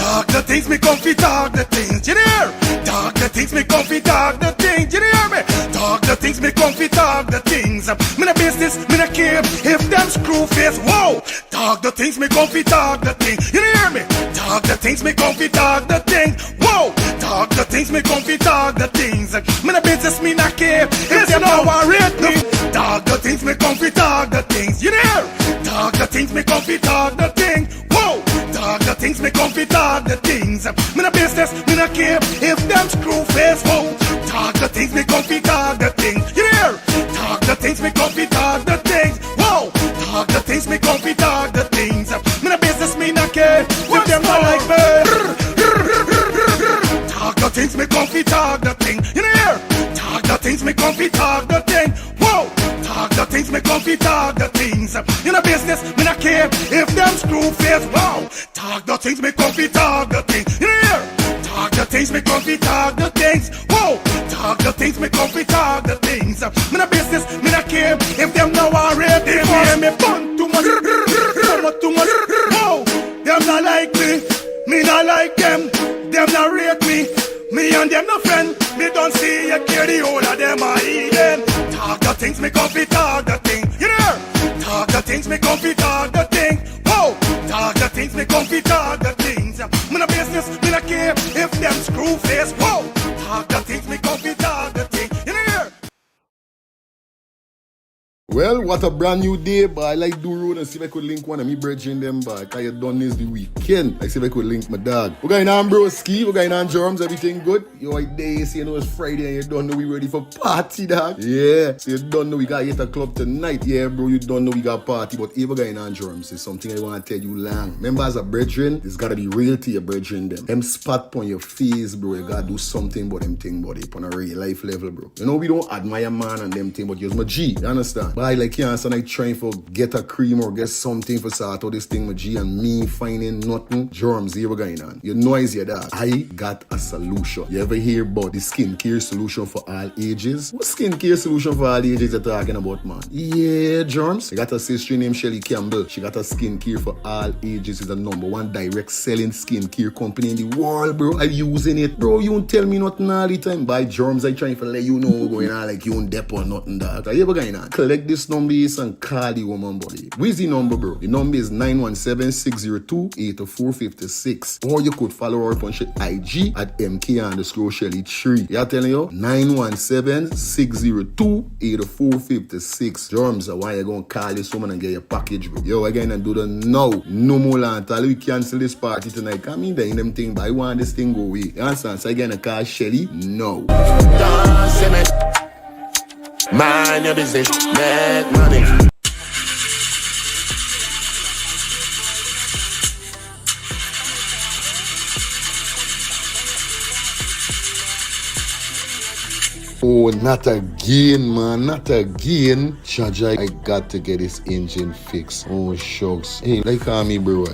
Talk the things me comfy, talk the things, you hear? Talk the things me comfy, talk the things, you hear me? Talk the things me comfy, talk the things. Me no business, me no care if them screw face, whoa. Talk the things me comfy, talk the things, you hear me? Talk the things me comfy, talk the things, whoa. Talk the things me comfy, talk the things. Me no business, me no care if them no worried me. Talk the things me comfy, talk the things, you hear? Talk the things me comfy, talk the things, whoa. Talk the things me comfy, talk the things. Me no business, me no care if them screw face, whoa. Talk the things me comfy, talk the things, you hear? Talk the things me comfy, talk the things, whoa. Talk the things me comfy, talk the things. Me no business, me no care if them not like me. Talk the things me comfy, talk the thing, you hear? Talk the things me comfy, talk the thing, whoa. Talk the things me comfy, talk the things. You know business, me not care if them screw face, wow. Talk the things me comfy, talk the things. You hear? Talk the things me comfy, talk the things, whoa. Talk the things me comfy, talk the things. Me not business, me not care if them now already hear me bun too much, too much, whoa. Them not like me not like them. Them not rate me. Me and them no friend. Me don't see you care the whole of them are eating. Talk the things me comfy, talk the thing. You hear? Talk the things me comfy, talk the thing. Whoa! Talk the things me comfy, talk the things. Me no business, me no care if them screw face. Whoa! Talk the things me comfy, talk the thing. You hear? Well, what a brand new day, but I like do road and see if I could link one of me brethren them back. I had done this the weekend. I see if I could link my dog. We're going on broski, we're going on germs, everything good. Yo, I day, see, you know it's Friday and you don't know we ready for party, dog. Yeah, so you don't know we got hit a club tonight. Yeah, bro, you don't know we got party, but if we're going on germs, it's something I want to tell you long. Remember, as a brethren, it's got to be real to your brethren them. Them spot on your face, bro, you got to do something about them thing, buddy, on a real life level, bro. You know, we don't admire man and them thing, but you're my G, you understand? But I like you and I trying for get a cream or get something for sort out this thing with G and me finding nothing. Germs, here we going on. You noise your dog. I got a solution. You ever hear about the skincare solution for all ages? What skincare solution for all ages you talking about, man? Yeah, germs. I got a sister named Shelly Campbell. She got a skincare for all ages. It's the #1 direct selling skincare company in the world, bro. I'm using it. Bro, you don't tell me nothing all the time. By germs, I trying to let you know what's going on like you don't dep or nothing, dog. So here we going on. Collect this number and call the woman, buddy. Where's the number, bro? The number is 917-602-8456. Or you could follow her up on IG at MK_Shelly3. Yeah, telling you? 917-602-8456. Germs, why you gonna call this woman and get your package, bro? Yo, again, and do the now. No more land. Tell you cancel this party tonight. Come in there in them thing, but I want this thing go away. You understand? So again, I call Shelly? No. Mind your business, make money. Oh, not again, man, not again. Jaja, I got to get this engine fixed. Oh, shucks. Hey, like call me, bro.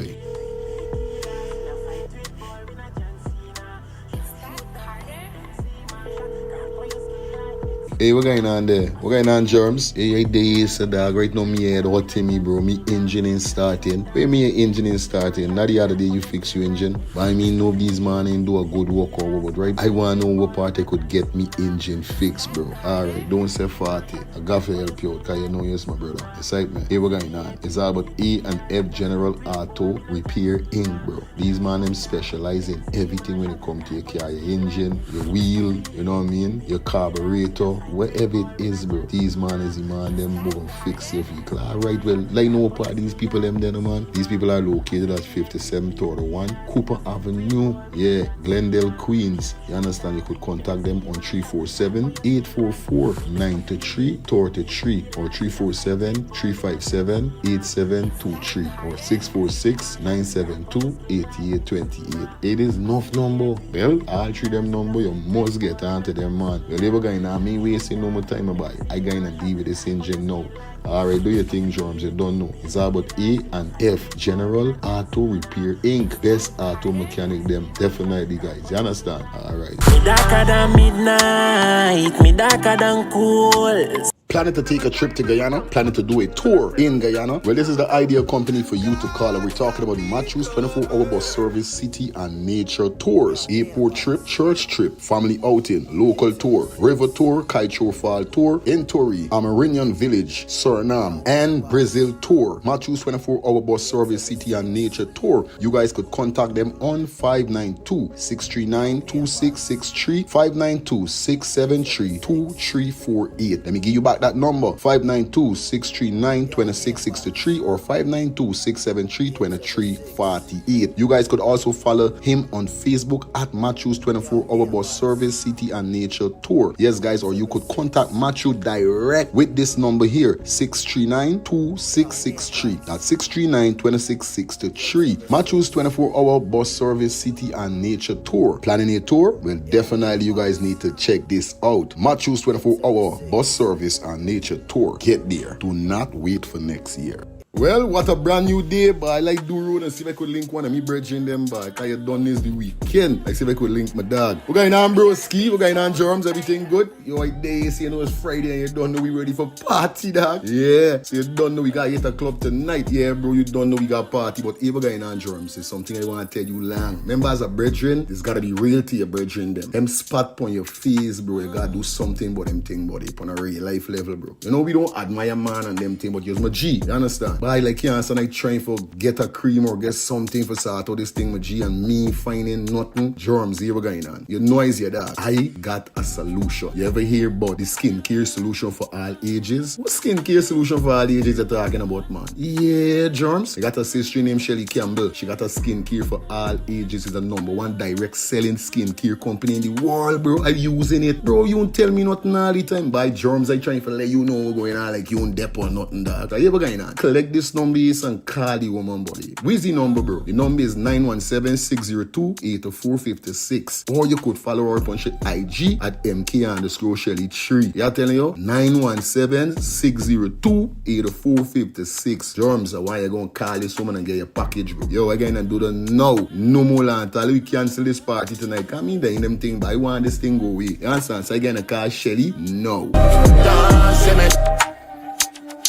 Hey, what going on there? What going on, germs? Hey, days, dog. Right now, me head hot to me, bro. Me engine ain't starting. Where me engine ain't starting? Not the other day you fix your engine. But I mean, nobody's man ain't do a good work or what, right? I want to know what part I could get me engine fixed, bro. Alright, don't say 40. I got to help you out, because you know you're my brother. Excitement. Hey, what going on? It's all about E&F General Auto Repair Inc., bro. These man, them specialize in everything when it comes to your car, your engine, your wheel, you know what I mean? Your carburetor. Wherever it is, bro, these man is the man, them go fix your vehicle. Alright, well, like no part these people, them there, man. These people are located at 5731 Cooper Avenue, yeah, Glendale, Queens. You understand? You could contact them on 347-844-9333 or 347-357-8723 or 646-972-8828. It is enough number. Well, all three them number, you must get onto them, man. Well, they were going on me wasting no more time about it. I gonna deal with this engine now. Alright, do your thing, germs. You don't know. It's all about E&F General Auto Repair Inc. Best auto mechanic them. Definitely, guys. You understand? Alright. Me darker than midnight. Me darker than cool. Planning to take a trip to Guyana? Planning to do a tour in Guyana? Well, this is the ideal company for you to call. And we're talking about Matthew's 24-hour bus service, city and nature tours. Airport trip, church trip, family outing, local tour, river tour, Kaicho Fall tour, Entori, Amarinian Village, Suriname, and Brazil tour. Matthew's 24-hour bus service, city and nature tour. You guys could contact them on 592-639-2663, 592-673-2348. Let me give you back that number, 592-639-2663 or 592-673-2348. You guys could also follow him on Facebook at Matthew's 24-hour bus service, city and nature tour. Yes, guys, or you could contact Matthew direct with this number here, 639-2663. That's 639-2663. Matthew's 24-hour bus service, city and nature tour. Planning a tour? Well, definitely you guys need to check this out. Matthew's 24-hour bus service and nature tour. Get there. Do not wait for next year. Well, what a brand new day, but I like do road and see if I could link one of me brethren them back. I had done this the weekend. I see if I could link my dog. We're going on broski, we're going on germs, everything good. You right there, see, you know it's Friday and you don't know we ready for party, dog. Yeah, so you don't know we got hit a club tonight. Yeah, bro, you don't know we got party, but if we're going on germs, it's something I want to tell you long. Remember, as a brethren, it's got to be real to your brethren them. Them spot on your face, bro, you got to do something about them thing, buddy, on a real life level, bro. You know, we don't admire man and them thing, but you're my G, you understand? But I like you and I trying for get a cream or get something for sort out this thing with G and me finding nothing. Germs here going on. You know is your dad. I got a solution. You ever hear about the skincare solution for all ages? What skincare solution for all ages you talking about, man? Yeah, germs. I got a sister named Shelly Campbell. She got a skincare for all ages. It's the #1 direct selling skincare company in the world, bro. I'm using it. Bro, you don't tell me nothing all the time. By germs, I trying to let you know what's going on like you don't dep or nothing, dog. Are you ever going on? Collect this number and call the woman, buddy. Where's the number, bro? The number is 917-602-8456. Or you could follow her on IG at MK_Shelly3. Yeah, telling you? 917-602-8456. Germs, why you gonna call this woman and get your package, bro? Yo, again, and do the now. No more land. We cancel this party tonight. Come in there in them thing, but I want this thing go away. You understand? So again, I call Shelly? No.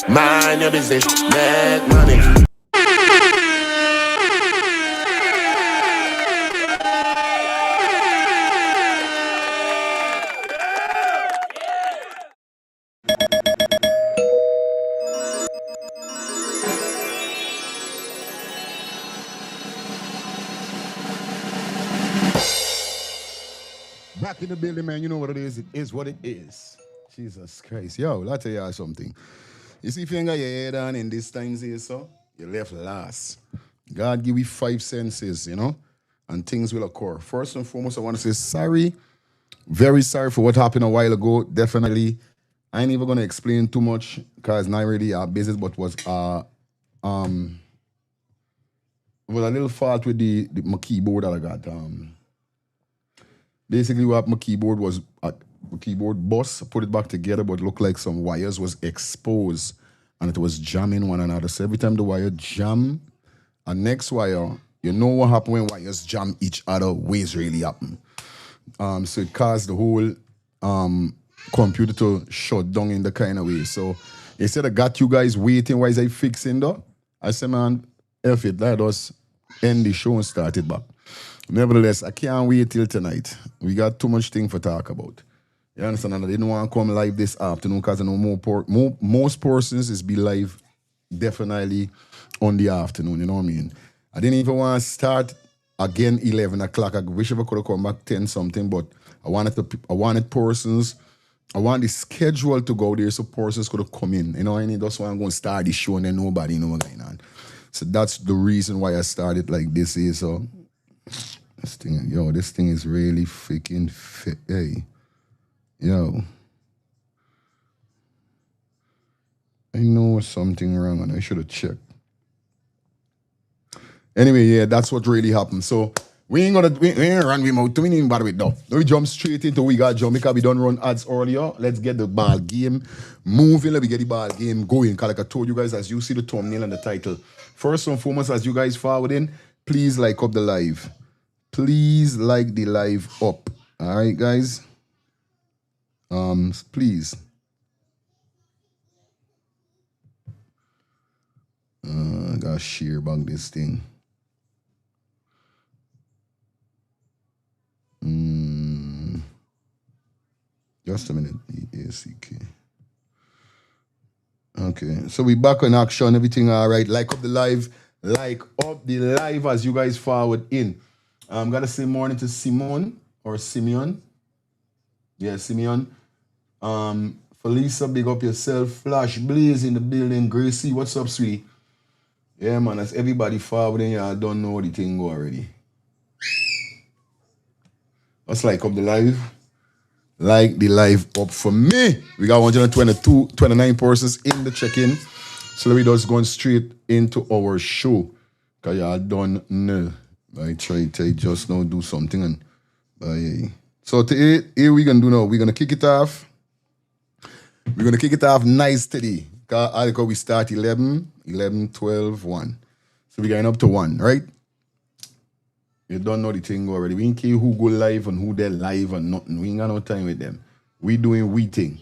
Mind your business, make money. Back in the building, man. You know what it is. It is what it is. Jesus Christ. Yo, let me tell y'all something. You see, if you ain't got your head on in these times here, so you left last. God give you 5 senses, you know, and things will occur. First and foremost, I want to say sorry. Very sorry for what happened a while ago. Definitely. I ain't even going to explain too much because not really our business, but was a little fault with my keyboard that I got. Basically, what my keyboard was... keyboard bus, put it back together, but it looked like some wires was exposed and it was jamming one another. So every time the wire jam, a next wire, you know what happen when wires jam each other, ways really happen. So it caused the whole computer to shut down in the kind of way. So instead of got you guys waiting while I fixing though, I said, man, F it, let us end the show and start it back. Nevertheless, I can't wait till tonight. We got too much thing for talk about. You understand? And I didn't want to come live this afternoon because I know most persons is be live definitely on the afternoon, you know what I mean? I didn't even want to start again 11 o'clock. I wish I could have come back 10 something, but I wanted persons, I want the schedule to go there so persons could have come in. You know, I that's why I'm going to start the show and then nobody know what's going on. So that's the reason why I started like this is. So this thing is really freaking fit. Hey. Yo, I know something wrong and I should have checked. Anyway, yeah, that's what really happened. So we ain't run we mouth. We ain't even bother with though. We jump straight into we got jump because we done run ads earlier. Let's get the ball game moving. Let me get the ball game going. Because like I told you guys, as you see the thumbnail and the title. First and foremost, as you guys forward in, please like up the live. Please like the live up. All right, guys. Please. I gotta share about this thing. Just a minute. E-A-C-K. Okay, so we back on action. Everything all right. Like up the live as you guys forward in. Gotta say morning to Simone or Simeon. Yeah, Simeon. Felisa, big up yourself. Flash Blaze in the building. Gracie, what's up, sweetie? Yeah, man, that's everybody forwarding. I don't know the thing go already. Let's like up the live. Like the live up for me. We got 29 persons in the check-in. So we just going straight into our show. Because y'all don't know. I try to just now do something. And so today, here we going to do now. We're going to kick it off. We're going to kick it off nice today. Because we start 11, 12, 1. So we're going up to 1, right? You don't know the thing already. We ain't care who go live and who they live and nothing. We ain't got no time with them. We doing we thing,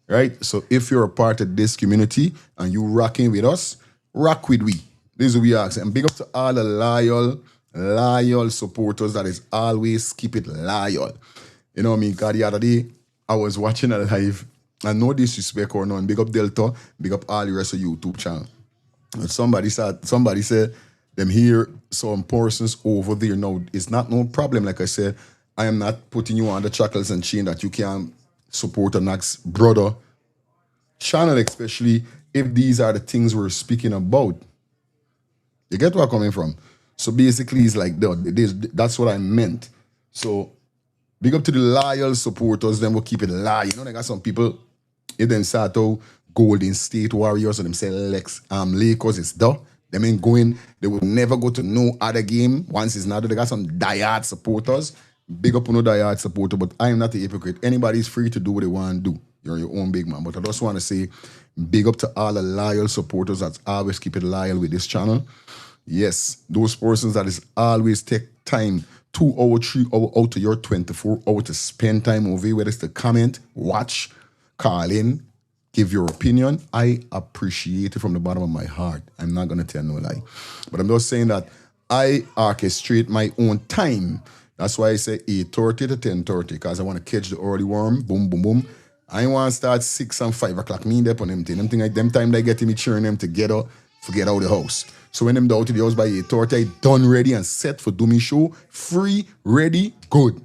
right? So if you're a part of this community and you rocking with us, rock with we. This is what we ask. And big up to all the loyal supporters that is always keep it loyal. You know what I mean? Because the other day, I was watching a live and no disrespect or none. Big up Delta, big up all the rest of YouTube channel. And somebody said, them here, some persons over there. Now, it's not no problem. Like I said, I am not putting you on the shackles and chain that you can support a next brother channel, especially if these are the things we're speaking about. You get where I'm coming from? So basically, it's like that's what I meant. So big up to the loyal supporters, then we'll keep it loyal. You know, they got some people, if them start out Golden State Warriors or them say Lakers, it's duh. Them ain't going, they would never go to no other game once it's not. They got some diehard supporters. Big up on no diehard supporter, but I am not a hypocrite. Anybody's free to do what they want to do. You're your own big man. But I just want to say big up to all the loyal supporters that always keep it loyal with this channel. Yes, those persons that is always take time, 2 hours, 3 hours out of your 24 hours to spend time over here, whether it's to comment, watch, call in, give your opinion. I appreciate it from the bottom of my heart. I'm not going to tell no lie. But I'm just saying that I orchestrate my own time. That's why I say 8:30 to 10:30, because I want to catch the early worm. Boom, boom, boom. I want to start 6 and 5 o'clock. Me and them on them thing. Them time they get me cheering them together, forget out the house. So when them down to the house by 8:30, I done ready and set for do me show. Free, ready, good.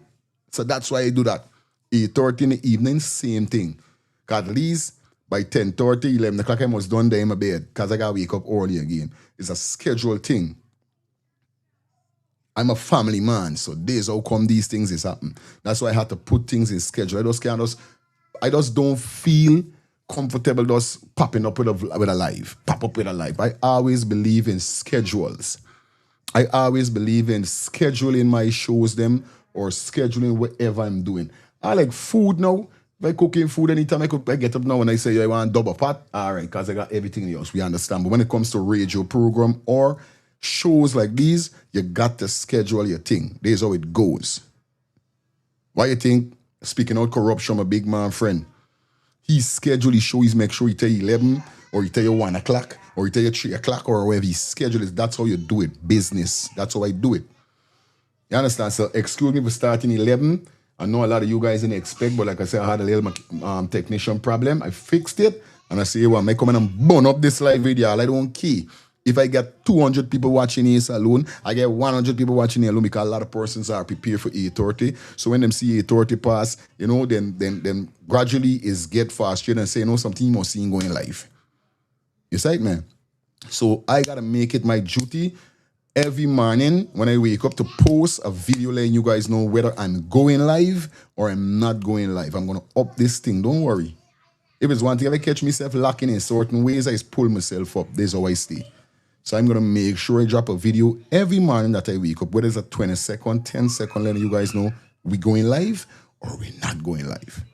So that's why I do that. 8:30 in the evening, same thing. Because at least by 10:30, 11 o'clock, I must done there in my bed because I got to wake up early again. It's a scheduled thing. I'm a family man, so this how come these things is happening. That's why I had to put things in schedule. I just don't feel comfortable just popping up with a live. Pop up with a live. I always believe in schedules. I always believe in scheduling my shows them or scheduling whatever I'm doing. I like food now. If I cooking food anytime I get up now and I say I want double pot, all right, because I got everything else. We understand. But when it comes to radio program or shows like these, you got to schedule your thing. This is how it goes. Why you think, speaking out corruption, my big man friend, he schedule his show, make sure he tell you 11 or he tell you 1 o'clock or he tell you 3 o'clock or whatever his schedule is. That's how you do it. Business. That's how I do it. You understand? So excuse me for starting 11. I know a lot of you guys didn't expect, but like I said, I had a little technician problem. I fixed it, and I say, well, I come in and burn up this live video. I don't care. If I get 200 people watching this alone, I get 100 people watching it alone because a lot of persons are prepared for 8:30. So when them see 8:30 pass, you know, then gradually is get frustrated and say, you know, something you must see going live. You see it, man? So I got to make it my duty every morning when I wake up to post a video letting you guys know whether I'm going live or I'm not going live. I'm going to up this thing. Don't worry. If it's one thing, if I catch myself lacking in certain ways, I just pull myself up. This is how I stay. So I'm going to make sure I drop a video every morning that I wake up, whether it's a 20-second, 10-second, letting you guys know we going live or we're not going live.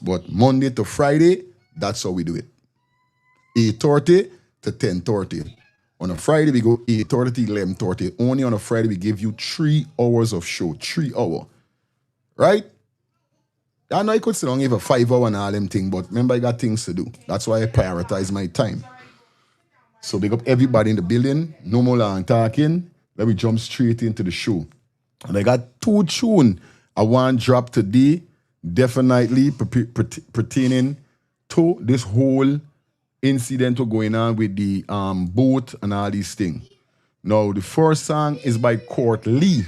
But Monday to Friday, that's how we do it. 8:30 to 10:30. On a Friday, we go 8:30 to 11:30. Only on a Friday, we give you 3 hours of show. 3 hours. Right? I know I could sit down here for 5 hours and all them things, but remember, I got things to do. That's why I prioritize my time. So big up everybody in the building. No more long talking. Let me jump straight into the show. And I got 2 tunes I want to drop today, definitely pertaining to this whole incident going on with the boat and all these things. Now, the first song is by Court Lee,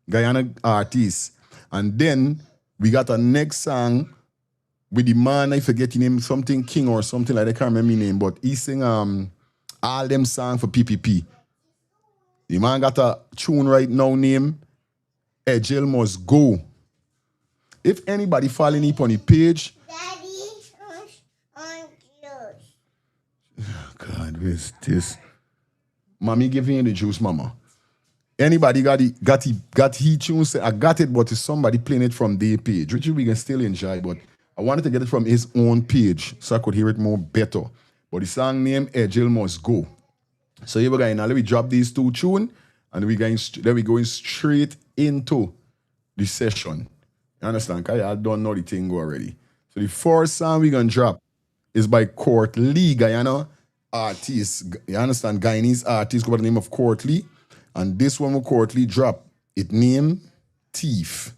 Guyana artist. And then we got a next song with the man, I forget his name, something King or something like that. I can't remember his name, but he sing all them songs for PPP. The man got a tune right now named Ejel Must Go. If anybody following me on the page, Daddy, on juice. God, where's this? Mommy giving you the juice, mama. Anybody got he tunes? I got it, but it's somebody playing it from their page, which we can still enjoy, but I wanted to get it from his own page so I could hear it more better. But the song name Ejel Must Go. So here we go. Now let me drop these 2 tunes and we going straight into the session. You understand? Because I don't know the thing already. So the first song we're going to drop is by Court Lee, Guyana artist. You understand? Guyanese artist go by the name of Court Lee. And this one will Court Lee drop. It named Thief.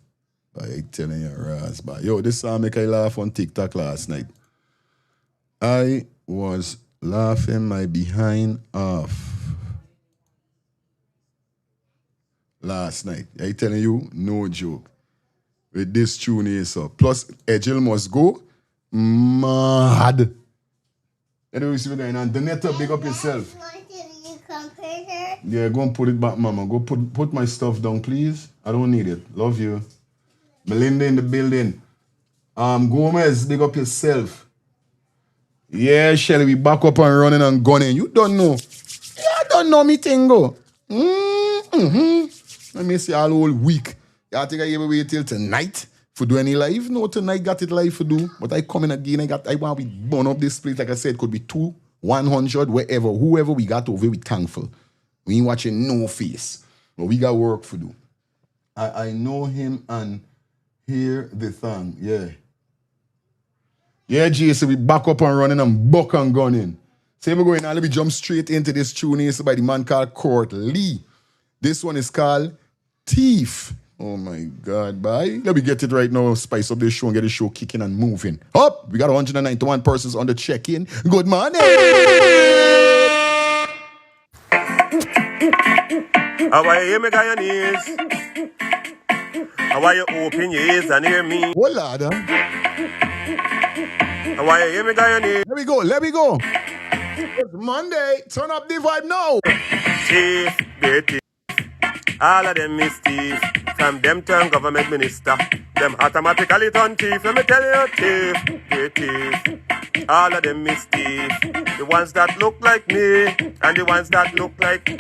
I telling you, Rasba. Yo, this song make I laugh on TikTok last night. I was laughing my behind off last night. I telling you, no joke. With this tune here, so. Plus, Ejel Must Go. Mad. Anyway, see what going on. Donetta, big up yourself. Yeah, go and put it back, mama. Go put my stuff down, please. I don't need it. Love you. Melinda in the building. Gomez, big up yourself. Yeah, Shelly, we back up and running and gunning. You don't know. You don't know me, Tingo. Let me see all whole week. I think I ever wait till tonight for do any live. No, tonight got it live for do. But I come in again. I want to burn up this place. Like I said, could be 2, 100, wherever. Whoever we got over, we thankful. We ain't watching no face. But we got work for do. I know him and hear the thing. Yeah. Yeah, Jason, we back up and running and buck and gunning. So we're going now. Let me jump straight into this tune here by the man called Court Lee. This one is called Thief. Oh my God, bye. Let me get it right now. Spice up this show and get the show kicking and moving. Up! We got 191 persons on the check-in. Good morning! How are you, my Guyanese? How are you open your ears and hear me? Oh, Lord. How are you, my Guyanese? Let me go. It's Monday. Turn up the vibe now. Chief, they thief. All of them is thief. From them turn government minister. Them automatically turn thief. Let me tell you, thief, they thief. All of them is thief. The ones that look like me and the ones that look like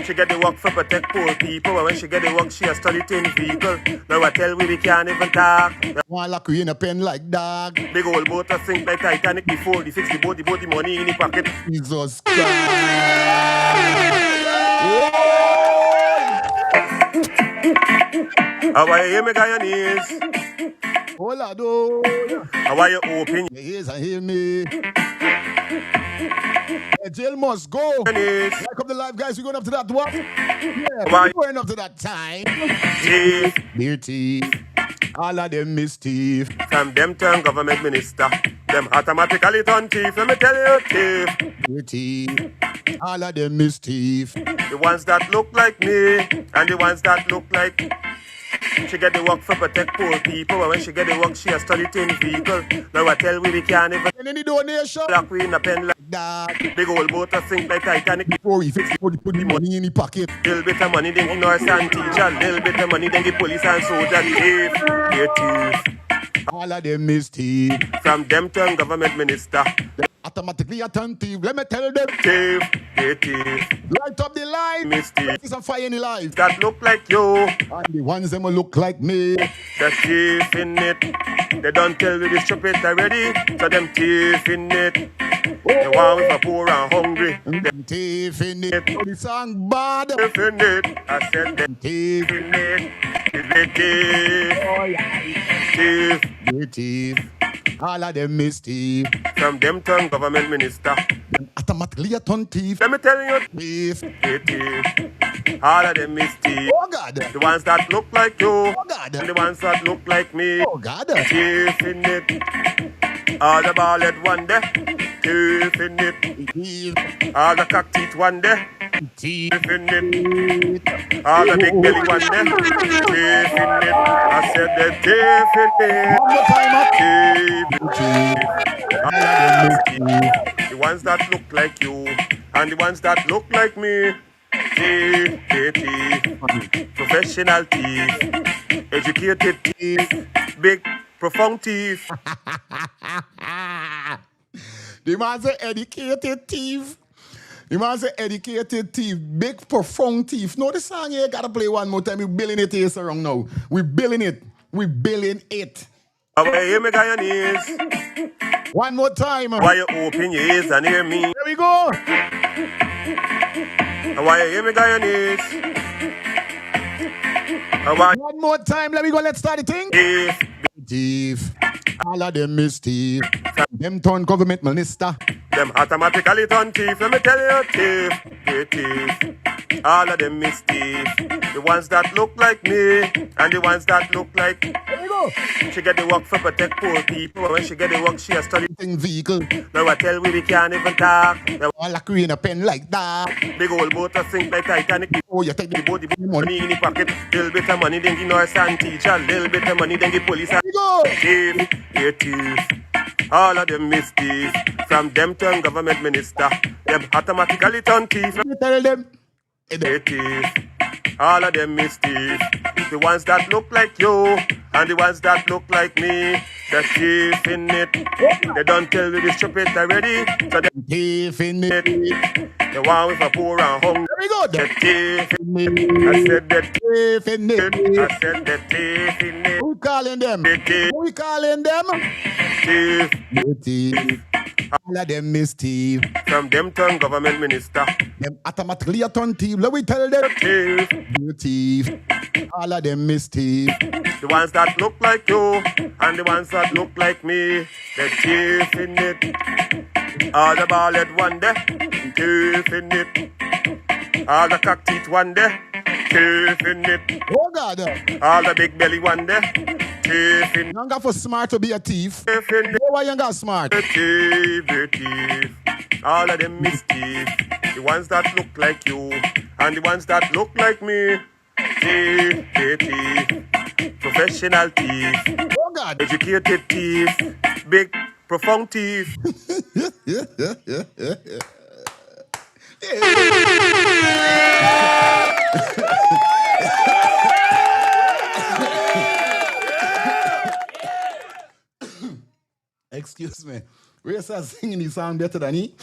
She get the work for protect poor people. But when she get the work, she a study in vehicle. Now I tell we can't even talk. One lock you in a pen like dog. Big old boat a sink like Titanic before they fix the boat the money in the pocket. Jesus Christ. How are you, my Guyanese? Hola, do. How are you open? Your ears and hear me. Jail must go. Guyanese. Like up the live, guys. We're going up to that one. Yeah, How are we're you? going up to that time. Thief. Dear thief. All of them is thief. From them turn government minister. Them automatically turn thief. Let me tell you, thief. Dear thief. All of them is thief. The ones that look like me and the ones that look like she get the work for protect poor people. But when she get the work, she a study in vehicle. Now I tell we can't even And any donation? lock we in a pen like Dog. big old boat a sink like Titanic. Before he fix put the money in the pocket. Little bit of money then the nurse and teacher. Little bit of money then the police and soldier. Thief, they thief. All of them is thief. From them turn government minister. Automatically attentive. Let me tell them. Thief, they thief. Light up the light. Misty. It's a fire in the life. That look like you. And the ones them will look like me. The thief in it. They don't tell you the stupid already. So them thief in it. They want we for poor and hungry. Them thief in it. Oh, the song bad. Thief in it. I said them Thief. in it. It's the thief. Oh, yeah. Thief. The thief. All of them is thief. From them turn government minister. Them automatically a ton thief. Let me tell you, Thief. thief. All of them is thief. Oh God. The ones that look like you, Oh God. and the ones that look like me. Oh God. Thief in it. All the ballad one day. Thief in it. Thief. All the cock teeth one day. Thief. Thief in it. All the big belly one day. Thief in it. I said the thief in it. One more time, Thief. All of them is The ones that look like you and the ones that look like me. Thief, thief, professional thief, educated thief, big, profound thief. The man say educated thief. The man say educated thief, big profound thief. No, the song here gotta play one more time. We're billing it here so wrong now. We're billing it. We're billing it. Why you hear me on your knees? One more time. Why you open your ears and hear me? There we go. Why you hear me on your knees? Why One more time. Let me go. Let's start the thing. thief, Thief. All of them is thief. Them turn government minister. them automatically turn thief. Let me tell you, thief, they thief. All of them is thief. The ones that look like me and the ones that look like. There we go. She get the work for protect poor people. When she get the work, she a study. Thing vehicle. Now I tell we can't even talk. Now All a create a pen like that. big old boat a sink like Titanic. Oh, you take The the boat, the money. money in the pocket. Little bit of money, then the nurse and teacher. Little bit of money, then the police and There we go. thief, they thief. All of them is thief. From them turn government minister. Them automatically turn thief. You tell them. They thief. All of them is thief. The ones that look like you and the ones that look like me. The thief in it. They don't tell you the stupid already. So they Thief in it. the one with a poor and hungry. There we go. The thief in it. I said the Thief in thief. it. I said the thief in it. Who calling them? The thief. Who we calling them? Thief. The thief. All of them is thief. From them turn government minister. Them automatically a turn thief. Let me tell them. Thief. The thief. All of them is thief. The ones that look like you and the ones that look like me. The thief in it. All the ballad one day. Thief in it. All the cock teeth one day. Thief in it. Oh God. All the big belly one day. Thief in You don't got for smart to be a thief. Thief in it. Why you got smart? The thief. All of them is thief. The ones that look like you and the ones that look like me. Thief, they thief. Professional thief. Oh God. Educated thief. Big, profound thief. Excuse me. We start singing this song better than he.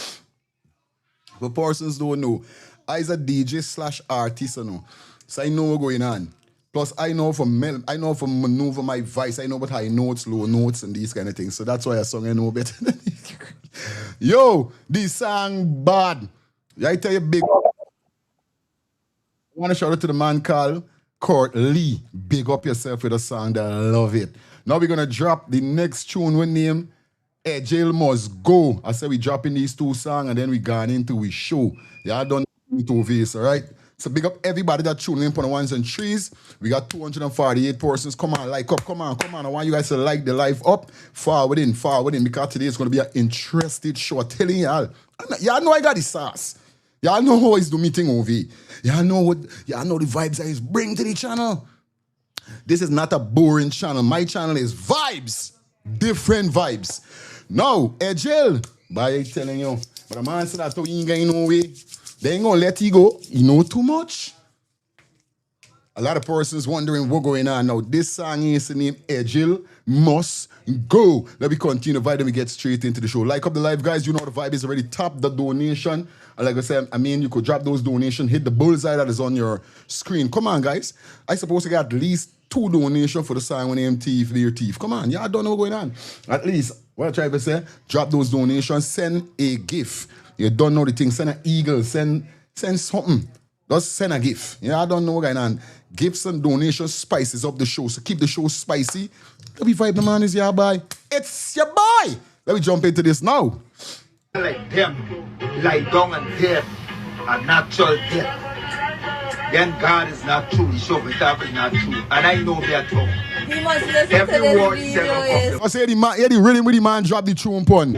For persons don't know, I's a DJ slash artist, you know. So I know what's going on. Plus, I know from maneuver my voice. I know about high notes, low notes, and these kind of things. So that's why a song I know better than this. Yo, this song bad. I tell you big. I want to shout out to the man called Court Lee. Big up yourself with a song that I love it. Now we're gonna drop the next tune we name Jail Must Go. I said we dropping these two songs and then we gone into we show. Y'all done it over this, all right? So big up everybody that tuning in for the ones and threes. We got 248 persons. Come on, like up. Come on. I want you guys to like the live up. Forward in, because today is going to be an interesting show. I'm telling y'all. Y'all know I got the sauce. Y'all know how it's the meeting over here. Y'all know the vibes I is bring to the channel. This is not a boring channel. My channel is vibes. Different vibes. Now, Ejel, by telling you, but a man said that you ain't going no way. They ain't gonna let you go. You know too much. A lot of persons wondering what's going on now. This song is the name Ejel Must Go. Let me continue the vibe and we get straight into the show. Like up the live, guys. You know the vibe is already top the donation. And like I said, you could drop those donations, hit the bullseye that is on your screen. Come on, guys. I suppose to get at least 2 donations for the song when them thief, their thief. Come on, y'all don't know what's going on. At least, what I try to say, drop those donations, send a gift. You don't know the thing, send an eagle, send something. Just send a gift. Yeah, I don't know what's going on. Gifts and donations spices up the show. So keep the show spicy. Let me vibe the man is your boy. It's your boy. Let me jump into this now. like them, lie down and dead, a natural death. Then God is not true, the show is not true, and I know that too. He must listen to Every this word video. seven I say the man, yeah, the rhythm with the man drop the tune pun.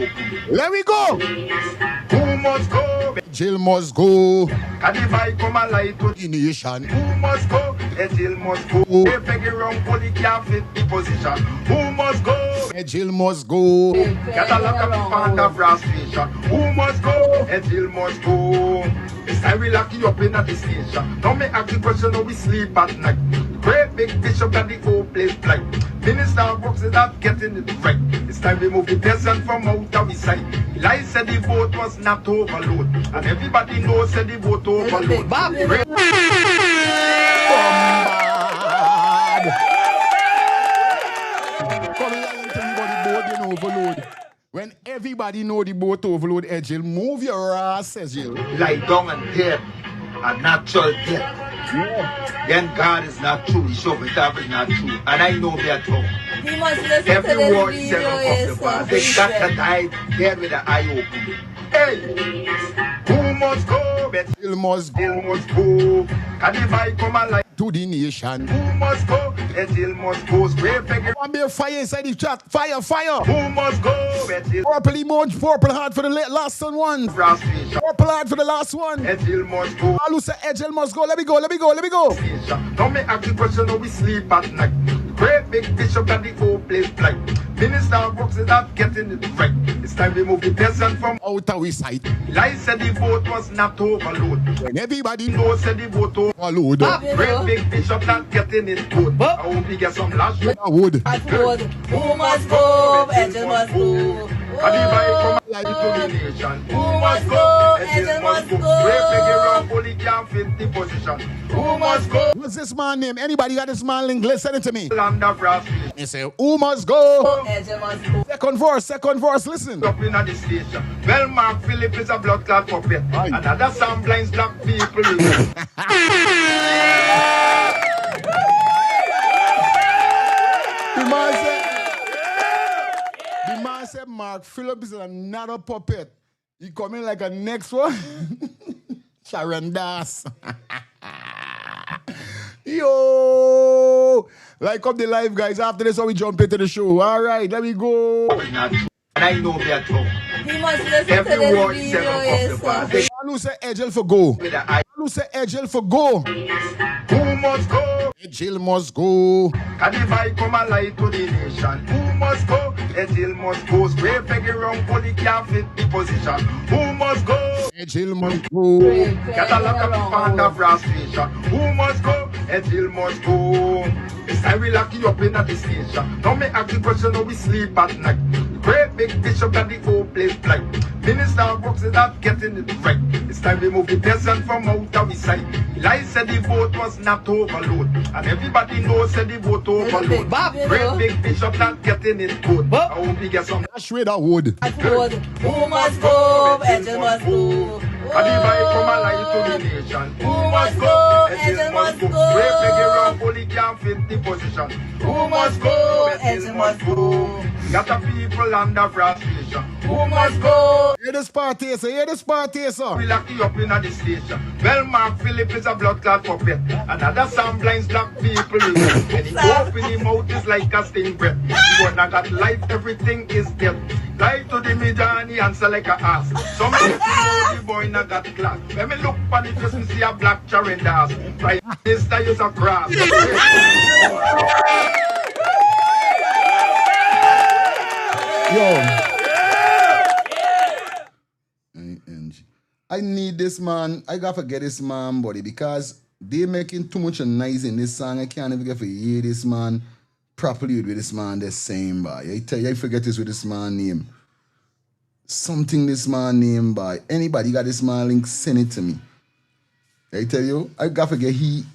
Let me go. Who must go? Jail must go. Can the bike come alive to The nation. who must go? A jail must go. They beg it wrong, police can't fit the position. Who must go? A jail must go. Get a lot of people under frustration. Who must go? A jail must go. This time we lock you up in the station. Don't make ask the question how we sleep at night. Great big bishop got the whole place blind. Minister Brooks is not getting it right. This time we move the peasant from out of his sight. Eli said the vote was not overload. And everybody knows said the vote overload. Great Come here and tell me about the boat in overload. When everybody know the boat overload, Jill, move your ass, says Jill. lie down and dead, a natural death. Then God is not true, the show is not true, and I know that too. He must listen to Every this word video. seven of the past. They got to die dead with the eye open. Hey, who must go? Jill must go Jill must go. Can the bike come alive? to the nation. Who must go? Jill must go. Spray peg. One be a fire inside the chat. Fire, fire. Who must go? Jill Purple emoji, purple heart for the last one. frustration. Purple heart for the last one. Jill must go. All who say Jill must go. Let me go, let me go, let me go. Don't make ask the question how we sleep at night. Great big bishop got the whole place blind. Minister Brooks is not getting it right. It's time we move the peasant from Out of his sight. Eli said the vote was not overload. When everybody No said the vote overload. Great big bishop not getting it good. I hope he get some lash. I would. Who must go? Angel must go. And if I come alive to the nation, who must go? Angel must go. Great big around, police can't fit the position. Who must go? What's this man name? Anybody got this man link? Listen it to me. Land of frustration. They say, who must go? Angel must go. Second verse, listen. Up in the station. Well, Mark Phillip is a blood clot puppet. Aye. Another some blinds black people. The man said Mark Phillips is another puppet. He coming like a next one. Sharon Das. Yo! Like up the live, guys. After this, we jump into the show. All right, let me go. And I know that too. He must listen to Every this word video. seven of the past. They All who say Ejel for go. with the eye. All who say Ejel for go. Who must go? Ejel must go. Can the bike come alive to the nation? Who must go? Ejil must go. Spray peg around, police can't fit the position. Who must go? Ejel must go. Get a lot of people under frustration. Who must go? Ejil must go. This time we lock you up in the station. Don't make ask the question how we sleep at night. Great big bishop got the whole place blind. Minister Brooks is not getting it right. It's time we move the peasant from out of his sight. Eli said the vote was not overload. And everybody knows said the vote overload. Great big bishop not getting it good. I hope he gets some. Dash with a wood. Who must go? Angel must go. And if I come alive to the nation, Who must go? Ejil Angel must must go. Great big go. around, police can't fit the position. Who must go? Angel must go. Got the people under frustration. Who must go? Hear this party, sir. Hear this party, sir. We lock you up in the station. Well, Mark Phillip is a blood clot puppet. Another some blinds black people. When he open his mouth is like a sting breath. He wanna got life, everything is dead. Lie to the media and he answer like a ass. Some people know the boy not got class. When me look on the face and see a black charin ass. Right, this guy is a grass. Yo. I need this man. I gotta forget this man, buddy, because they making too much noise in this song. I can't even get to hear this man properly with this man the same, boy. I tell you, I forget this with this man name. Something this man name, boy. Anybody got this man link, send it to me. I tell you, I gotta forget he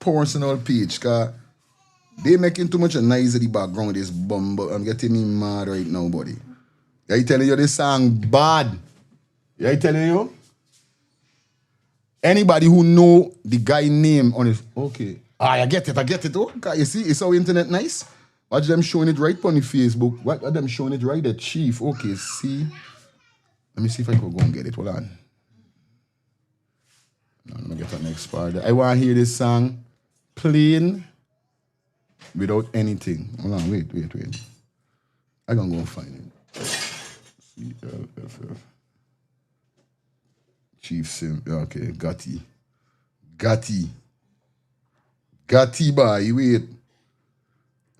personal page, cause they making too much noise in the background with this bum, but I'm getting me mad right now, buddy. I telling you, this song bad. I telling you? Anybody who know the guy name on his... Okay. I get it. Oh, God, you see, it's our internet nice. Watch them showing it right on the Facebook. What are them showing it right? The chief. Okay, see. Let me see if I could go and get it. Hold on. Now, let me get the next part. I want to hear this song plain without anything. Hold on, wait. I can go and find it. CLFF. Chief Sim. Okay, Gatti, boy, wait.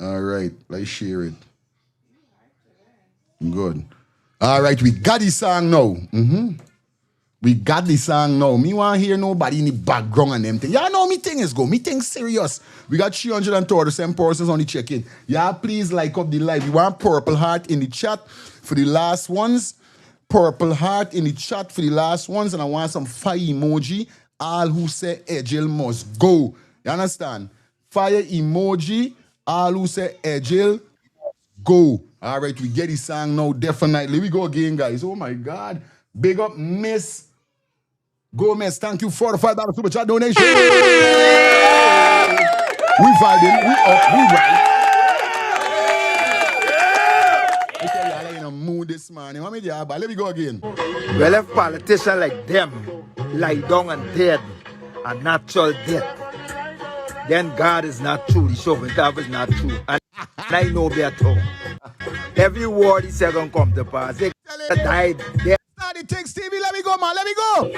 All right, let's share it. Good. All right, we got the song now. We got the song now. Me want to hear nobody in the background and them thing. Y'all know me thing is go. Me thing serious. We got 337 persons on the check-in. Y'all please like up the live. We want purple heart in the chat for the last ones. Purple heart in the chat for the last ones. And I want some fire emoji. All who say Ejel must go. You understand? Fire emoji. All who say Ejel go. All right, we get the song now, definitely. We go again, guys. Oh, my God. Big up, Miss Gomez. Thank you for the $5 super chat donation. We vibing. We up. We right. I tell you, I'm in a mood this morning. But let me go again. Well, if politicians like them lie down and dead, a natural death, then God is not true. The show of God is not true. And I know better. Every word he said gonna come to pass. They died dead. The thing, Stevie, let me go, man. Let me go.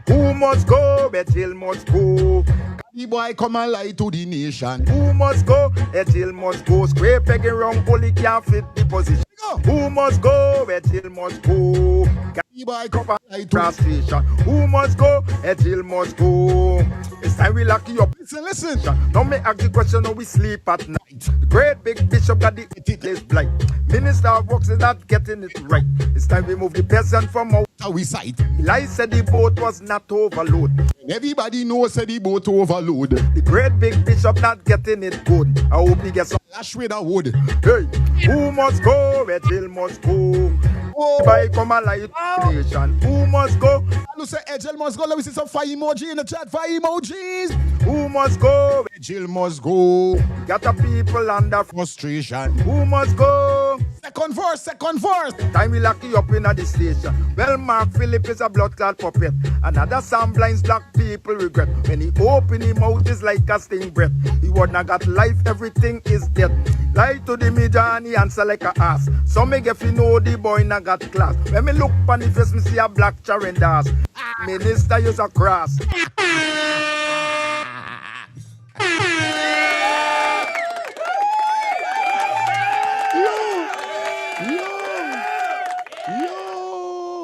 Who must go? Ejel must go. The boy come and lie to the nation. Who must go? Ejel must go. Square pegging wrong, only can't fit the position. Who must go? Ejel must go. The boy come and lie to frustration. Who must go? Ejel must go. It's time we lock you up. Listen. Don't make ask the question, no, we sleep at night. The great big bishop got the place blight. Minister of works is not getting it right. It's time we move the peasant from out. We sight. Eli said the boat was not overload. Everybody knows that the boat overload. The great big bishop not getting it good. I hope he gets some lash with a wood. Hey, who must go? Ejel must go. Oh, by come alive nation. Who must go? I say Ejel must go. Let me see some fire emoji in the chat. Fire emojis. Who must go? Ejel must go. Got the people under frustration. Who must go? Second verse. Time we lock you up in the station. Well, Mark Phillip is a blood clot puppet. Another Sam blinds black people regret. When he open his mouth is like casting breath. He would not got life, everything is dead. Lie to the media and he answer like a ass. Some make if you know the boy not got class. When me look on the face, me see a black charandas. Minister use a cross.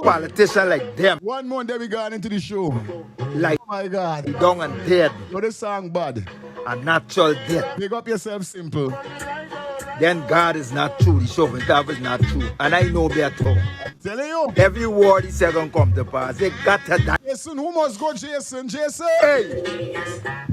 Politician like them. One more day we got into the show. Like, oh my God. Down and dead. Know the song bad. A natural death. Pick up yourself simple. Then God is not true. The show of God is not true. And I know better. Telling you. Every word he said gonna come to pass. They got to die. Jason, who must go, Jason? Hey.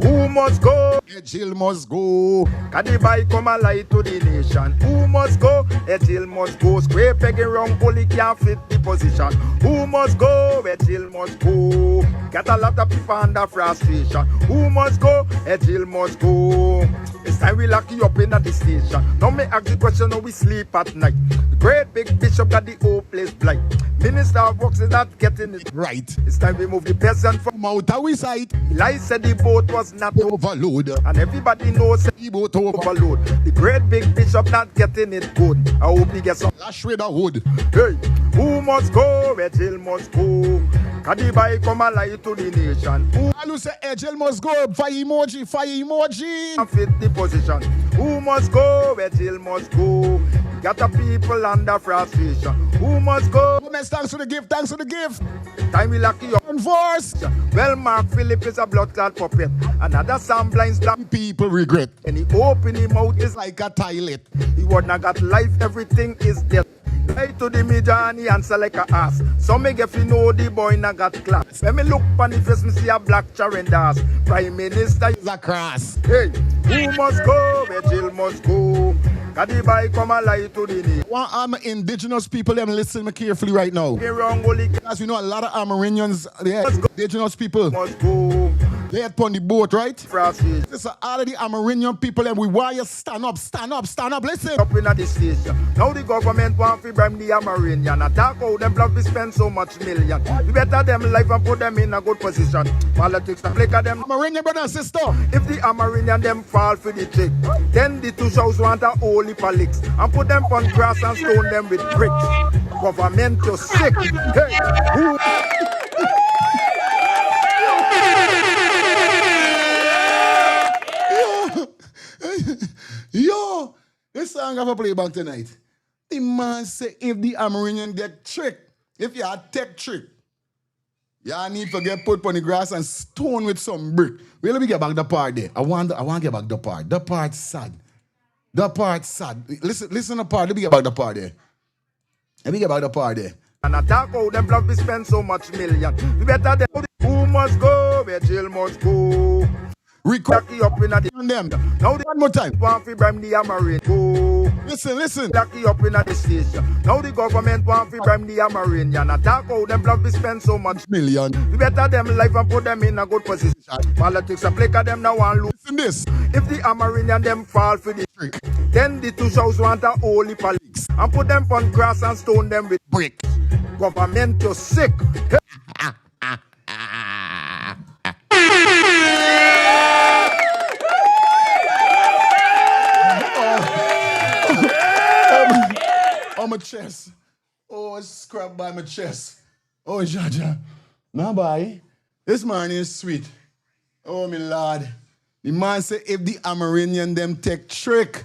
Who must go? Ejel must go. Can the boy come and lie to the nation? Who must go? Ejel must go. Square pegging wrong, only can't fit the position. Who must go? Ejel must go. Got a lot of people under frustration. Who must go? Ejel must go. It's time we lock you up in the station. Now me ask the question, how we sleep at night. The great big bishop got the whole place blight. Minister of works is not getting it right. It's time we move the peasant from out of we sight. Eli said the boat was not overload. And everybody knows the boat overload. The great big bishop not getting it good. I hope he gets some lash with a wood. Hey, who must go? Ejel must go. Can the boy come and lie to the nation? Who say Ejel must go? Fire emoji. Fit the position. Who must go? Ejel must go. Got the people under frustration. Who must go? Thanks for the gift. Time we lock you up. One verse. Well, Mark Phillip is a blood clot puppet. Another Sam blinds black people regret. And he open his mouth is like a toilet. He would not got life, everything is dead. Lie to the media and he answer like a ass. Some make if you know the boy not got class. When me look on the face, me see a black charandas. Prime Minister is a cross. Hey, who must go? Ejel must go. Can the boy come and lie to the knee? One indigenous people, them listen me carefully right now. Wrong, as we know a lot of Amerindians, indigenous people. Must go. They had on the boat, right? Frosty. This is all of the Amerindian people and we want you stand up, stand up, stand up. Listen. Up in the station. Now the government want to bribe the Amerindian. Attack how them love to spend so much million. You better them life and put them in a good position. Politics and flicker them. Amerindian brother and sister. If the Amerindian them fall for the trick, then the two shows want a holy licks and put them on grass and stone them with bricks. Government you sick. Hey, who? Yo, this song I have a play back tonight. The man say if the Amerindian get trick, if you are tech trick, you need to get put on the grass and stone with some brick. Well, let me get back the part there. I want to get back the part. The part sad. The part sad. Listen the part. Let me get back the part there. Let me get back the part there. And attack how them love to spend so much million. You better them who must go, where jail must go. Record up in the them. Now the One more time. want to bribe the Amarin. Go. Listen. Lucky up in the station. Now the government want to bribe the Amerindian. Attack how them love to spend so much million. You better them life and put them in a good position. Politics and flicker them now and lose. Listen this. If the Amerindian them fall for the trick, then the two shows want a holy licks and put them on grass and stone them with Brick. Government you sick. On my chest. Oh, it's scrapped by my chest. Oh, Jaja. Nah, boy. This man is sweet. Oh, my lord. The man say if the Amerindian them take trick.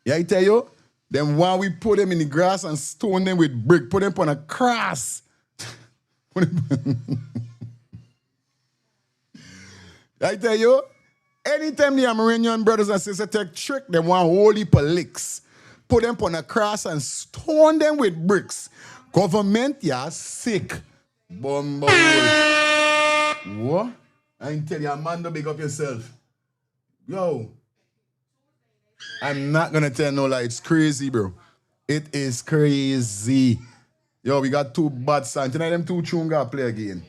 Yeah, I tell you, then while we put them in the grass and stone them with brick, put them on a cross. I tell you, anytime the Amerindian brothers and sisters take trick, they want holy licks. Put them on a cross and stone them with bricks. Government, yeah, sick. Bumble. What? I tell you, Amanda, big up yourself. Yo. I'm not gonna tell no lie. It's crazy, bro. It is crazy. Yo, we got two bad songs. Tonight, them two tunes gotta play again.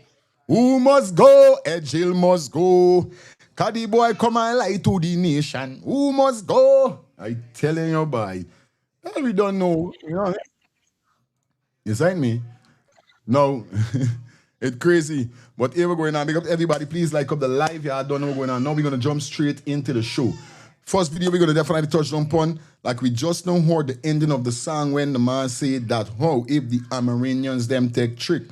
Who must go? Jill must go. Caddy boy come and lie to the nation. Who must go? I telling you, boy. We don't know. You know. You sign me? No. It's crazy. But here we're going on. Big up everybody. Please like up the live. Yeah, I don't know what's going on. Now we're going to jump straight into the show. First video we're going to definitely touch on. Like we just now heard the ending of the song when the man said that, how if the Amerindians them take trick.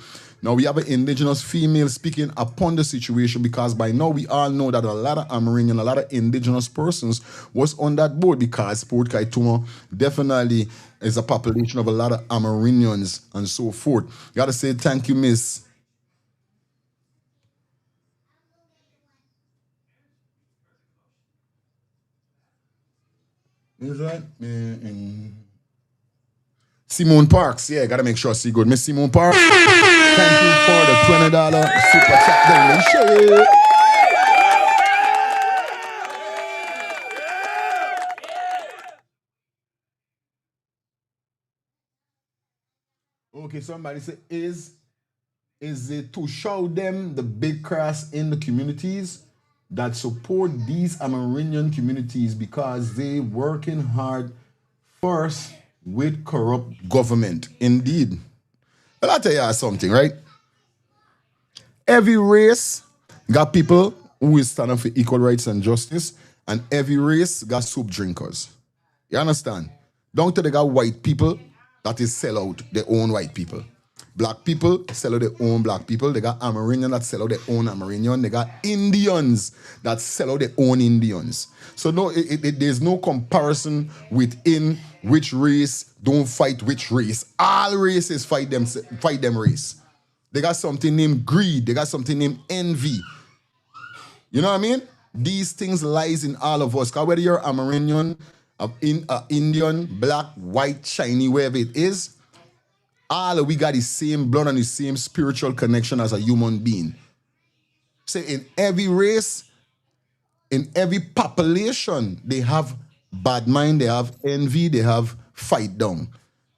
Now we have an indigenous female speaking upon the situation because by now we all know that a lot of Amerindian, a lot of indigenous persons was on that boat because Port Kaituma definitely is a population of a lot of Amerindians and so forth. Gotta say thank you, miss. Is that? Simone Parks, yeah, gotta make sure I see good. Miss Simone Parks, thank you for the $20 super chat donation. Okay, somebody say, is it to show them the big cross in the communities that support these Amerindian communities because they working hard first with corrupt government. Indeed. But I'll tell you something, right? Every race got people who is standing for equal rights and justice, and every race got soup drinkers. You understand? Don't tell they got white people that is sell out their own white people. Black people sell out their own black people. They got Amerindian that sell out their own Amerindian. They got Indians that sell out their own Indians. So no, there's no comparison within which race don't fight which race. All races fight them race. They got something named greed. They got something named envy. You know what I mean? These things lies in all of us. Because whether you're Amerindian, Indian, black, white, shiny, wherever it is, all we got the same blood and the same spiritual connection as a human being. Say in every race, in every population, they have bad mind, they have envy, they have fight down.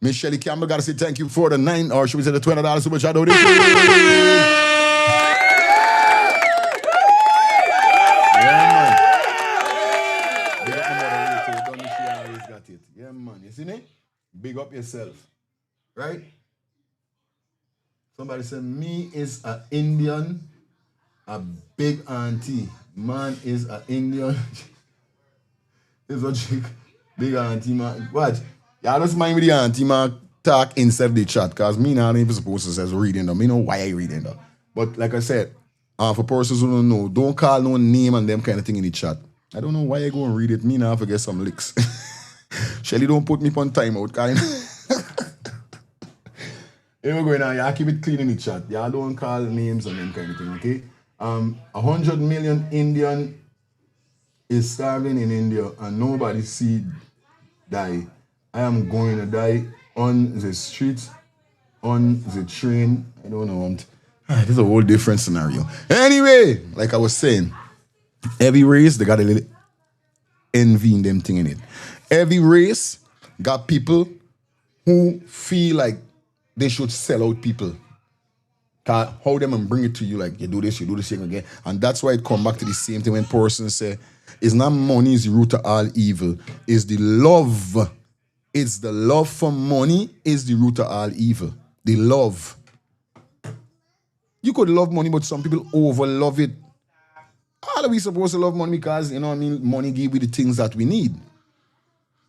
Miss Shelley Campbell gotta say thank you for the $9, or should we say the $20 super chat donation? got it. Yeah, man. You see me? Big up yourself. Right? Somebody said, me is a Indian, a big auntie. Man is a Indian. Is a chick. Big auntie, man. What? Y'all just mind with the auntie, man. Talk inside the chat. Because me not even supposed to say reading them. Me know why I reading them. But like I said, for persons who don't know, don't call no name and them kind of thing in the chat. I don't know why I go and read it. Me now forget some licks. Shelly don't put me on timeout, kind. Here we go now. Y'all keep it clean in the chat. Y'all don't call names and them kind of thing, okay? 100 million Indian is starving in India and nobody see die. I am going to die on the street, on the train. I don't know. This is a whole different scenario. Anyway, like I was saying, every race, they got a little envy in them thing in it. Every race got people who feel like they should sell out people. Hold them and bring it to you like, you do this thing again. And that's why it come back to the same thing when persons say, it's not money is the root of all evil. It's the love. It's the love for money is the root of all evil. The love. You could love money, but some people over love it. How are we supposed to love money? Because, you know what I mean, money give we the things that we need.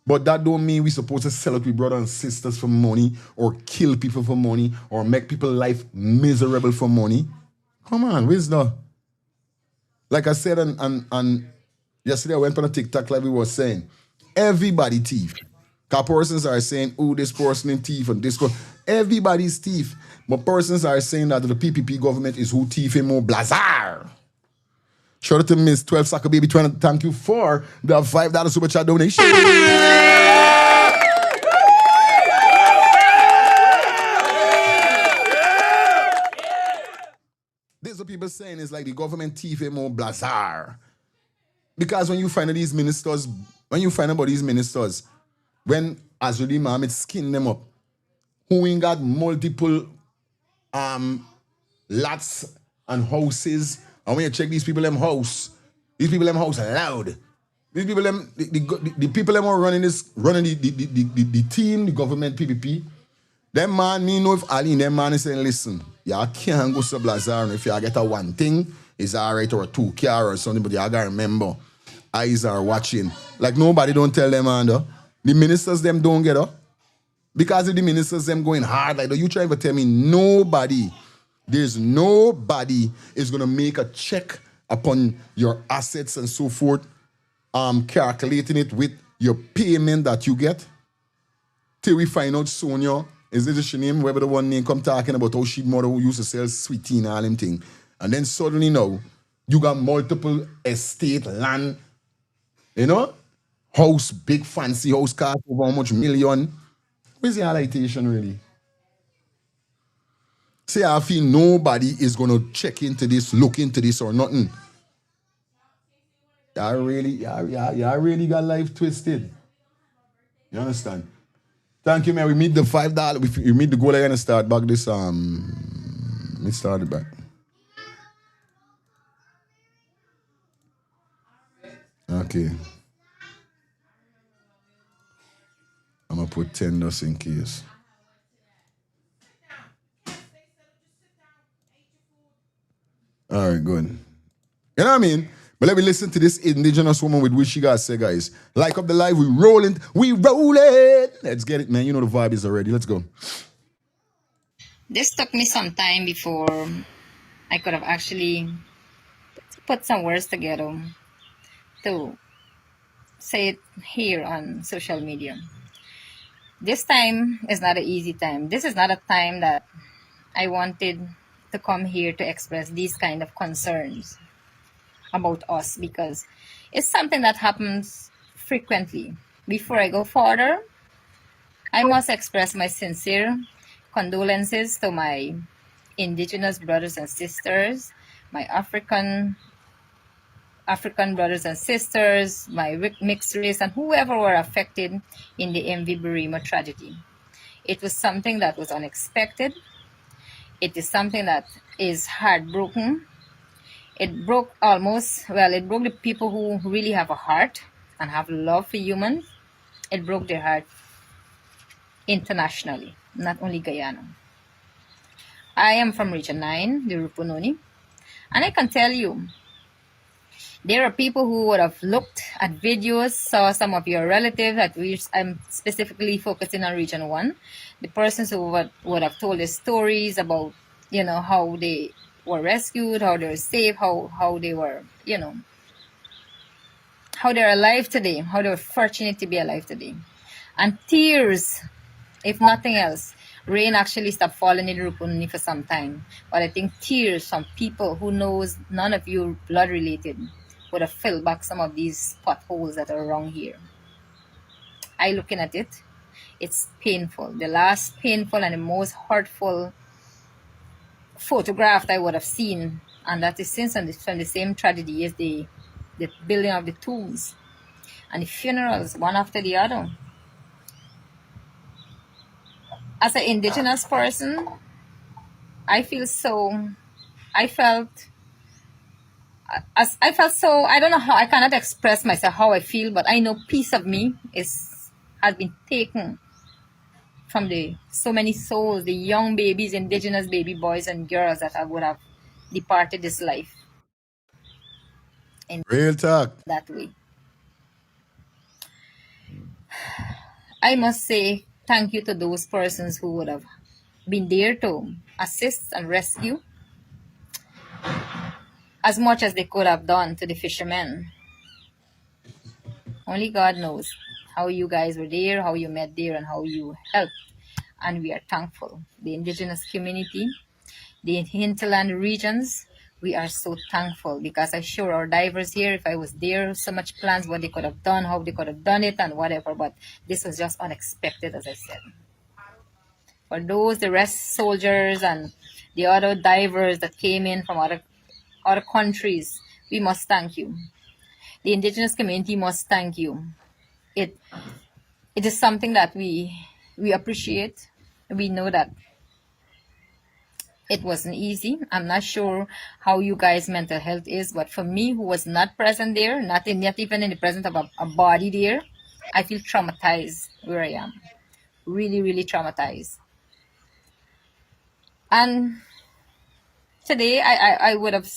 But that don't mean we supposed to sell out with brothers and sisters for money or kill people for money or make people's life miserable for money. Come on, where's the... Like I said, and yesterday I went on a TikTok live, we was saying, everybody thief. Because persons are saying, oh, this person is thief and this person. Everybody's thief. But persons are saying that the PPP government is who thief him more blazar. Shout out to Miss 12 Soccer Baby 20. Thank you for the $5 super chat donation. This is what people saying is like the government thief him more blazar. Because when you find these ministers, when Azuli Mohamed skin them up, who ain't got multiple lots and houses, and when you check these people them house loud. These people them the people them are running the team, the government PPP. Them man, me know if Ali them man is saying, listen, y'all can't go to Blazar if y'all get a one thing, is alright, or a 2 car or something, but y'all gotta remember, eyes are watching. Like nobody don't tell them, man, though. The ministers them don't get up. Because of the ministers them going hard, like, you trying to tell me there's nobody is gonna make a check upon your assets and so forth, calculating it with your payment that you get. Till we find out Sonia, is it the name, whoever the one name come talking about how she mother who used to sell sweetie and all them thing. And then suddenly now, you got multiple estate, land, you know, house, big fancy house, car over how much million. Where's the highlightation really? Say I feel nobody is gonna check into this, look into this or nothing. Y'all really got life twisted. You understand? Thank you, man. We meet the $5. We meet the goal. I'm gonna start back this. We started back. Okay. I'm gonna put 10 just in case. All right, good. You know what I mean? But let me listen to this indigenous woman with which she got to say, guys. Like up the live, we rolling. Let's get it, man. You know the vibe is already. Let's go. This took me some time before I could have actually put some words together to say it here on social media. This time is not an easy time. This is not a time that I wanted to come here to express these kind of concerns about us, because it's something that happens frequently. Before I go further, I must express my sincere condolences to my indigenous brothers and sisters, my African brothers and sisters, my mixed race, and whoever were affected in the MV Burima tragedy. It was something that was unexpected. It is something that is heartbroken. It broke the people who really have a heart and have love for humans. It broke their heart internationally, not only Guyana. I am from Region 9, the Rupununi, and I can tell you, there are people who would have looked at videos, saw some of your relatives, at which I'm specifically focusing on Region 1, the persons who would have told us stories about, how they were rescued, how they were safe, how they were, how they're alive today, how they were fortunate to be alive today. And tears, if nothing else, rain actually stopped falling in Rupununi for some time. But I think tears from people who knows none of you blood related would have filled back some of these potholes that are around here. I looking at it, it's painful. The last painful and the most hurtful photograph I would have seen, and that is since from the same tragedy as the building of the tombs and the funerals, one after the other. As an indigenous person, I felt so, I don't know how, I cannot express myself how I feel, but I know piece of me has been taken from so many souls, the young babies, indigenous baby boys and girls that I would have departed this life in Real talk. that way. I must say thank you to those persons who would have been there to assist and rescue as much as they could have done to the fishermen. Only God knows how you guys were there, how you met there, and how you helped. And we are thankful. The indigenous community, the hinterland regions, we are so thankful because I sure our divers here, if I was there, so much plans what they could have done, how they could have done it, and whatever. But this was just unexpected, as I said. For those, the rest soldiers and the other divers that came in from other countries, we must thank you. The indigenous community must thank you. It is something that we appreciate. We know that it wasn't easy. I'm not sure how you guys' mental health is, but for me, who was not present there, not even in the presence of a body there, I feel traumatized where I am. Really, really traumatized. And today, I would have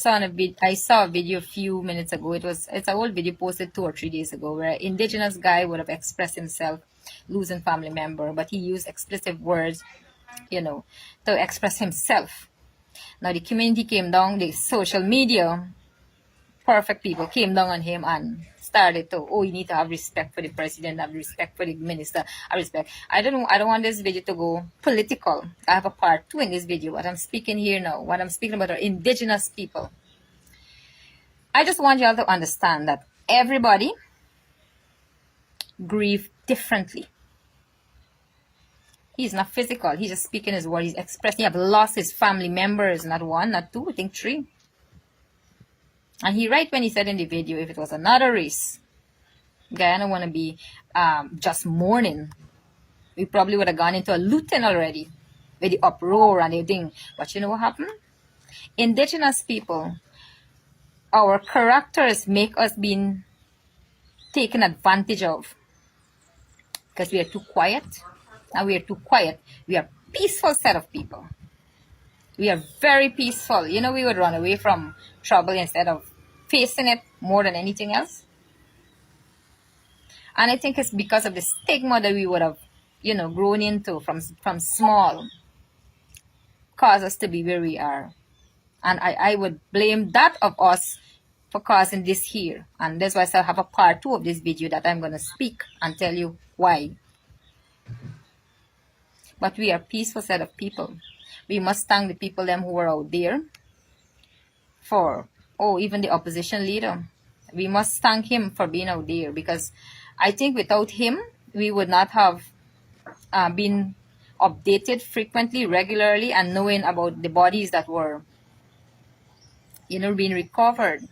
I saw a video a few minutes ago. It's an old video posted 2 or 3 days ago where an indigenous guy would have expressed himself losing family member, but he used explicit words, to express himself. Now the community came down, the social media, perfect people came down on him and started to, you need to have respect for the president, have respect for the minister, have respect. I don't want this video to go political. I have a part 2 in this video. What I'm speaking here now, what I'm speaking about are indigenous people. I just want y'all to understand that everybody grieve differently. He's not physical. He's just speaking his word. He's expressing. He have lost his family members, not 1, not 2, I think 3. And he right when he said in the video, if it was another race, Guyana want to be just mourning, we probably would have gone into a looting already with the uproar and everything. But you know what happened? Indigenous people, our characters make us being taken advantage of because we are too quiet. And we are too quiet. We are peaceful set of people. We are very peaceful. We would run away from trouble instead of facing it more than anything else. And I think it's because of the stigma that we would have, grown into from small, cause us to be where we are. And I would blame that of us for causing this here. And that's why I have a part 2 of this video that I'm going to speak and tell you why. But we are a peaceful set of people. We must thank the people them who were out there for, even the opposition leader. We must thank him for being out there because I think without him, we would not have been updated frequently, regularly, and knowing about the bodies that were, being recovered.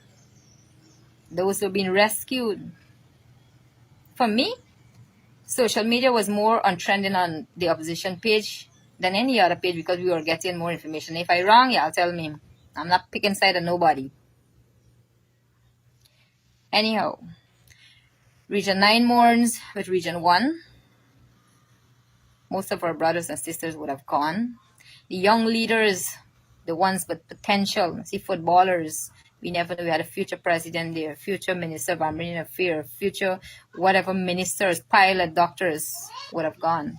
Those who have been rescued. For me, social media was more on trending on the opposition page than any other page because we were getting more information. If I'm wrong, y'all tell me. I'm not picking side of nobody. Anyhow, Region 9 mourns with Region 1. Most of our brothers and sisters would have gone. The young leaders, the ones with potential, see footballers, we never knew we had a future president there, future minister of marine affairs, future whatever ministers, pilot, doctors would have gone.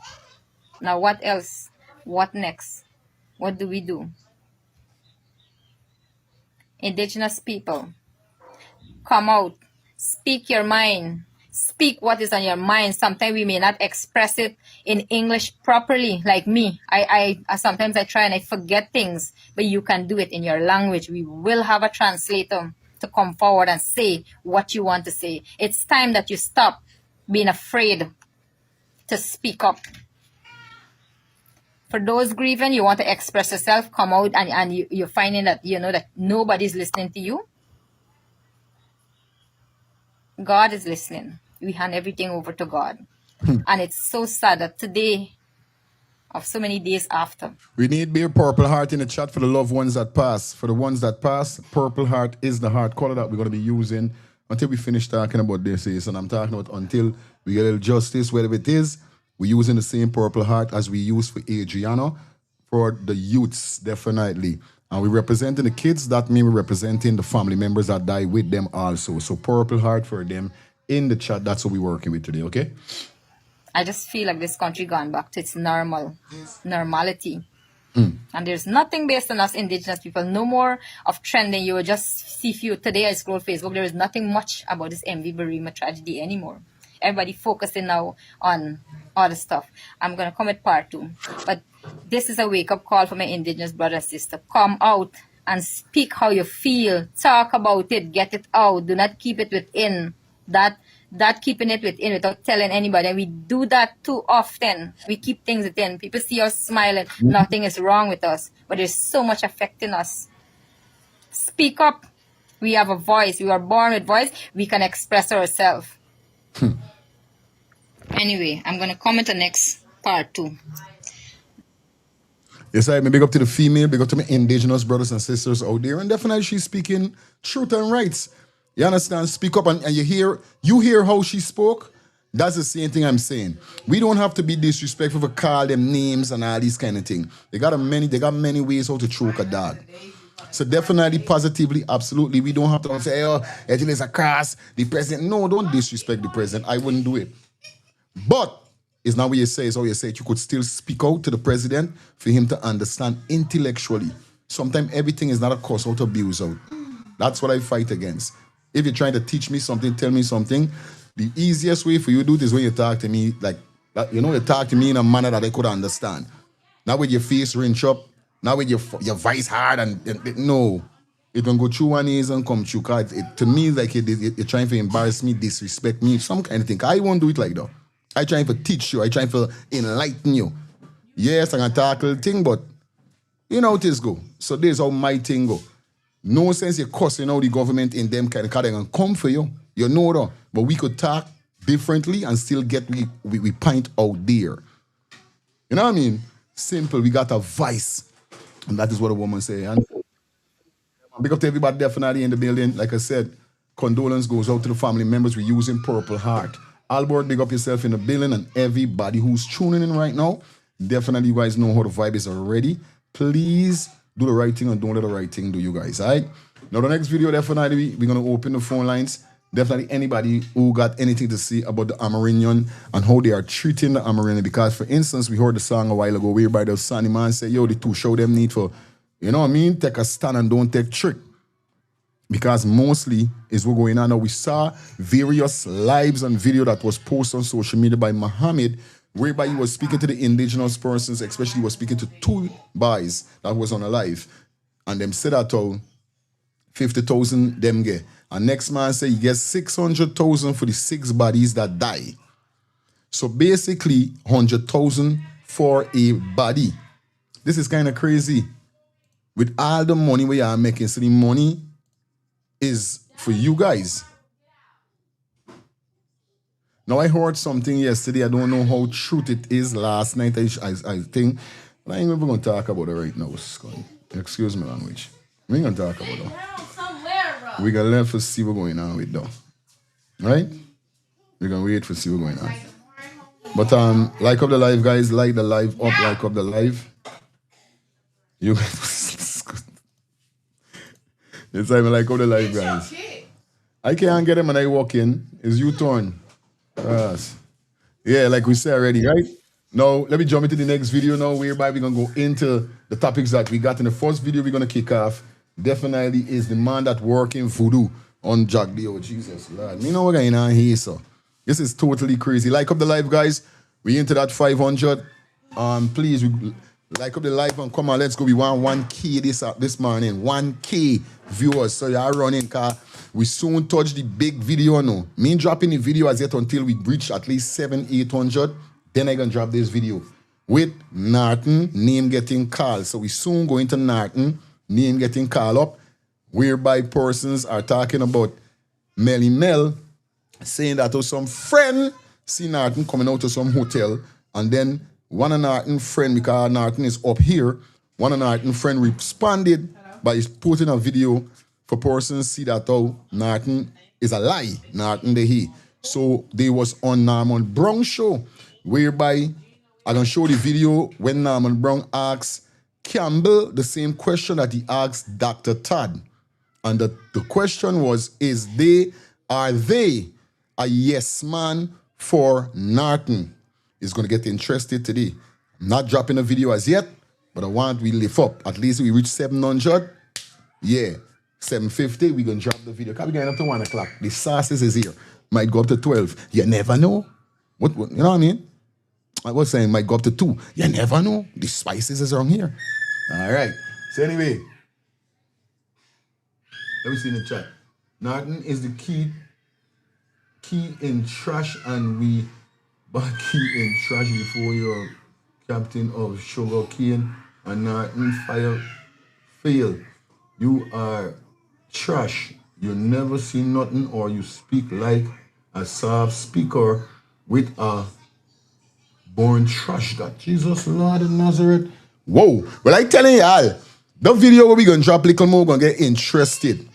Now what else? What next? What do we do? Indigenous people, come out, speak your mind, speak what is on your mind. Sometimes we may not express it in English properly, like me. I sometimes I try and I forget things, but you can do it in your language. We will have a translator to come forward and say what you want to say. It's time that you stop being afraid to speak up. For those grieving, you want to express yourself, come out, and you're finding that, you know, that nobody's listening to you. God is listening. We hand everything over to God. And it's so sad that today, of so many days after. We need Beer Purple Heart in the chat for the loved ones that pass. For the ones that pass, Purple Heart is the heart color that we're going to be using until we finish talking about this. And I'm talking about until we get a little justice, whatever it is. We're using the same Purple Heart as we use for Adriana, for the youths, definitely. And we're representing the kids. That means we're representing the family members that die with them also. So Purple Heart for them in the chat. That's what we're working with today, okay? I just feel like this country gone back to its normality. And there's nothing based on us indigenous people. No more of trending. You will just see few. Today I scroll Facebook. There is nothing much about this MV Barima tragedy anymore. Everybody focusing now on other stuff. I'm going to come with part 2. But this is a wake-up call for my indigenous brother and sister. Come out and speak how you feel. Talk about it. Get it out. Do not keep it within. That keeping it within without telling anybody. And we do that too often. We keep things within. People see us smiling. Nothing is wrong with us. But there's so much affecting us. Speak up. We have a voice. We are born with voice. We can express ourselves. Anyway, I'm going to comment the next part 2. Yes, I big up to the female, big up to my indigenous brothers and sisters out there. And definitely she's speaking truth and rights. You understand? Speak up and you hear how she spoke. That's the same thing I'm saying. We don't have to be disrespectful for call them names and all these kind of things. They got many ways how to choke a dog. So definitely, positively, absolutely. We don't have to say, oh, it is a cross, the president. No, don't disrespect the president. I wouldn't do it. But it's not what you say, it's how you say it. You could still speak out to the president for him to understand intellectually. Sometimes everything is not a cause out abuse out. That's what I fight against. If you're trying to teach me something, tell me something, the easiest way for you to do it is when you talk to me like, you talk to me in a manner that I could understand. Not with your face wrench up, not with your voice hard and no. It can go through one ears and come through. To me, like you're trying to embarrass me, disrespect me, some kind of thing. I won't do it like that. I trying to teach you. I trying to enlighten you. Yes, I can talk a little thing, but you know how this go. So this is how my thing go. No sense you're cussing out the government in them kind of they're going to come for you. You know that. But we could talk differently and still get we point out there. You know what I mean? Simple. We got a voice. And that is what a woman say. And big up to everybody definitely in the building. Like I said, condolence goes out to the family members. We're using Purple Heart. Albert, big up yourself in the building and everybody who's tuning in right now. Definitely you guys know how the vibe is already. Please do the right thing and don't let the right thing do you guys, all right? Now the next video, definitely we're going to open the phone lines. Definitely anybody who got anything to say about the Amerindian and how they are treating the Amerindian. Because for instance, we heard the song a while ago whereby the Sunny man said, yo, the two show them need for, you know what I mean? Take a stand and don't take trick. Because mostly is what's going on now. We saw various lives and video that was posted on social media by Mohamed, whereby he was speaking to the indigenous persons, especially he was speaking to 2 boys that was on a live. And them said that 50,000 them get. And next man say he gets 600,000 for the 6 bodies that die. So basically 100,000 for a body. This is kind of crazy. With all the money we are making, so the money is for you guys. Now I heard something yesterday. I don't know how truth it is. Last night I think, but I ain't even going to talk about it right now. Excuse me language. We ain't going to talk about it. We got to let us see what's going on with though. Right? We're gonna wait for see what's going on. But like up the live, guys. Like the live up. Like up the live. You guys. It's time like up the live, guys. I can't get him when I walk in. It's U-turn. Yes. Yeah, like we said already, right? Now, let me jump into the next video now, whereby we're going to go into the topics that we got in the first video we're going to kick off. Definitely is the man that working voodoo on Jagdeo. Jesus, Lord. You know what's going on here, so. This is totally crazy. Like up the live, guys. We into that 500. Please, like up the live and come on, let's go. We want 1K this morning. 1K viewers. So y'all running, car. We soon touch the big video now. Me dropping the video as yet until we reach at least 700-800. Then I gonna drop this video with Norton name getting called. So we soon go into Norton name getting called up, whereby persons are talking about Melly Mel saying that was some friend see Norton coming out to some hotel, and then one of Norton friend, because Norton is up here, one of Norton friend responded by putting a video for persons see that Norton is a lie. Norton the he. So they was on Norman Brown show, whereby I can show the video when Norman Brown asks Campbell the same question that he asked Dr. Todd. And the question was, are they a yes man for Norton? Is going to get interested today. I'm not dropping a video as yet, but I want we lift up. At least we reach 700. Yeah, 750, we going to drop the video. Because we're going up to 1 o'clock. The sauces is here. Might go up to 12. You never know. What you know what I mean? I was saying might go up to 2. You never know. The spices is around here. All right. So anyway, let me see in the chat. Norton is the key in trash, and we but key in trash before you're captain of sugar cane and Norton fail. You are trash. You never see nothing, or you speak like a soft speaker with a born trash. That Jesus Lord of Nazareth. Whoa. Well, I telling y'all, the video where we gonna drop little more, gonna get interested.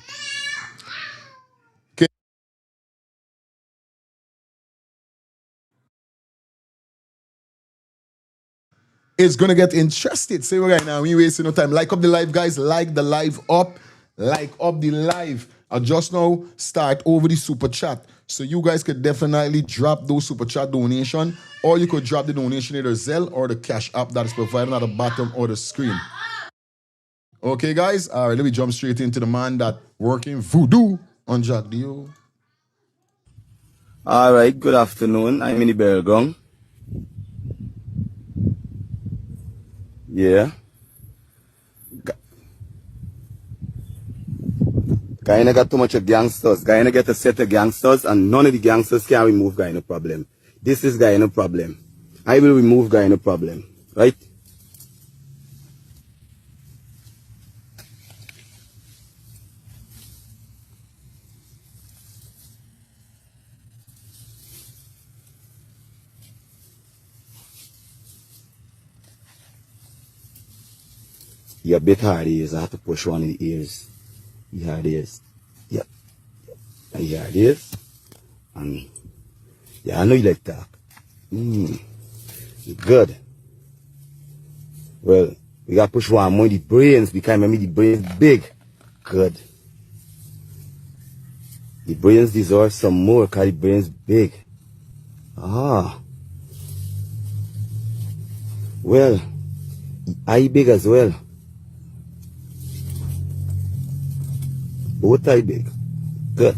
It's gonna get interested. Say right now, we wasting no time. Like up the live, guys. Like the live up. Like up the live. I just now start over the super chat. So you guys could definitely drop those super chat donation, or you could drop the donation either Zelle or the Cash App that is provided at the bottom of the screen. Okay, guys. All right, let me jump straight into the man that working voodoo on Jagdeo. All right, good afternoon. I'm in the Belgong. Yeah. Guyana got too much of gangsters. Guyana get a set of gangsters, and none of the gangsters can remove Guyana problem. This is Guyana problem. I will remove Guyana problem. Right? You're a bit hard ears. I have to push one of the ears. You hard ears. Yep. And you hard ears. And yeah, I know you like talk. Good. Well, we got to push one more of the brains, because maybe the brains big. Good. The brains deserve some more because the brains big. Ah. Well, I big as well. Both eye big. Good.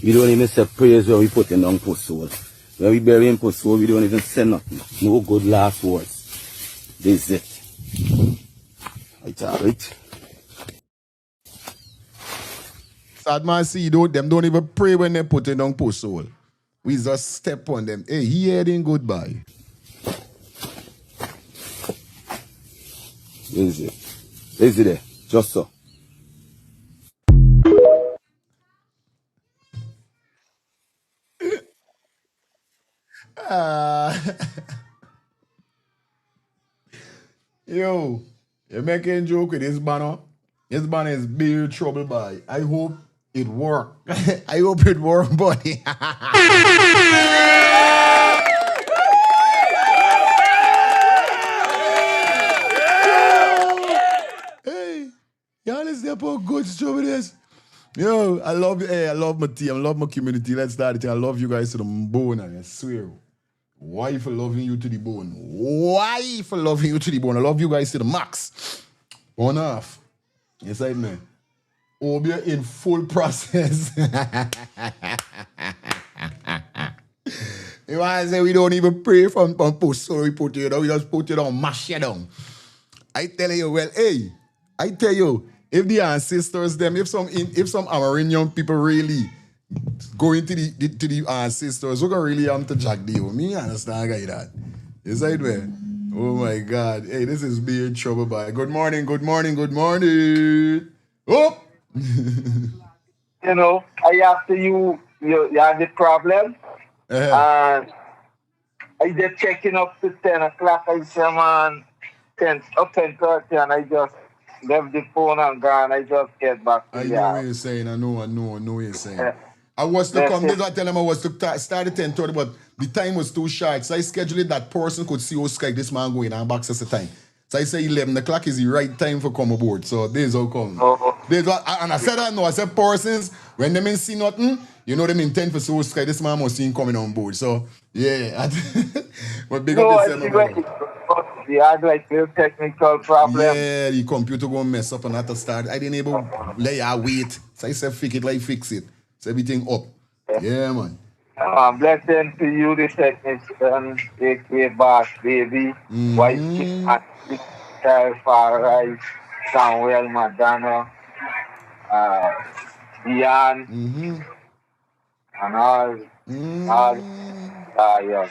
We don't even say prayers when we put in on post soul. When we bury in post soul, we don't even say nothing. No good last words. This is it. It's alright. Sad man see, them don't even pray when they put it on post soul. We just step on them. Hey, he heading goodbye. Easy. Easy there. Just so. Yo, you're making joke with this banner. This banner is big trouble, boy. I hope it work. I hope it work, buddy. Hey, y'all is there for good stuff with this. Yo, I love my team, I love my community. Let's start it. I love you guys to the bone, and I swear. Why for loving you to the bone? Why for loving you to the bone? I love you guys to the max. On off. Inside me. Aubrey in full process. You want to say we don't even pray from post, so we put it down. We just put it on, mash it down. I tell you, well, hey, I tell you, if the ancestors, them, if some Amerindian people really go into the ancestors, we're gonna really have to Jagdeo. Me understand guy that. Is that way? Oh my God. Hey, this is big trouble, boy. Good morning, good morning, good morning. Oh! You know, I after you had the problem. And I just checking up to 10 o'clock. I say, man, 10:30, and I just left the phone and gone. I just get back to I know what you're saying. I know what you're saying. I was to come, this is what I tell him I was to start at 10:30, but the time was too short. So I scheduled it that person could see how Skype this man going and box us the time. So I say 11 o'clock is the right time for come aboard. So there's how come. And I said that no, I said persons, when they see nothing, you know them intent for so Skype, this man must see him coming on board. So yeah. But big up yourself. We had like a technical problem. Yeah, the computer go mess up and had to start. I didn't able lay her wait. So I said fix it. So everything up. Yeah, man. Blessing to you, the technician, A.K. Boss, baby, White Chick, Farai, Samuel, Madonna, Ian, and all. Yeah.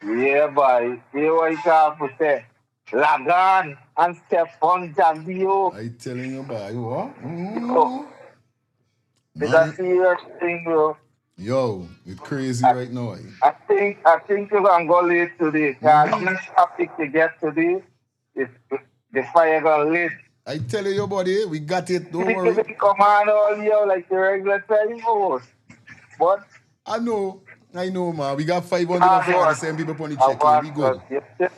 Yeah, boy. See what you have to say. Lagan and step on Jagdeo. I telling you, boy, what? It's a serious thing, bro. Yo, it's crazy right now. I think you can go late today. This traffic to get today, the fire gonna lit. I tell you, buddy, we got it. Don't worry. Come on all year like the regular time host. But I know, man. We got 547 people on the check-in. We good.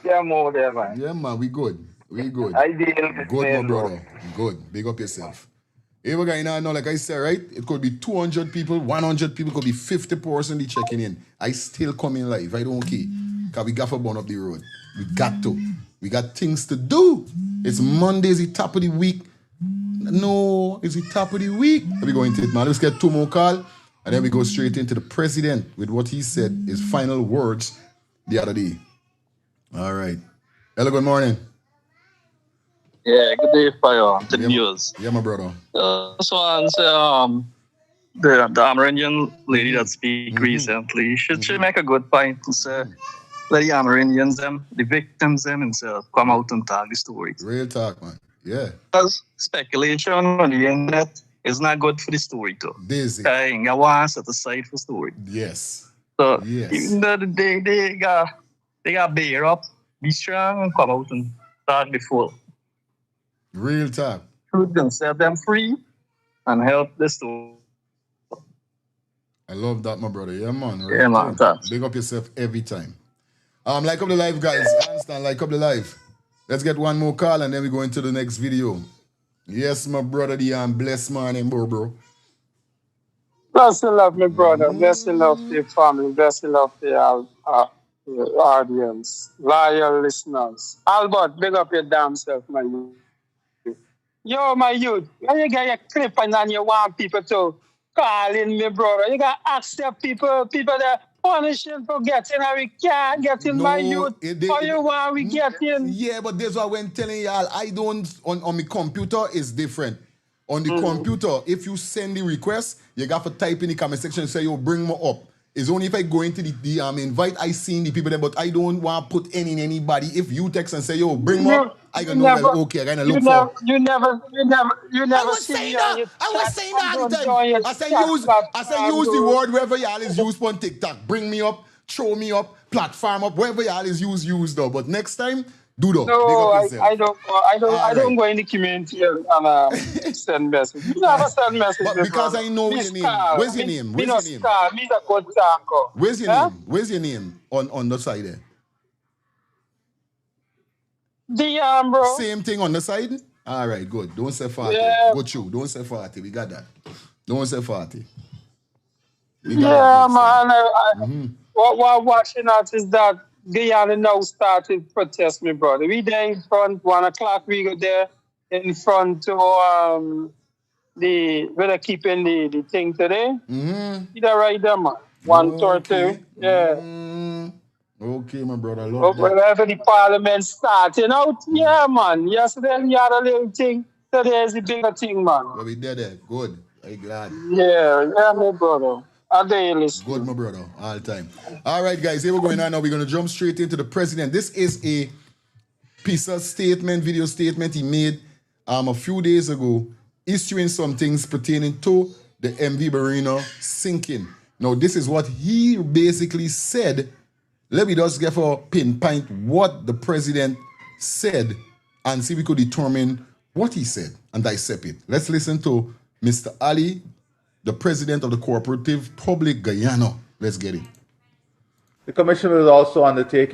Yeah, man, we good. I deal good, my brother. Good. Big up yourself. Hey, we're going on now, like I said, right? It could be 200 people, 100 people, could be 50 person checking in. I still come in live. I don't care. Because we got to burn up the road. We got to. We got things to do. It's Monday, it's the top of the week. No, it's the top of the week. We're going to it, man. Let's get 2 more calls. And then we go straight into the president with what he said, his final words the other day. All right. Hello, good morning. Yeah, good day for you. The news. Yeah, my brother. So the Amerindian lady that speak recently, she make a good point to say, let the Amerindians, the victims themselves, come out and tell the stories. Real talk, man. Yeah. Because speculation on the internet is not good for the story, too. Dizzy. I want to set aside for story. Yes. So, even though they got bear up, be strong, and come out and start before. Real talk. Truth can set them free and help the story. I love that, my brother. Yeah, man. Right? Yeah, man. Big up yourself every time. Like up the live, guys. Understand? Like up the live. Let's get one more call and then we go into the next video. Yes, my brother, bless morning, bro. Bless and love, my brother. Bless and love to your family. Bless and love to your audience, loyal listeners. Albert, big up your damn self, my youth. Yo, my youth, when you get your clip and you want people to call in, me brother, you got to accept people that punishing for getting and we can't get in, my youth. Or you want we get in. Yeah, but that's why when telling y'all, I don't, on my computer, it's different. On the computer, if you send the request, you got to type in the comment section and say, yo, bring me up. It's only if I go into the invite, I see the people there, but I don't want to put anybody. If you text and say, yo, bring me up, I gonna know well, okay, I gonna look for. You never I was see saying me on that. your I was chat. saying that all the Don't time. join your I say chat use platform, the dude. word wherever y'all is used on TikTok. Bring me up, throw me up, platform up, wherever y'all is use though. But next time, do though. Big No, up yourself. I don't go in the community and send message. You never send message, But me, because brother. I know Me your name. scar. Where's your name? Me Where's no your name? scar. Me the good talker. Where's your Huh? name? Where's your name on the side there? Bro. Same thing on the side? All right, good. Don't say 40. Yeah. Go through. Don't say 40. We got that. Don't say 40. We got Yeah, that next time. man. What watching out is that Guyana now started protest, me brother. We there in front 1 o'clock. We go there in front to we're keeping the thing today. You there right there, man. 1:30. Okay. Yeah. Okay, my brother. I love that. Whenever the parliament starting out, yeah, man. Yesterday we had a little thing. Today is the bigger thing, man. But we did it. Good. I'm glad. Yeah, my brother. I dare listen. Good, my brother. All the time. All right, guys. Here we're going on now. We're going to jump straight into the president. This is a piece of statement, video statement he made a few days ago, issuing some things pertaining to the MV Barina sinking. Now, this is what he basically said. Let me just get for pinpoint what the president said and see if we could determine what he said and dissect it. Let's listen to Mr. Ali, the president of the Cooperative Public Guyana. Let's get it. The Commission will also undertake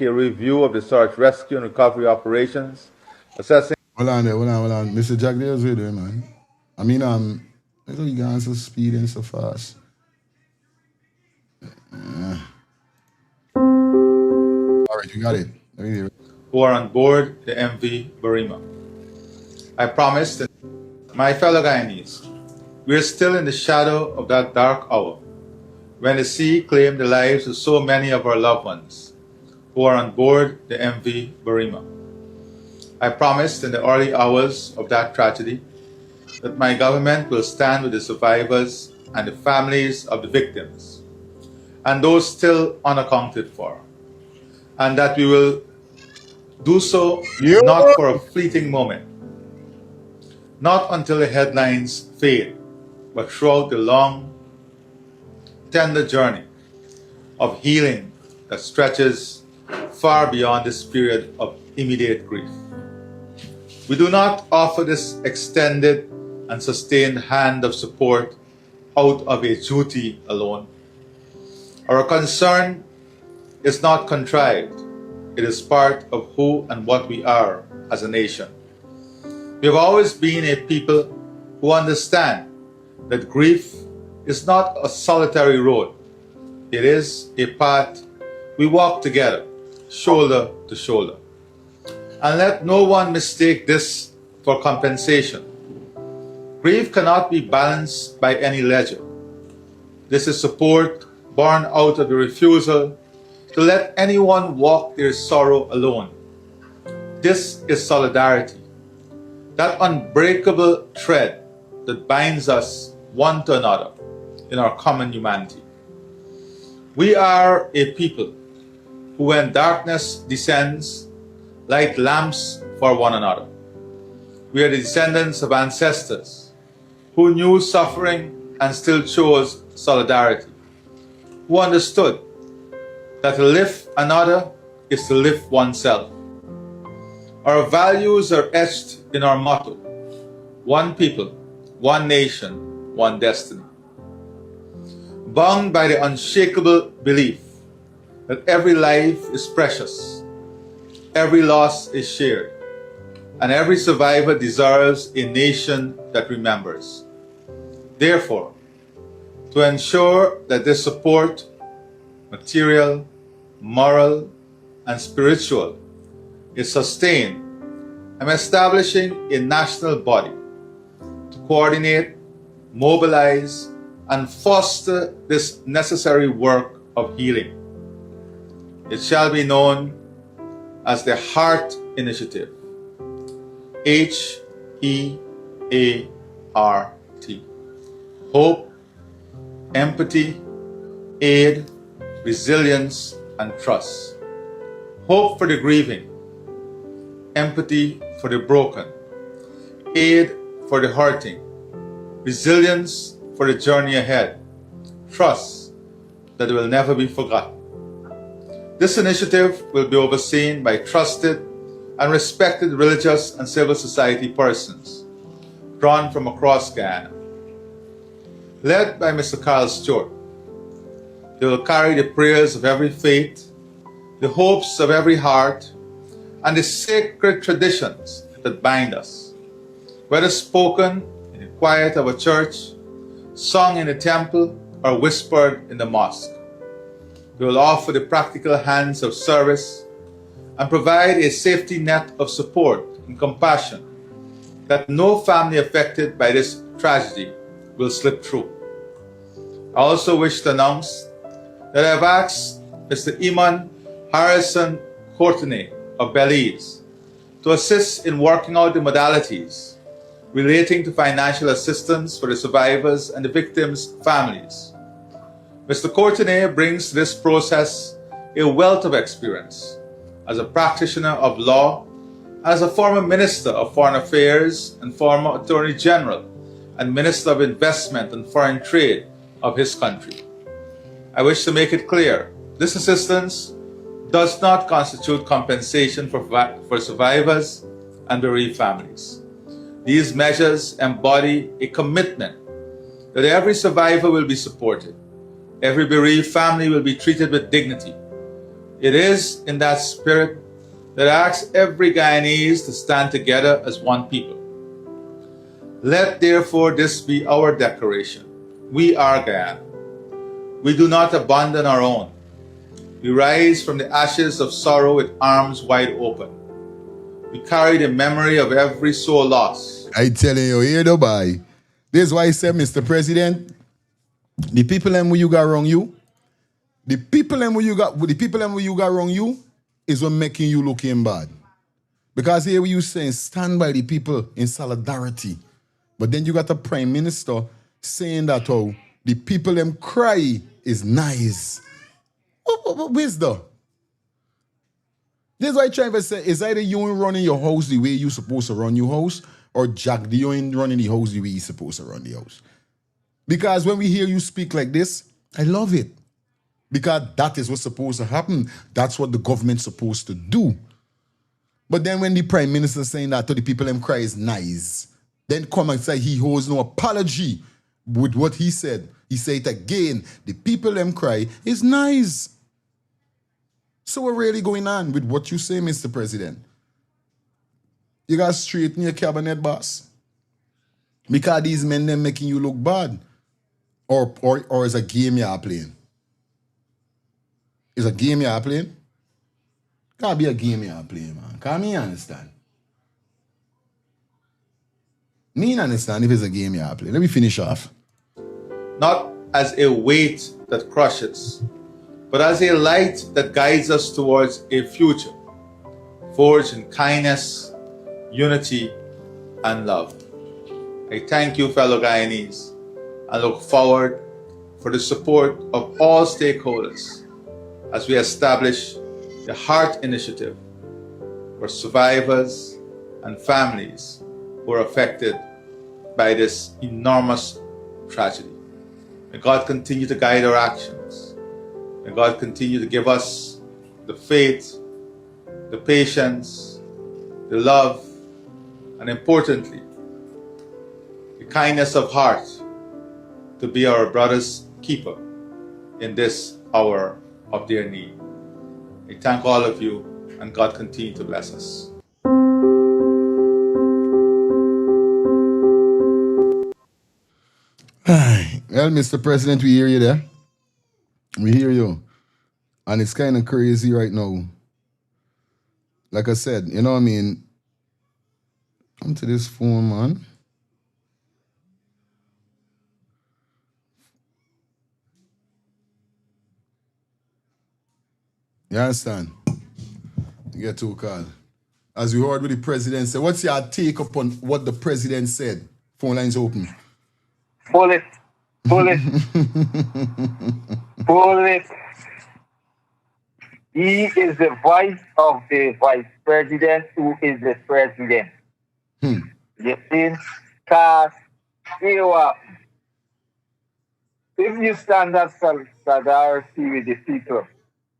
a review of the search, rescue, and recovery operations, assessing. Hold on. Mr. Jagdeo is there, man. I mean, I thought you guys so speeding so fast. All right, you got it. Who are on board the MV Barima. I promise that, my fellow Guyanese, we are still in the shadow of that dark hour when the sea claimed the lives of so many of our loved ones who are on board the MV Barima. I promised in the early hours of that tragedy that my government will stand with the survivors and the families of the victims and those still unaccounted for, and that we will do so not for a fleeting moment, not until the headlines fade, but throughout the long, tender journey of healing that stretches far beyond this period of immediate grief. We do not offer this extended and sustained hand of support out of a duty alone. Our concern is not contrived. It is part of who and what we are as a nation. We have always been a people who understand that grief is not a solitary road. It is a path we walk together, shoulder to shoulder. And let no one mistake this for compensation. Grief cannot be balanced by any ledger. This is support born out of the refusal to let anyone walk their sorrow alone. This is solidarity, that unbreakable thread that binds us one to another in our common humanity. We are a people who, when darkness descends, light lamps for one another. We are the descendants of ancestors who knew suffering and still chose solidarity, who understood that to lift another is to lift oneself. Our values are etched in our motto: one people, one nation, one destiny. Bound by the unshakable belief that every life is precious, every loss is shared, and every survivor deserves a nation that remembers. Therefore, to ensure that this support, material, moral, and spiritual, is sustained, I'm establishing a national body to coordinate, mobilize, and foster this necessary work of healing. It shall be known as the Heart Initiative, HEART. Hope, empathy, aid, resilience, and trust. hope for the grieving, empathy for the broken, aid for the hurting, resilience for the journey ahead, trust that it will never be forgotten. This initiative will be overseen by trusted and respected religious and civil society persons drawn from across Guyana. Led by Mr. Carl Stewart, they will carry the prayers of every faith, the hopes of every heart, and the sacred traditions that bind us, whether spoken in the quiet of a church, sung in the temple, or whispered in the mosque. They will offer the practical hands of service and provide a safety net of support and compassion that no family affected by this tragedy will slip through. I also wish to announce that I have asked Mr. Iman Harrison Courtenay of Belize to assist in working out the modalities relating to financial assistance for the survivors and the victims' families. Mr. Courtenay brings to this process a wealth of experience as a practitioner of law, as a former Minister of Foreign Affairs and former Attorney General and Minister of Investment and Foreign Trade of his country. I wish to make it clear, this assistance does not constitute compensation for survivors and bereaved families. These measures embody a commitment that every survivor will be supported, every bereaved family will be treated with dignity. It is in that spirit that I ask every Guyanese to stand together as one people. Let therefore this be our declaration. We are Guyana. We do not abandon our own. We rise from the ashes of sorrow with arms wide open. We carry the memory of every soul lost. I telling you, here the boy. This is why I said, Mr. President, the people them who you got wrong you, the people them who you got wrong you is what making you looking bad. Because here you saying stand by the people in solidarity. But then you got a prime minister saying that the people them cry is nice. Where's the? This is why I'm trying to say, is either you ain't running your house the way you supposed to run your house, or Jagdeo ain't running the house the way he's supposed to run the house. Because when we hear you speak like this, I love it. Because that is what's supposed to happen. That's what the government's supposed to do. But then when the prime minister saying that to the people them cry is nice, then come and say he holds no apology with what he said. He said it again. The people them cry is nice. So what's really going on with what you say, Mr. President? You got to straighten your cabinet, boss. Because these men them making you look bad. Or is a game you are playing? Is a game you are playing? Can't be a game you are playing, man. Can't me understand? Me understand if it's a game you are playing. Let me finish off. Not as a weight that crushes, but as a light that guides us towards a future forged in kindness, unity, and love. I thank you, fellow Guyanese, and look forward for the support of all stakeholders as we establish the Heart Initiative for survivors and families who are affected by this enormous tragedy. May God continue to guide our actions. May God continue to give us the faith, the patience, the love, and importantly, the kindness of heart to be our brother's keeper in this hour of their need. I thank all of you, and God continue to bless us. Well, Mr. President, we hear you there. We hear you. And it's kind of crazy right now. Like I said, you know what I mean? Come to this phone, man. You understand? You get to a call. As we heard what the president said, what's your take upon what the president said? Phone lines open. Pull it. Pull it. Pull it. He is the voice of the vice president who is the president. You see? Because if you stand at solidarity with the people,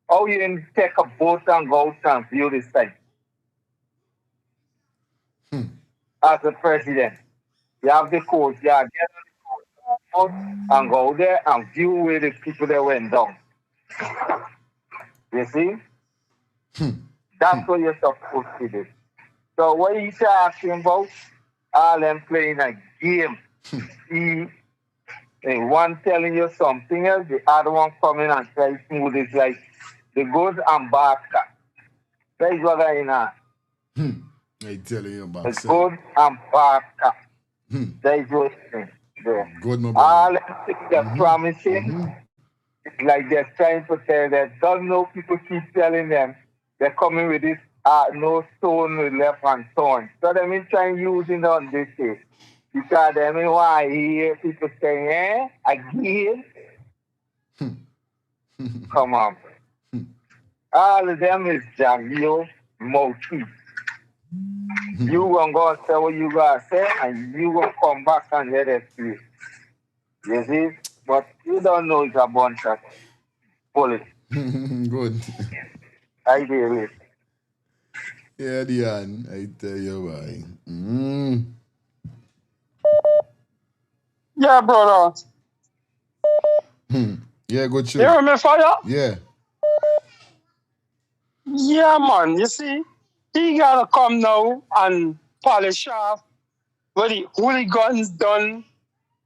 how you can take a boat and go out and view the site as a president? You have the court, you get on the court and go there and view where the people that went down. You see? That's what you're supposed to do. So what he's asking about, all them playing a game. One telling you something else, the other one coming and trying to smooth it like the goods and basket. That is what I know. I tell you about the goods and basket. That is what I'm saying. Good, my all them things they're promising, it's like they're trying to tell that don't know people keep telling them they're coming with this no stone with left and stone. So they been trying using on this day. Because they mean why hear people saying, again? Come on. All of them is Jagdeo mouthpiece. You gonna go and say what you gotta say, and you gonna come back and hear that speech. You see? But you don't know it's a bunch of bullets. Good. I deal with. Yeah, Diane, I tell you why. Yeah, brother. Yeah, good show. You hear me, fire? Yeah. Yeah, man. You see, he gotta come now and polish off what the hooligans done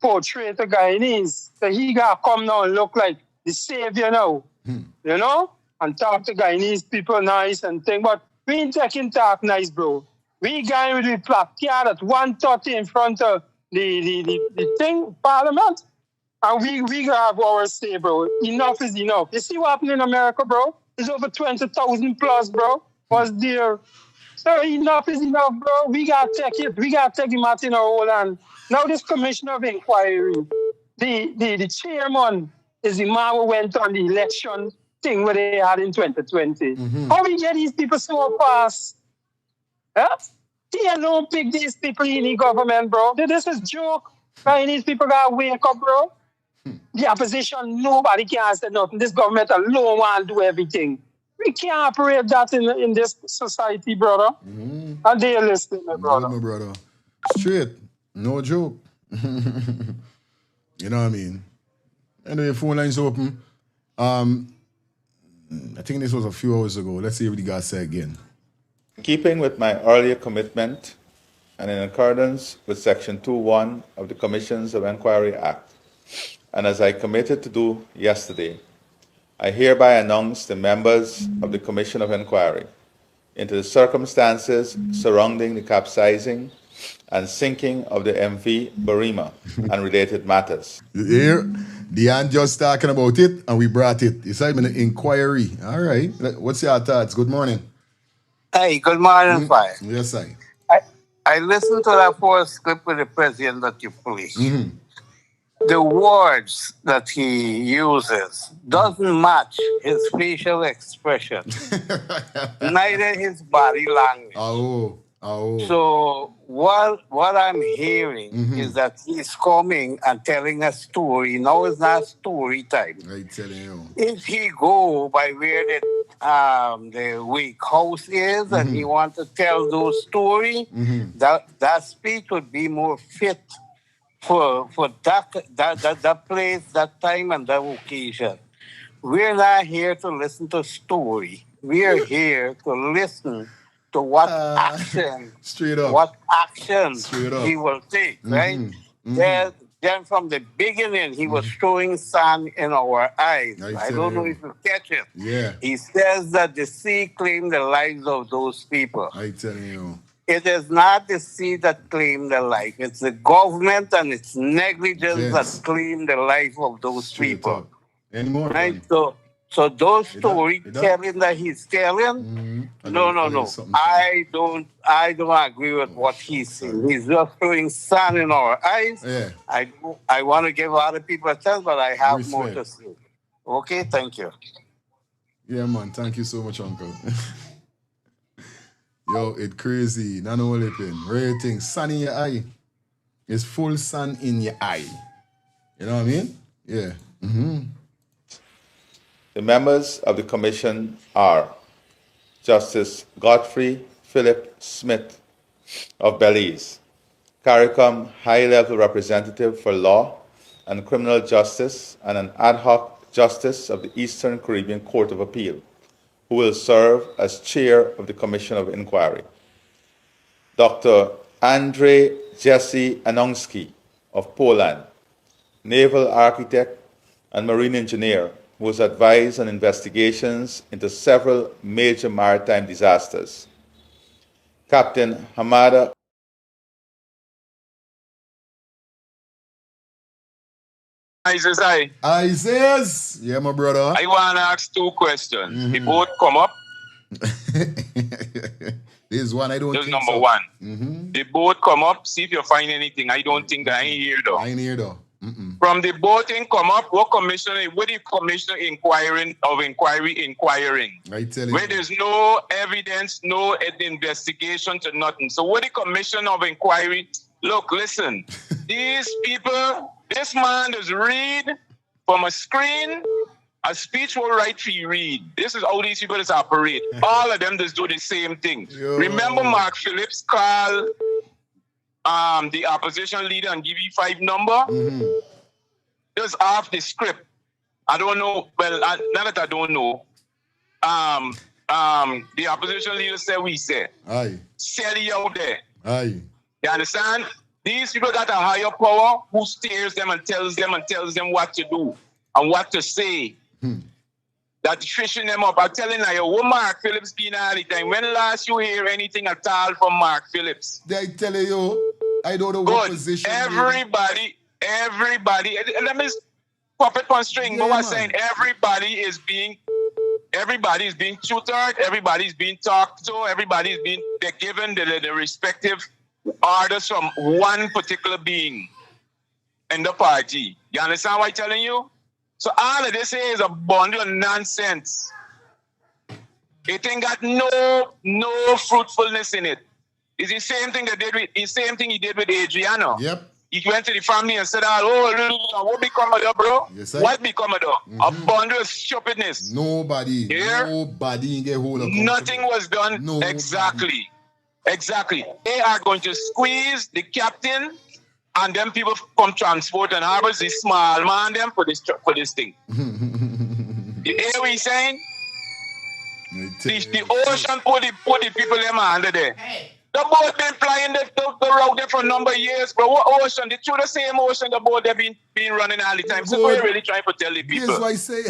portray the Guyanese. So he gotta come now and look like the savior now. You know? And talk to Guyanese people nice and thing. But we ain't taking talk nice, bro. We going with the placard at 1:30 in front of the thing, Parliament. And we gonna have our say, bro. Enough is enough. You see what happened in America, bro? It's over 20,000 plus, bro. Was there. So enough is enough, bro. We gotta take it. We gotta take him out in our whole hand. Now this commissioner of inquiry, the chairman is the man who went on the election thing where they had in 2020. How we get these people so fast? Huh? He alone pick these people in the government, bro. This is joke. Right? These people gotta wake up, bro. The opposition, nobody can say nothing. This government alone want to do everything. We can't operate that in this society, brother. And they listen, my brother. Good, my brother. Straight. No joke. You know what I mean? Anyway, phone lines open. I think this was a few hours ago. Let's see what the guy say again. Keeping with my earlier commitment and in accordance with Section 2.1 of the Commissions of Inquiry Act, and as I committed to do yesterday, I hereby announce the members of the Commission of Inquiry into the circumstances surrounding the capsizing and sinking of the MV Barima and related matters. Here, Diane just talking about it, and we brought it. It's like an inquiry. All right. What's your thoughts? Good morning. Hey, good morning, Fire. Yes, I. I listened to that first clip with the president that you played. The words that he uses doesn't match his facial expression, neither his body language. So what I'm hearing is that he's coming and telling a story. Now it's not story time. I telling you. If he go by where the wake house is and he want to tell those story, that speech would be more fit for that place, that time, and that occasion. We're not here to listen to story. We're here to listen to what action, he will take, right? Then from the beginning, he was throwing sand in our eyes. I don't know if you catch it. Yeah. He says that the sea claimed the lives of those people. I telling you. It is not the sea that claimed the life. It's the government and its negligence that claimed the life of those people. Anymore? Right? So those storytelling that he's telling, no. I don't agree with what he's saying. He's just throwing sand in our eyes. Yeah. I want to give other people a chance, but I have more to say. Okay, thank you. Yeah, man. Thank you so much, Uncle. Yo, it crazy. Nano lipping. Real thing. Sun in your eye. It's full sun in your eye. You know what I mean? Yeah. The members of the commission are Justice Godfrey Philip Smith of Belize, CARICOM High-Level Representative for Law and Criminal Justice and an ad hoc Justice of the Eastern Caribbean Court of Appeal, who will serve as Chair of the Commission of Inquiry. Dr. Andrzej Jesse Anonski of Poland, naval architect and marine engineer who has advised on investigations into several major maritime disasters. Captain Hamada Isis. Yeah, my brother. I want to ask two questions. The boat come up. This is one I don't This think number so. one. The boat come up. See if you find anything. I don't think I ain't here though. I ain't here though. From the boating come up, what the commissioner inquiring? I tell you. Where there's no evidence, no investigation to nothing. So what the commission of inquiry? Look, listen, these people, this man does read from a screen, a speech will write for you read. This is how these people just operate. All of them just do the same thing. Yo. Remember Mark Phillips called the opposition leader and give you 5 number? Just off the script. I don't know. Well, not that I don't know. The opposition leader said we said. Aye. Sell you out there. Aye. You understand? These people got a higher power who steers them and tells them what to do and what to say. That fishing them up. I'm telling you, what Mark Phillips been all the time. When last you hear anything at all from Mark Phillips? They tell you, I don't know what position. Everybody, let me pop it on string. But what's saying everybody is being tutored, everybody's being talked to, they're given the respective orders from one particular being in the party. You understand what I'm telling you? So all of this here is a bundle of nonsense. It ain't got no fruitfulness in it. It's the same thing he did with Adriano. Yep. He went to the family and said, what become of that, bro? Yes, sir. What become of that? A bundle of stupidness. Nobody get hold of Nothing was done. Nobody. Exactly. They are going to squeeze the captain and them people from transport and harbors, the small man them for this thing. You hear what he's saying? The ocean put the people them under there. The boat been flying the route there for a number of years, bro. What ocean? Through the same ocean the boat they've been running all the time. So we're really trying to tell the people. That's what I say.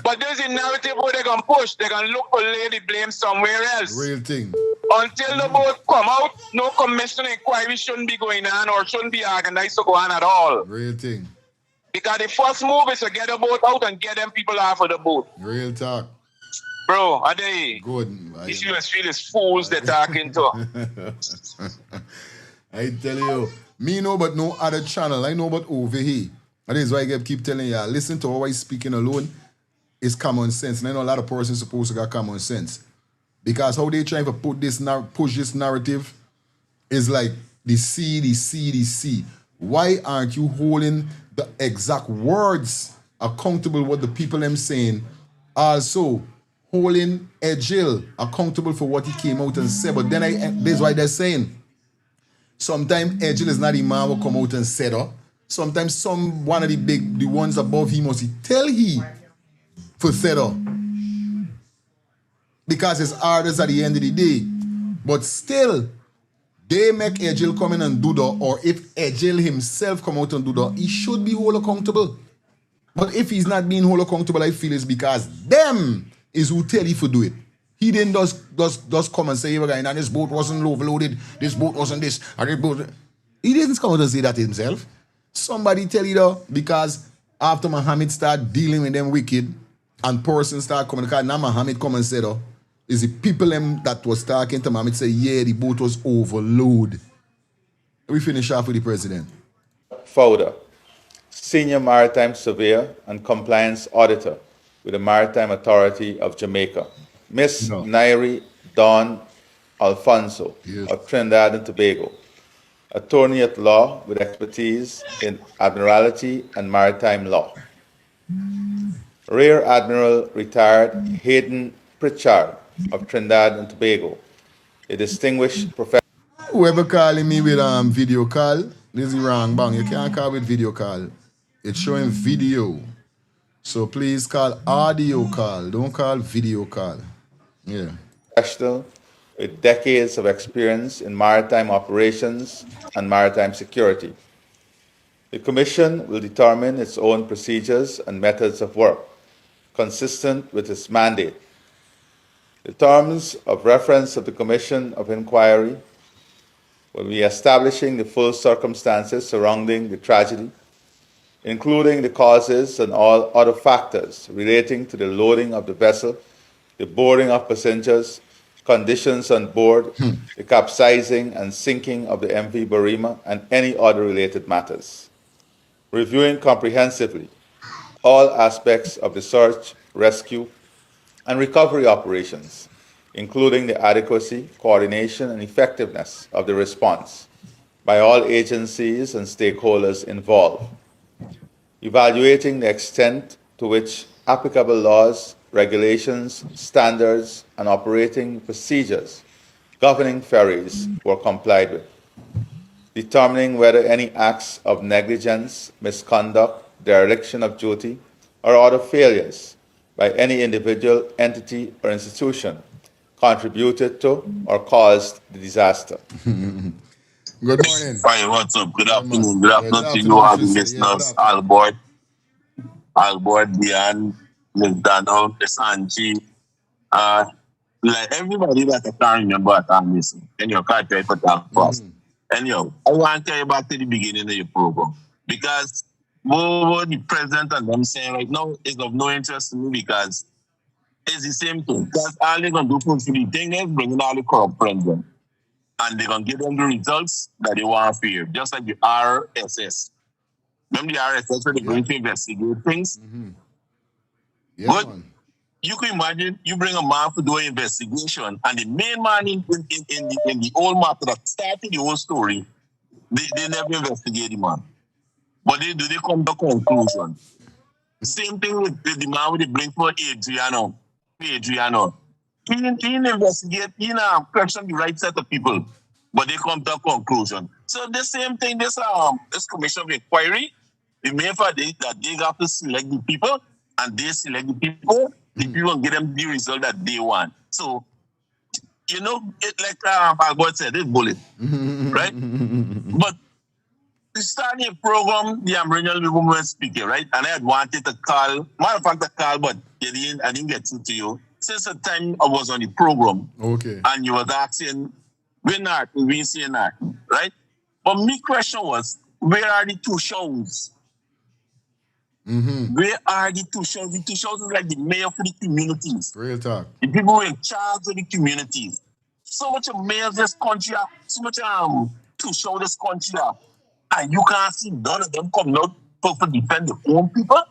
But there's a narrative where they're going to push. They're going to look for lady blame somewhere else. Real thing. Until the boat come out, no commission inquiry shouldn't be going on or shouldn't be organized to go on at all. Real thing. Because the first move is to get the boat out and get them people off of the boat. Real talk. Bro, are they? Good. These US feel is fools they're talking to. I tell you, me know but no other channel. I know but over here. That is why I keep telling you, listen to how I speaking alone is common sense. And I know a lot of persons supposed to got common sense. Because how they trying to push this narrative is like the C. Why aren't you holding the exact words accountable what the people them saying? Also, holding Ejil accountable for what he came out and said. But then this is why they're saying. Sometimes Ejil is not the man who come out and said it. Sometimes one of the ones above him must tell he for said it. Because it's orders at the end of the day. But still, they make Ejil come in and do that, or if Ejil himself come out and do that, he should be whole accountable. But if he's not being whole accountable, I feel it's because them is who tell you to do it. He didn't just come and say, and this boat wasn't overloaded, this boat wasn't this, and this boat. He didn't come out and say that himself. Somebody tell you though, because after Mohamed start dealing with them wicked, and persons start coming, because now Mohamed come and say though, is the people them that was talking to Mohamed say, yeah, the boat was overloaded. We finish off with the president. Vodo, Senior Maritime Surveyor and Compliance Auditor, with the Maritime Authority of Jamaica. Miss Nairi Dawn Alfonso of Trinidad and Tobago, attorney at law with expertise in admiralty and maritime law. Rear Admiral retired Hayden Pritchard of Trinidad and Tobago, a distinguished professor. Whoever calling me with video call, this is wrong, bang. You can't call with video call. It's showing video. So please call audio call. Don't call video call. Yeah. Professional with decades of experience in maritime operations and maritime security. The Commission will determine its own procedures and methods of work, consistent with its mandate. The terms of reference of the Commission of Inquiry will be establishing the full circumstances surrounding the tragedy, including the causes and all other factors relating to the loading of the vessel, the boarding of passengers, conditions on board, the capsizing and sinking of the MV Barima, and any other related matters. Reviewing comprehensively all aspects of the search, rescue, and recovery operations, including the adequacy, coordination, and effectiveness of the response by all agencies and stakeholders involved. Evaluating the extent to which applicable laws, regulations, standards, and operating procedures governing ferries were complied with. Determining whether any acts of negligence, misconduct, dereliction of duty, or other failures by any individual, entity, or institution contributed to or caused the disaster. Good morning. Hi, what's up? Good afternoon. Good afternoon to you all the listeners. Albert, Diane, Miss Donald, Miss Angie, like everybody that I can't remember at I'm missing. And you can't try to talk fast. Anyhow, I want to tell you back to the beginning of your program. Because what the president and them saying right now is of no interest to me because it's the same thing. Because all they're going to do for the thing is bringing all the corrupt friends in. And they're going to give them the results that they want to hear. Just like the RSS. Remember the RSS where they going to investigate things? But you can imagine you bring a man to do an investigation and the main man in the whole matter that started the whole story, they never investigate the man. But they come to a conclusion. Same thing with the man with the bring for Adriano. He didn't investigate, he didn't question the right set of people, but they come to a conclusion. So the same thing, this commission of inquiry, the main for that they have to select the people, and they select the people get them the result that they want. So, you know, it like Albert said, it's bullet, right? But to start the program, the Ambrosian people were speaking, right? And I had wanted to call, matter of fact, but I didn't get to you. Since the time I was on the program, and you was asking, we're saying that, right? But my question was, where are the two shows? Where are the two shows? The two shows is like the mayor for the communities. Real talk. The people who are in charge of the communities. So much of mayors this country, so much to show this country, and you can't see none of them come out to defend their own people.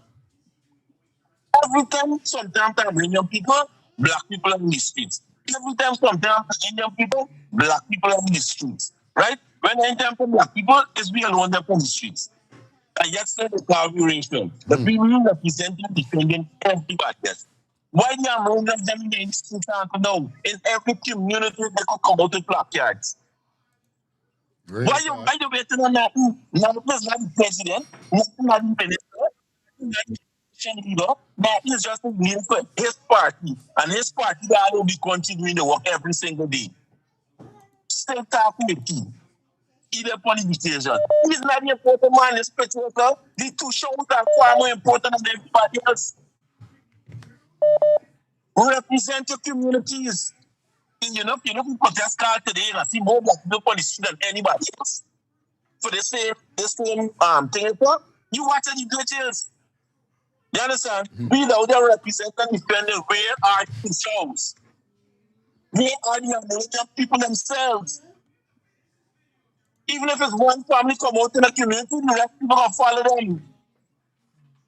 Every time, sometimes Iranian people, black people are in the streets. Every time, sometimes Indian people, black people are in the streets. Right? When I time for black people, it's we alone that on the streets. And yesterday, the collaboration, the people representing defending everybody else. Why the Americans them in the institute now? In every community, they could come out with placards. Why you waiting on that? Now, it's not the president, not the minister, that is just a name for his party, and his party that will be continuing the work every single day. Still talking with him. Either politician. He's not the important man, the spiritual. The two shows are far more important than everybody else. Represent your communities. You know, protest card today and I see more black people on the street than anybody else. For the same thing, you watch the glitches. You understand? We know they represent and defend where are the shows? Where are the American people themselves? Even if it's one family come out in a community, the rest of people gonna follow them.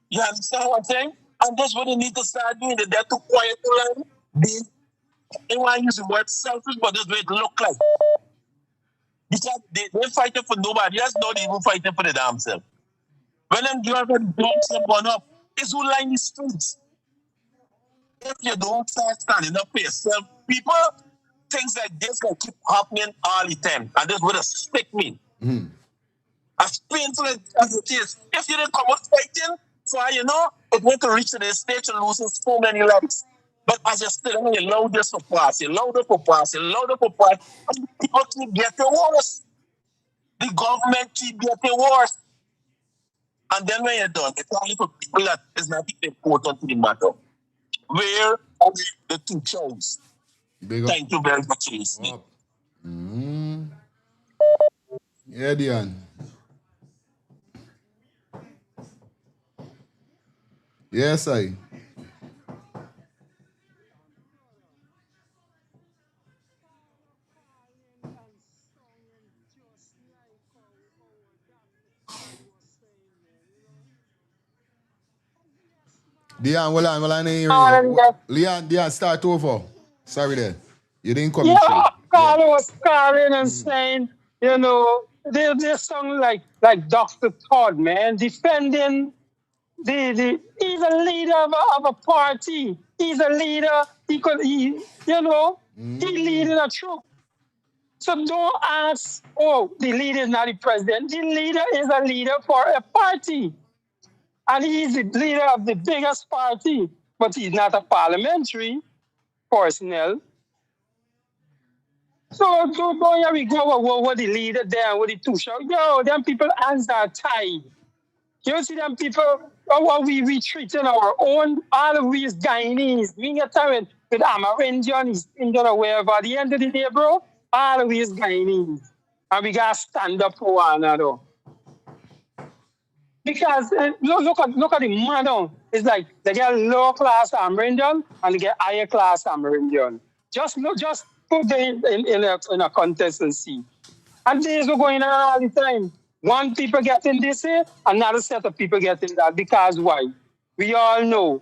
You understand what I'm saying? And that's what they need to start doing. They're too quiet to learn. They want to use the word selfish, but that's what it look like. Because they're fighting for nobody else, not even fighting for the damn self. When them girls that don't step one up, it's who line the streets. If you don't start standing up for yourself, people, things like this can keep happening all the time. And this would have stick me. As painful as it is, if you didn't come out fighting, so you know, it went to reach to the stage and losing so many lives. But as you're still you allow this to pass, you allow it to pass, you allow it to pass, and people keep getting worse. The government keep getting worse. And then when you're done, it's only for people that is not important to the matter. Where are the two shows? Thank you very much, listening. Yeah, Dion. Yes, I. Dion, well, I didn't hear you. Leon, Dion, start over. Sorry there. You didn't come in through. Carl was calling and saying, you know, they sound like Dr. Todd, man, defending he's a leader of a party. He's a leader. He leading a troop. So don't ask, oh, the leader is not the president. The leader is a leader for a party. And he's the leader of the biggest party. But he's not a parliamentary personnel. So here we go with the leader there, with the two show. Yo, them people hands are tied. You see them people, we treating our own, all of we is Guyanese. We get time with Amerindian, Indian or wherever. At the end of the day, bro, all of we is Guyanese. And we got to stand up for one another. Because look at the model. It's like they get low class Amerindian and they get higher class Amerindian. Just put them in a contest and see. And these are going on all the time. One people getting this here, another set of people getting that. Because why? We all know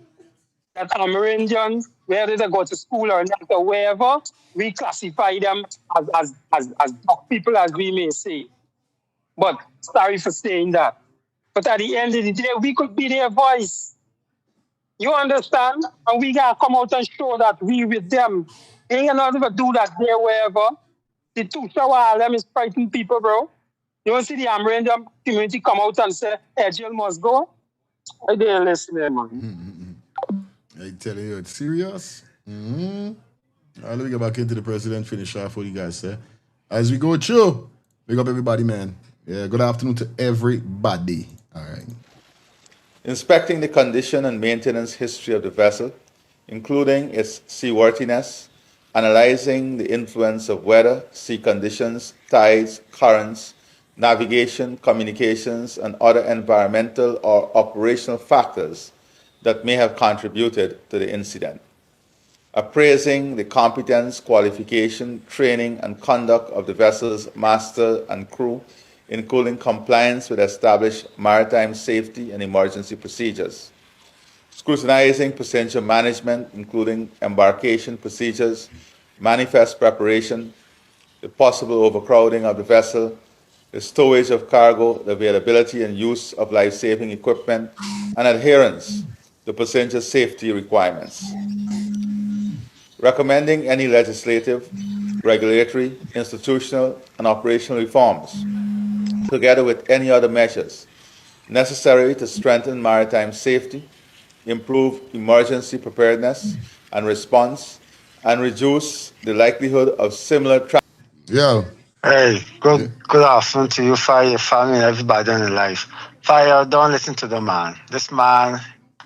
that Amerindians, whether they go to school or not or wherever, we classify them as black people, as we may say. But sorry for saying that. But at the end of the day, we could be their voice. You understand? And we gotta come out and show that we with them. Ain't gonna never do that there wherever. The two shower them is fighting people, bro. You don't see the Amerindian community come out and say, Edgel must go? I didn't listen, man. I tell you, it's serious. Let me get back into the president, finish off what you guys say. As we go through, big up everybody, man. Yeah, good afternoon to everybody. All right. Inspecting the condition and maintenance history of the vessel, including its seaworthiness, analyzing the influence of weather, sea conditions, tides, currents, navigation, communications, and other environmental or operational factors that may have contributed to the incident. Appraising the competence, qualification, training, and conduct of the vessel's master and crew, including compliance with established maritime safety and emergency procedures. Scrutinizing passenger management, including embarkation procedures, manifest preparation, the possible overcrowding of the vessel, the stowage of cargo, the availability and use of life-saving equipment, and adherence to passenger safety requirements. Recommending any legislative, regulatory, institutional, and operational reforms, together with any other measures necessary to strengthen maritime safety, improve emergency preparedness and response, and reduce the likelihood of similar Yo. Hey, good afternoon to you, Fire, your family, and everybody in life. Fire, don't listen to the man. This man,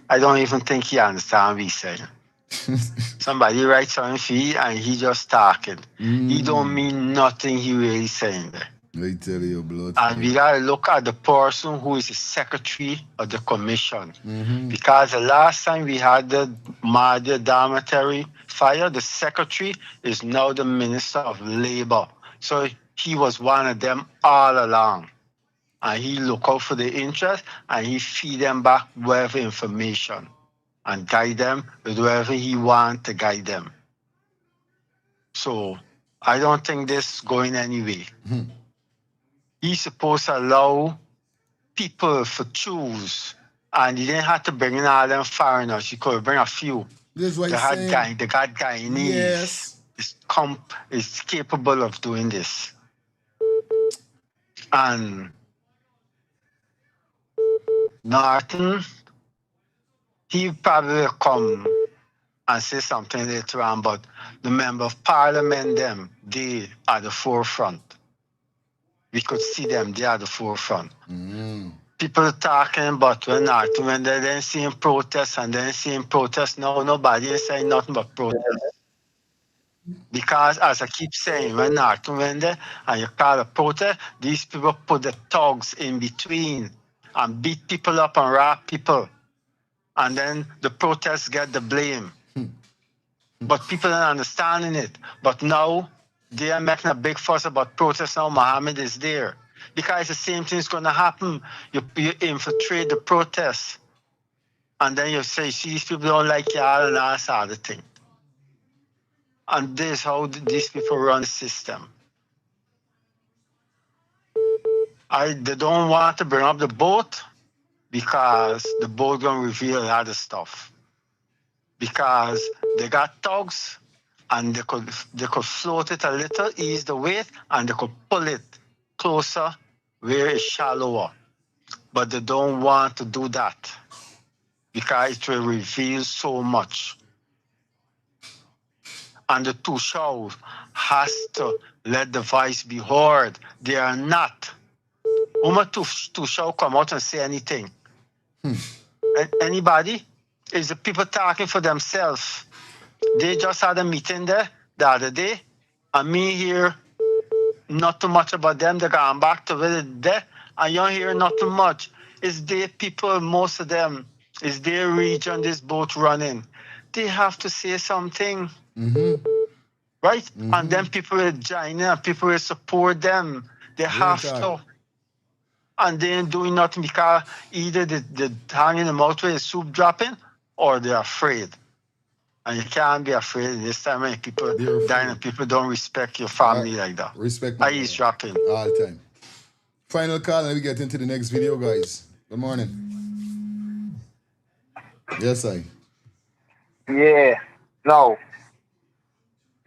I don't even think he understands what he's saying. Somebody writes something for you and he just talking. He don't mean nothing he really saying there. I tell you, blood. And we gotta look at the person who is the secretary of the commission. Because the last time we had the dormitory fire, the secretary is now the Minister of Labor. So he was one of them all along. And he look out for the interest and he feed them back whatever information. and guide them with wherever he wants to guide them. So I don't think this is going anyway. He's supposed to allow people to choose, and he didn't have to bring in all them foreigners. He could bring a few. This is what They he's saying. got Guyanese. Yes. Is capable of doing this. And Norton, he probably will come and say something later on, but the member of parliament, them, they are the forefront. We could see them, they are the forefront. People talking about when they didn't see him protest and then see him protest, no, nobody is saying nothing but protest. Because as I keep saying, when Norton went there and you call a protest, these people put the thugs in between and beat people up and rob people. And then the protests get the blame. But people are understanding it. But now they are making a big fuss about protests now. Mohamed is there. Because the same thing is going to happen. You infiltrate the protests. And then you say, see, these people don't like y'all and all sort of thing. And this is how these people run the system. They don't want to bring up the boat because the boat going to reveal a lot of stuff. Because they got thugs and they could float it a little, ease the weight, and they could pull it closer where it's shallower. But they don't want to do that because it will reveal so much. And the two shows has to let the voice be heard. They are not. Two show come out and say anything. Anybody? Is the people talking for themselves. They just had a meeting there the other day, and me hear not too much about them. They're going back to where they're, and you hear not too much. It's their people, most of them, it's their region, this boat running. They have to say something. Right? And then people will join in, people will support them. They have to. And they ain't doing nothing because either they're hanging them out with the soup dropping or they're afraid. And you can't be afraid in this time when people dying and people don't respect your family like that. Respect I is dropping. all the time. Final call and we get into the next video, guys. Good morning. Yes, I. Yeah. Now,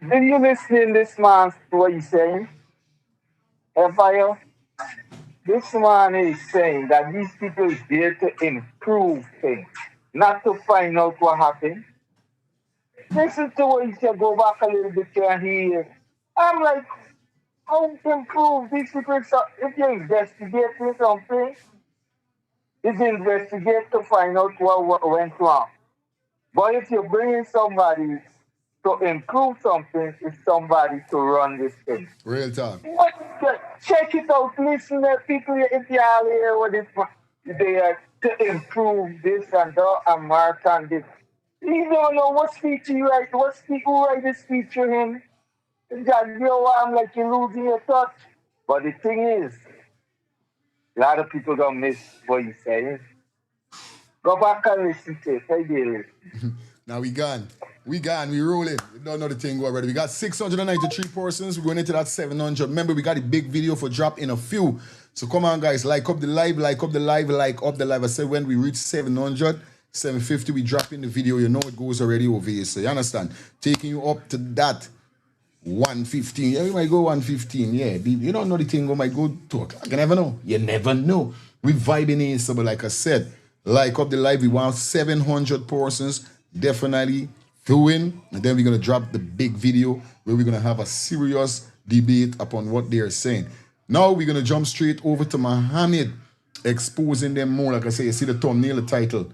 did you listen to this man what he's saying? Empire? This man is saying that these people is there to improve things, not to find out what happened. Listen to what he said, go back a little bit here and here. I'm like, how to improve these people? If you investigate something, it's investigate to find out what went wrong. But if you're bringing somebody to improve something, it's somebody to run this thing. Real talk. Check it out, listen to people if you are here what is they are to improve this and that and mark and this. You don't know what speech you write, who write the speech for him. Jagdeo, I'm like you're losing your touch. But the thing is, a lot of people don't miss what he's saying. Go back and listen to it. I did it. Now we gone. We rolling. We don't know the thing already. We got 693 persons. We're going into that 700. Remember, we got a big video for drop in a few. So come on, guys. Like up the live. I said when we reach 700, 750, we drop in the video. You know it goes already over here. So you understand? Taking you up to that 115. Yeah, we might go 115. Yeah, you don't know the thing. We might go 2 o'clock. You never know. You never know. We vibing in. So, but like I said, like up the live. We want 700 persons. Definitely doing, and then we're going to drop the big video where we're going to have a serious debate upon what they're saying. Now we're going to jump straight over to Mohamed, exposing them more. Like I say, you see the thumbnail, the title.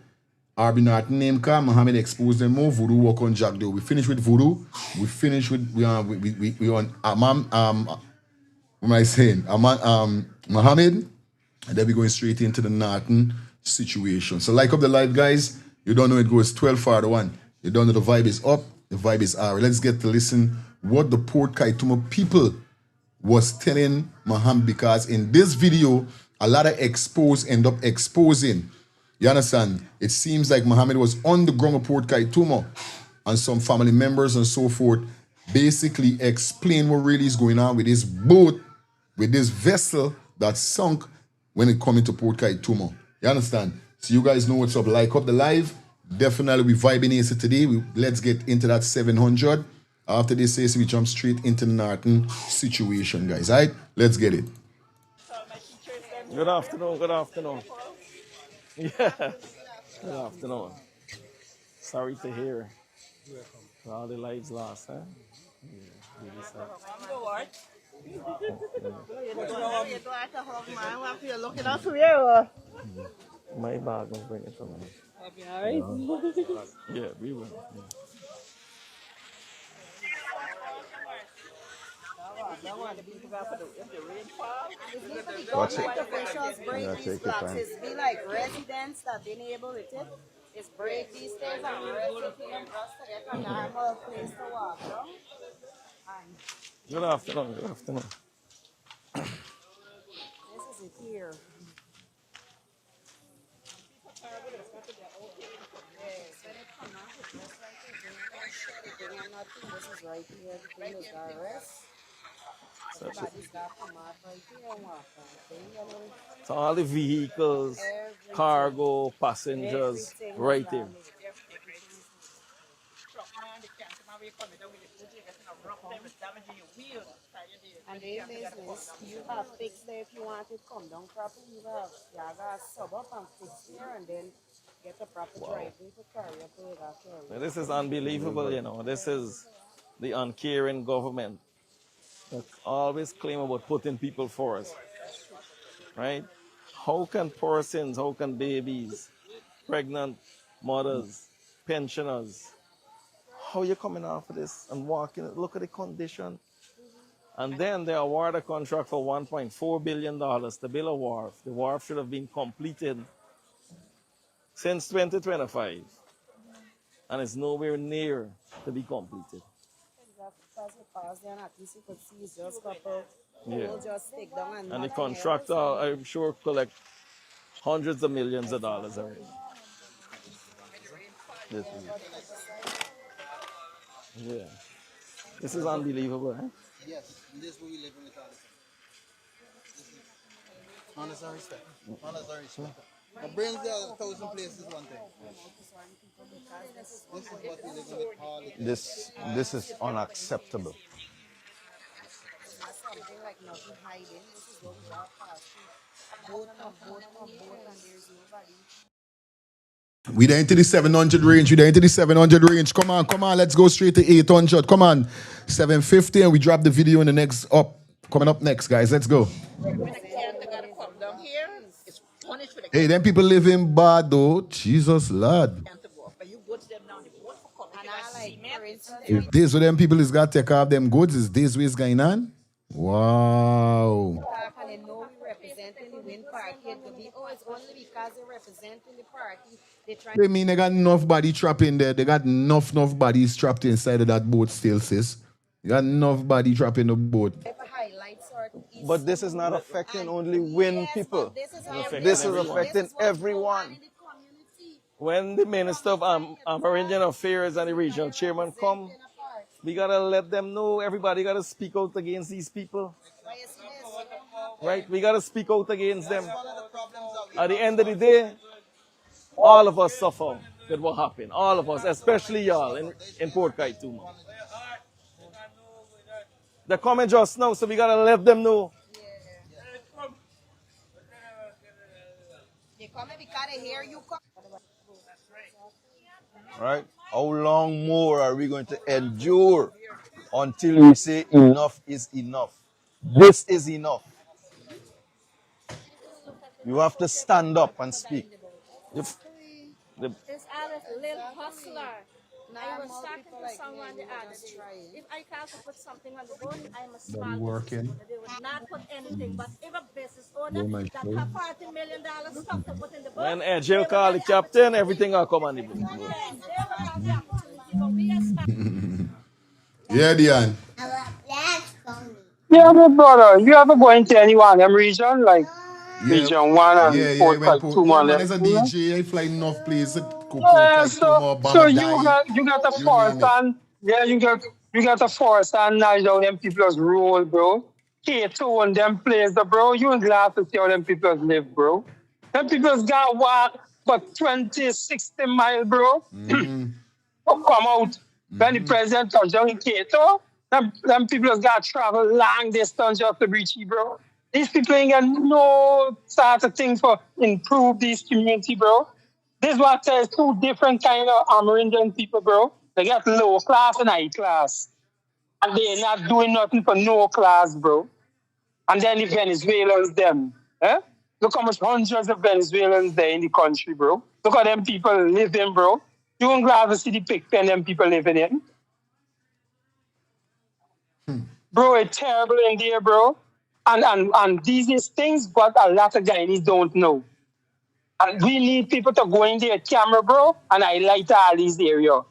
Aubrey Norton name call, Mohamed exposed them more. Vodo work on Jagdeo. We finished with Vodo. We finished with we on what am I saying? Mohamed, and then we're going straight into the Norton situation. So like up the live, guys. You don't know it goes 12 for the one. You don't know the vibe is up, the vibe is out. Let's get to listen what the Port Kaituma people was telling Mohamed, because in this video, a lot of expose end up exposing. You understand? It seems like Mohamed was on the ground of Port Kaituma and some family members and so forth basically explain what really is going on with this boat, with this vessel that sunk when it come into Port Kaituma. You understand? So you guys know what's up. Like up the live. Definitely we vibing here today. Let's get into that 700. After this says we jump straight into the Norton situation, guys. All right? Let's get it. Good afternoon, good afternoon. Yeah, good afternoon. Sorry to hear all the lives lost, huh? Yeah, really sad. My bag was bringing for me. Yeah, we will. Yeah. Watch it. Officials break Yeah, these take your blocks. time. It's be like residents that been able with it. It's break these things and residents just to get a normal place to walk. And Good afternoon, good afternoon. this is it here. Yes, when it come out, it's just like this. Everything and nothing. This is right here. Everything is got rest. Everybody's got come out right here and walk on. So all the vehicles, cargo, passengers, right here. And their business, you have fixed there if you want it come down properly. You got sub up and fix here and then get a proper driveway to carry up to that carry. Now, this is unbelievable, you know. This is the uncaring government that always claim about putting people first, right? How can persons, how can babies, pregnant mothers, pensioners, how you coming off of this and walking? Look at the condition. And then they award a contract for $1.4 billion to build a wharf. The wharf should have been completed since 2025. And it's nowhere near to be completed. Yeah. And the contractor, I'm sure, collect hundreds of millions of dollars already. This is, yeah. This is unbelievable, eh? Yes, and this is what we live in with all the time. Honest and respect. Honest and respect. My brains there 1,000 places one thing. This is what we live in with all the time. This is unacceptable. Something like nothing hiding. This is what we got past. Boat and there's nobody. We there into the 700 range. We there into the 700 range. Come on. Let's go straight to 800. Come on. 750 and we drop the video in the next up. Coming up next, guys. Let's go. Hey, them people live in Vodo. Jesus, Lord. If this with them people is got to take off them goods, is this what's going on? Wow. They mean they got enough body trapped in there. They got enough bodies trapped inside of that boat still, sis. You got enough body trapped in the boat. But this is not affecting only WIN people. This is affecting everyone. When the Minister of Amerindian Affairs and the regional chairman come, we gotta let them know. Everybody gotta speak out against these people. Right? We gotta speak out against them. At the end of the day, all of us suffer with what happened. All of us, especially y'all in Port Kaituma. They're coming just now, so we gotta let them know. Right? How long more are we going to endure until we say enough is enough? This is enough. You have to stand up and speak. This Alice, little hustler. I was talking to someone the other day. If I can't put something on the boat, I'm a small working. business owner. They would not put anything, but if a business owner that have $40 million stuff to put in the boat, When Jagdeo call the captain, everything will come on the boat. yes, they will have the opportunity, but we are Yeah, Dion. Yeah, but brother, you ever go into any one of them region? Like, Region 1 and Yeah, Port when Port, Kaituma yeah, and man, as a everything. DJ, I fly enough places, Port Yeah, Kaituma, so Bamadai, you got a you forest name it. and yeah, you got a forest and nice how them people just roll, bro. K2 and them places, bro. You ain't glad to see how them people live, bro. Them people got walk for 20, 60 miles, bro. Come out when the president touch down in Cato. Them people got to travel long distance just to reach you, bro. These people ain't got no sort of thing for improve this community, bro. This what says two different kind of Amerindian people, bro. They got low class and high class. And they're not doing nothing for no class, bro. And then the Venezuelans, them. Eh? Look how much hundreds of Venezuelans there in the country, bro. Look how them people living, bro. You won't glad to see the pig pen them people living in. Bro, it's terrible in there, bro. And these is things but a lot of Guyanese don't know. And we need people to go in there camera, bro, and highlight all these areas.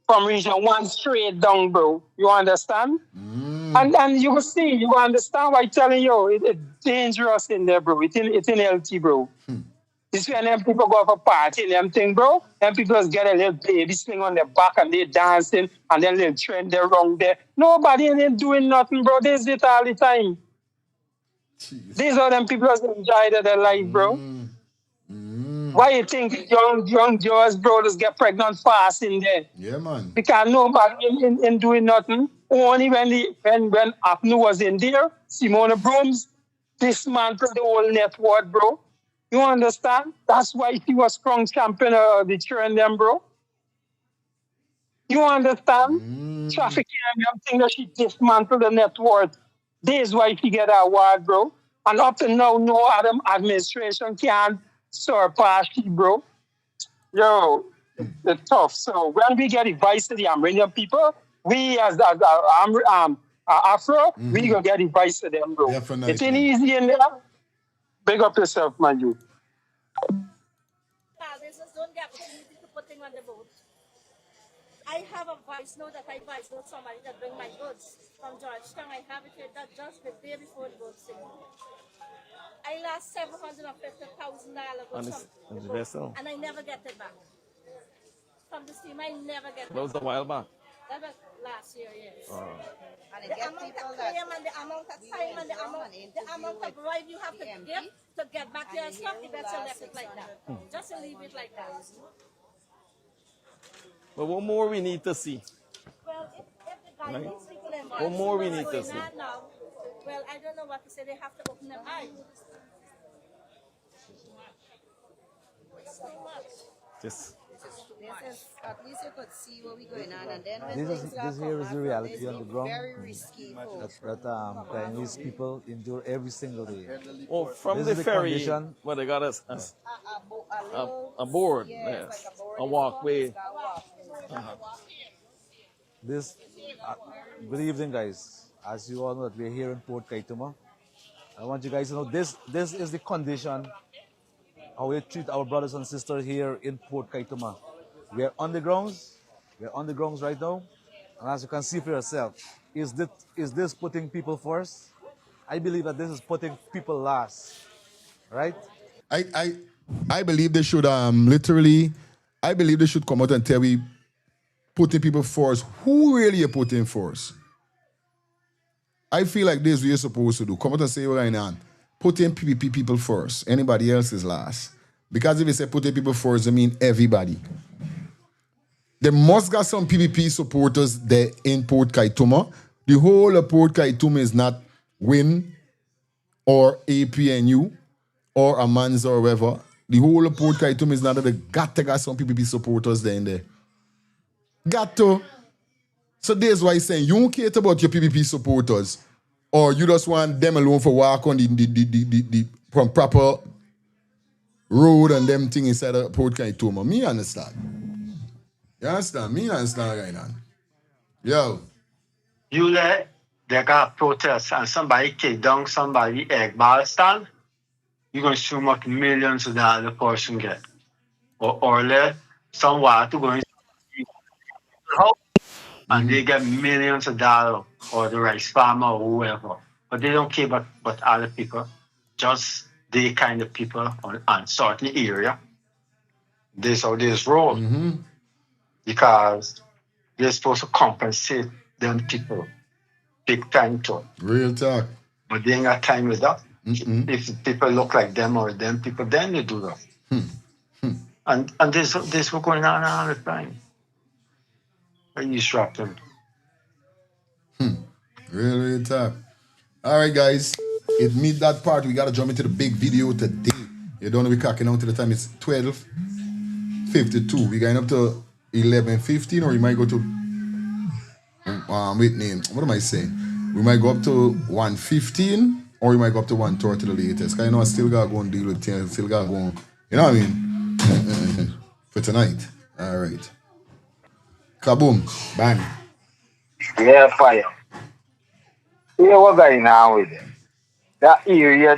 From region 1 straight down, bro. You understand? And you will see, you will understand why I'm telling you, it's dangerous in there, bro. It's in LT, bro. It's when them people go for party and them thing, bro. Them people just get a little baby swing on their back and they dancing and then little trend there wrong there. Nobody ain't doing nothing, bro. They it all the time. These are them people that enjoy their life, bro. Why you think young girls, bro, just get pregnant fast in there? Yeah, man. Because nobody in doing nothing. Only when Apnu was in there, Simona Brooms dismantled the whole network, bro. You understand? That's why he was strong champion of the children, them, bro. You understand? Trafficking and everything that she dismantled the network. This is why he get an award, bro. And up to now, no other administration can surpass you, bro. Yo, it's tough. So when we get advice to the Amerindian people, we as Afro, we gonna get advice to them, bro. Definitely. It ain't easy in there. Big up yourself, man, you. They just don't get opportunity to put things on the boat. I have a voice note that I voice note somebody that bring my goods from Georgetown. I have it here that just the day before the boat sinking. I lost $750,000 On the vessel. and I never get it back. From the steam, I never get it That was a while back. That was last year, yes. Oh. And the amount of claim and the amount of time and the amount of bribe you have to give to get back your stuff, you better left it like that. Just leave it like that. But what more we need to see? Well, if the guy Right. needs people involved, What more we need to see? now, well, I don't know what to say. They have to open their eyes. It's too much. Just This is, at least you could see what we going on, and then when This things start here is the coming up, reality it's on the ground very risky. that Guyanese people endure every single day. oh, from This the is the ferry, condition. where they got us a board, yes, a walkway. This, good evening, guys. As you all know, that we're here in Port Kaituma. I want you guys to know this is the condition how we treat our brothers and sisters here in Port Kaituma. We're on the grounds. We're on the grounds right now. And as you can see for yourself, is this putting people first? I believe that this is putting people last. Right? I believe they should literally, I believe they should come out and tell we putting people first. Who really you putting first? I feel like this is what you're supposed to do. Come out and say right now, putting PPP people first. Anybody else is last. Because if you say putting people first, I mean everybody. They must got some PPP supporters there in Port Kaituma. The whole of Port Kaituma is not WIN or APNU or Amanza or whatever. The whole of Port Kaituma is not that. They got to got some PPP supporters there in there. Got to. So there's why I'm saying you don't care about your PPP supporters, or you just want them alone for walk on the from proper road and them thing inside of Port Kaituma. Me understand. You understand? Me understand right now. Yo. You let they got protests and somebody kick down somebody egg ball stand, you're gonna assume up millions of dollars the person get. Or let some water go in and they get millions of dollars, or the rice farmer or whoever. But they don't care about other people. Just they kind of people on certain area, this or this road. Because they're supposed to compensate them people big time too. Real talk. But they ain't got time with that. If people look like them or them people, then they do that. And this was going on all the time. When you strap them. Real talk. All right, guys. It meet that part. We gotta jump into the big video today. You don't know we cracking out to the time. It's 12:52. We going up to 11:15, or you might go to wait name. What am I saying? We might go up to 1:15, or we might go up to 1:30 the latest. Cause you know I still gotta go and deal with things. Still gotta go on, you know what I mean? For tonight. All right. Kaboom. Bang. Yeah, fire. Here what going on with them? That area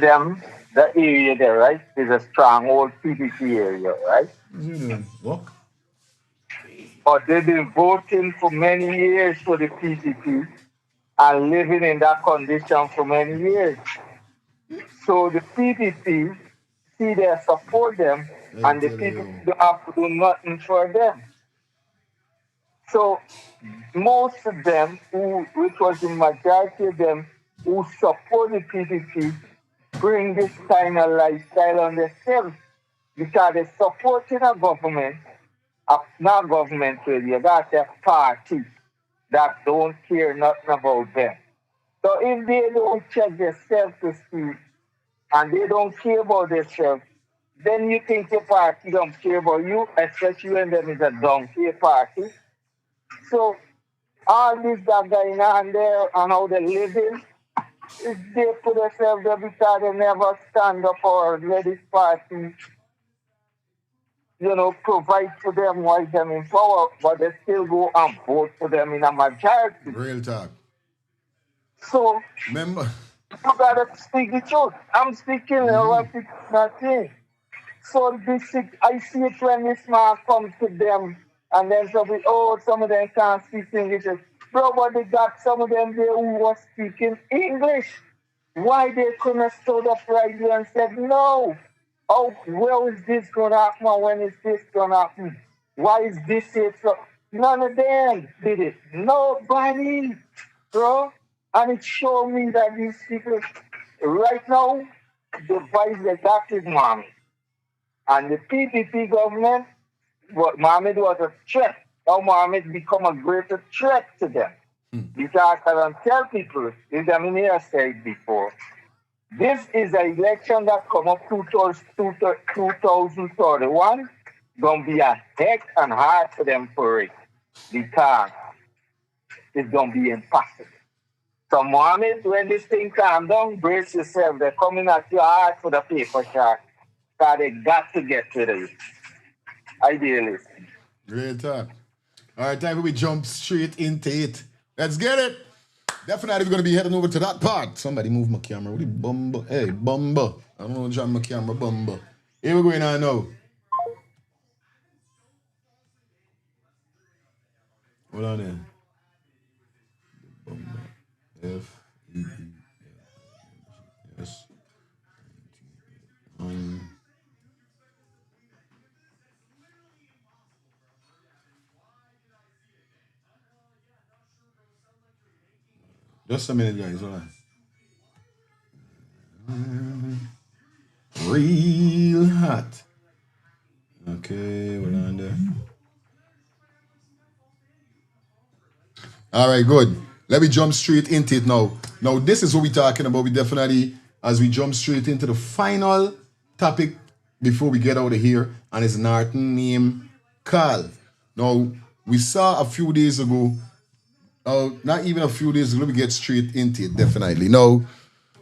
there, right, is a strong old PDP area, right? What? But they've been voting for many years for the PDP and living in that condition for many years. So the PDP see they support them, and the PDP don't have to do nothing for them. So most of them, which was the majority of them, who support the PDP, bring this kind of lifestyle on themselves because they're supporting a government, not government really, you got a party that don't care nothing about them. So if they don't check their self-esteem and they don't care about themselves, then you think the party don't care about you, especially when them is a donkey party. So all this that going on there and how they're living, if they put themselves there because they never stand up or let this party, provide for them while them in power, but they still go and vote for them in a majority. Real talk. So, remember, you gotta speak the truth. I'm speaking what people not saying. So I see it when this man comes to them and then some of them can't speak English. Bro, but they got some of them there who was speaking English. Why they couldn't have stood up right there and said, no. Oh, where is this going to happen? When is this going to happen? Why is this it? So none of them did it. Nobody, bro. And it showed me that these people, right now, the vice they got is Mohamed. And the PPP government, Mohamed was a threat. Now Mohamed become a greater threat to them. Because I don't tell people, as the minister said before, this is an election that come up 2031, going to be a heck and hard for them for it. Because it's going to be impossible. So Mohamed, when this thing calm down, brace yourself. They're coming at you hard for the paper shark. Because they got to get rid of it. Ideally. Great talk. All right, time we jump straight into it. Let's get it. Definitely we're going to be heading over to that part. Somebody move my camera. What the bumba? Hey, bumba. I don't know jam my camera, bumba. Here we're going on now. Hold on there. Bumba. F-E-E-L. Yes. Just a minute, guys. Hold on. Real hot. Okay, hold on there. All right, good. Let me jump straight into it now. Now, this is what we're talking about. We definitely, as we jump straight into the final topic before we get out of here, and it's Norton named Carl. Now, we saw a few days ago, not even a few days ago, let me get straight into it, definitely. Now,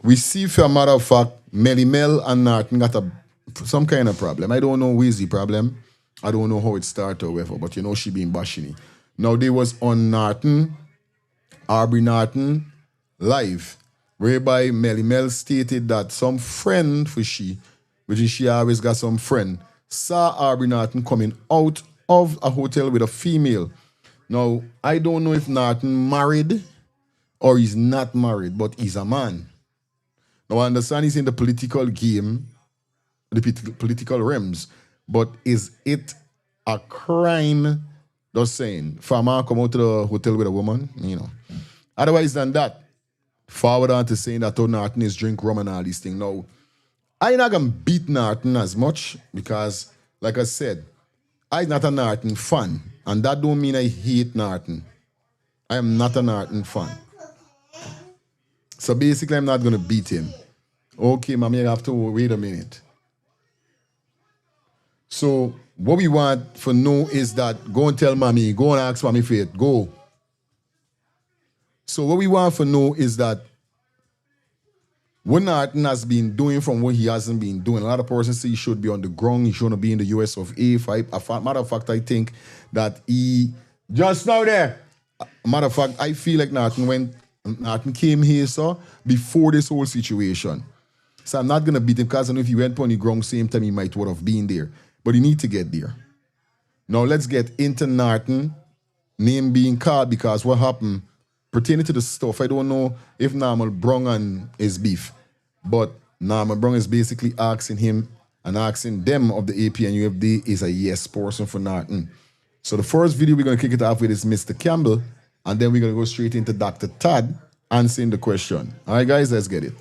we see, for a matter of fact, Melly Mel and Norton got some kind of problem. I don't know where's the problem. I don't know how it started or whatever, but she been bashing it. Now, they was on Norton, Aubrey Norton, live, whereby Melly Mel stated that some friend for she, which is she always got some friend, saw Aubrey Norton coming out of a hotel with a female. Now, I don't know if Norton married or he's not married, but he's a man. Now, I understand he's in the political game the political realms. But is it a crime? Just saying, for a man come out to the hotel with a woman, you know. Otherwise than that, forward on to saying that Norton is drink rum and all these things. Now, I not gonna beat Norton as much because, like I said, I'm not a Norton fan. And that don't mean I hate Norton. I am not a Norton fan. So basically, I'm not gonna beat him. Okay, mommy, I have to wait a minute. So what we want for know is that go and tell mommy, go and ask mommy for it, go. So what we want for know is that what Norton has been doing from what he hasn't been doing. A lot of persons say he should be on the ground, he shouldn't be in the US of A. Matter of fact, I think that he just now there. Matter of fact, I feel like Norton came here, so before this whole situation. So I'm not gonna beat him because I know if he went on the ground same time he might would have been there. But he need to get there. Now let's get into Norton name being called because what happened pertaining to the stuff. I don't know if Normal Brung and his beef, but Normal Brung is basically asking him and asking them of the AP and UFD is a yes person for Norton. So the first video we're gonna kick it off with is Mr. Campbell, and then we're gonna go straight into Dr. Todd answering the question. All right, guys, let's get it.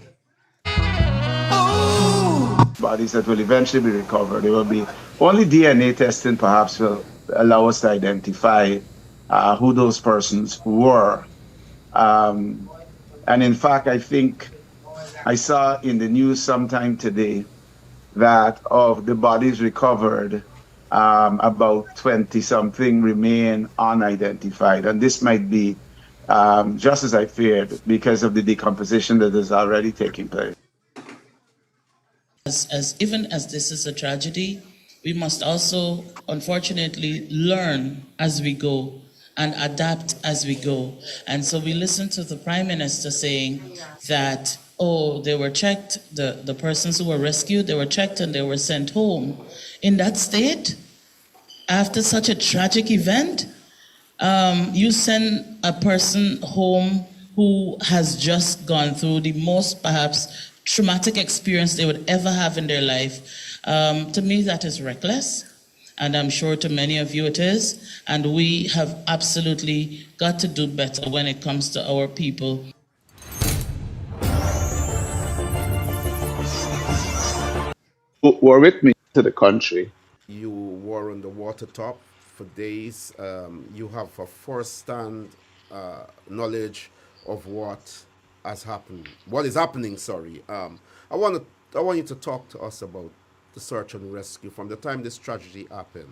Bodies that will eventually be recovered. There will be only DNA testing, perhaps, will allow us to identify who those persons were. And in fact, I think I saw in the news sometime today that of the bodies recovered, about 20-something remain unidentified. And this might be just as I feared because of the decomposition that is already taking place. Even as this is a tragedy, we must also, unfortunately, learn as we go and adapt as we go. And so we listened to the Prime Minister saying that, oh, they were checked, the persons who were rescued, they were checked and they were sent home. In that state, after such a tragic event, you send a person home who has just gone through the most, perhaps, traumatic experience they would ever have in their life. To me, that is reckless. And I'm sure to many of you it is. And we have absolutely got to do better when it comes to our people. Who were with me to the country. You were on the water top for days. You have a first-hand knowledge of what has happened. What is happening? Sorry. I want you to talk to us about the search and rescue from the time this tragedy happened.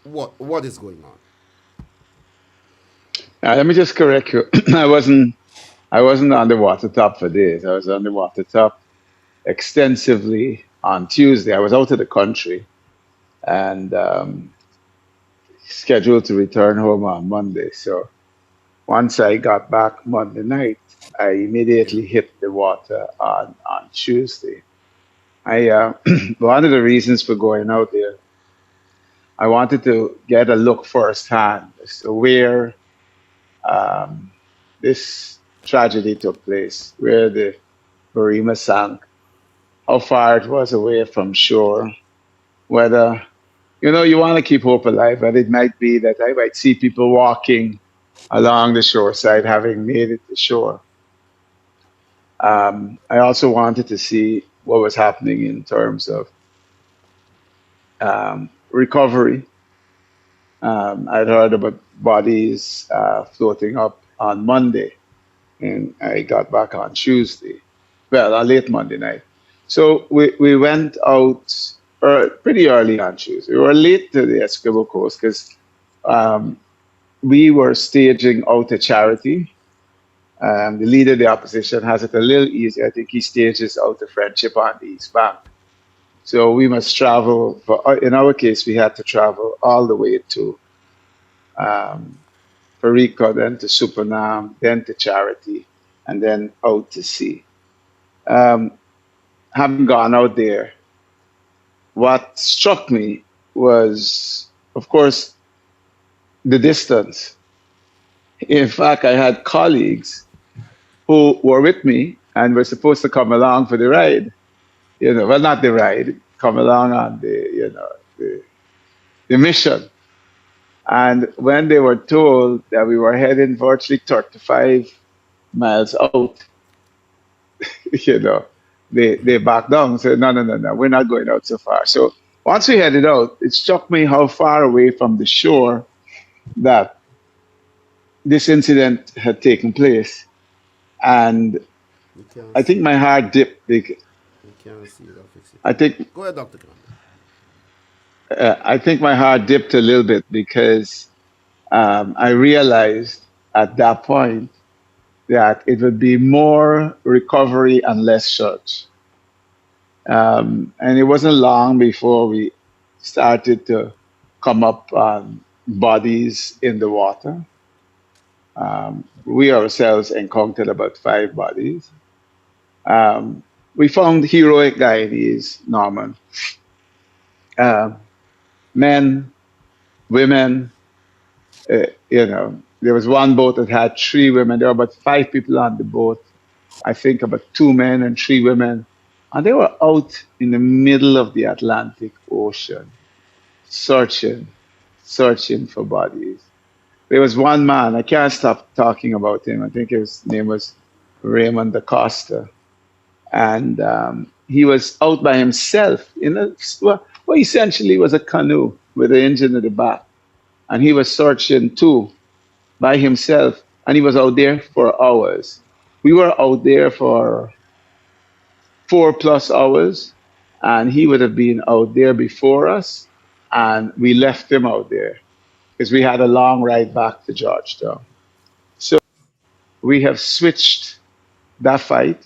What is going on? Let me just correct you. I wasn't on the water top for days. I was on the water top extensively on Tuesday. I was out of the country and scheduled to return home on Monday. So once I got back Monday night, I immediately hit the water on Tuesday. One of the reasons for going out there, I wanted to get a look firsthand as to where this tragedy took place, where the Barima sank, how far it was away from shore, whether, you want to keep hope alive, but it might be that I might see people walking along the shore side having made it to shore. I also wanted to see what was happening in terms of recovery. I'd heard about bodies floating up on Monday, and I got back on Tuesday. Well, on late Monday night. So we went out pretty early on Tuesday. We were late to the Esquivel Coast because we were staging out a charity. The leader of the opposition has it a little easier. I think he stages out the Friendship on the East Bank. So we must travel. In our case, we had to travel all the way to Perico, then to Supernam, then to Charity, and then out to sea. Having gone out there, what struck me was, of course, the distance. In fact, I had colleagues who were with me and were supposed to come along for the ride. well, not the ride, come along on the mission. And when they were told that we were heading virtually 35 miles out, you know, they backed down and said, no, we're not going out so far. So once we headed out, it struck me how far away from the shore that this incident had taken place. And I think my heart dipped. We can't see it. I'll fix it. I think Go ahead, Dr. Campbell. I think my heart dipped a little bit because I realized at that point that it would be more recovery and less church. And it wasn't long before we started to come up on bodies in the water. We ourselves encountered about 5 bodies. We found heroic Guyanese, Norman. Men, women, there was one boat that had 3 women. There were about 5 people on the boat. I think about 2 men and 3 women. And they were out in the middle of the Atlantic Ocean, searching for bodies. There was one man, I can't stop talking about him. I think his name was Raymond Acosta. And he was out by himself in what essentially was a canoe with an engine at the back. And he was searching too by himself. And he was out there for hours. We were out there for 4+ hours. And he would have been out there before us. And we left him out there because we had a long ride back to Georgetown. So we have switched that fight.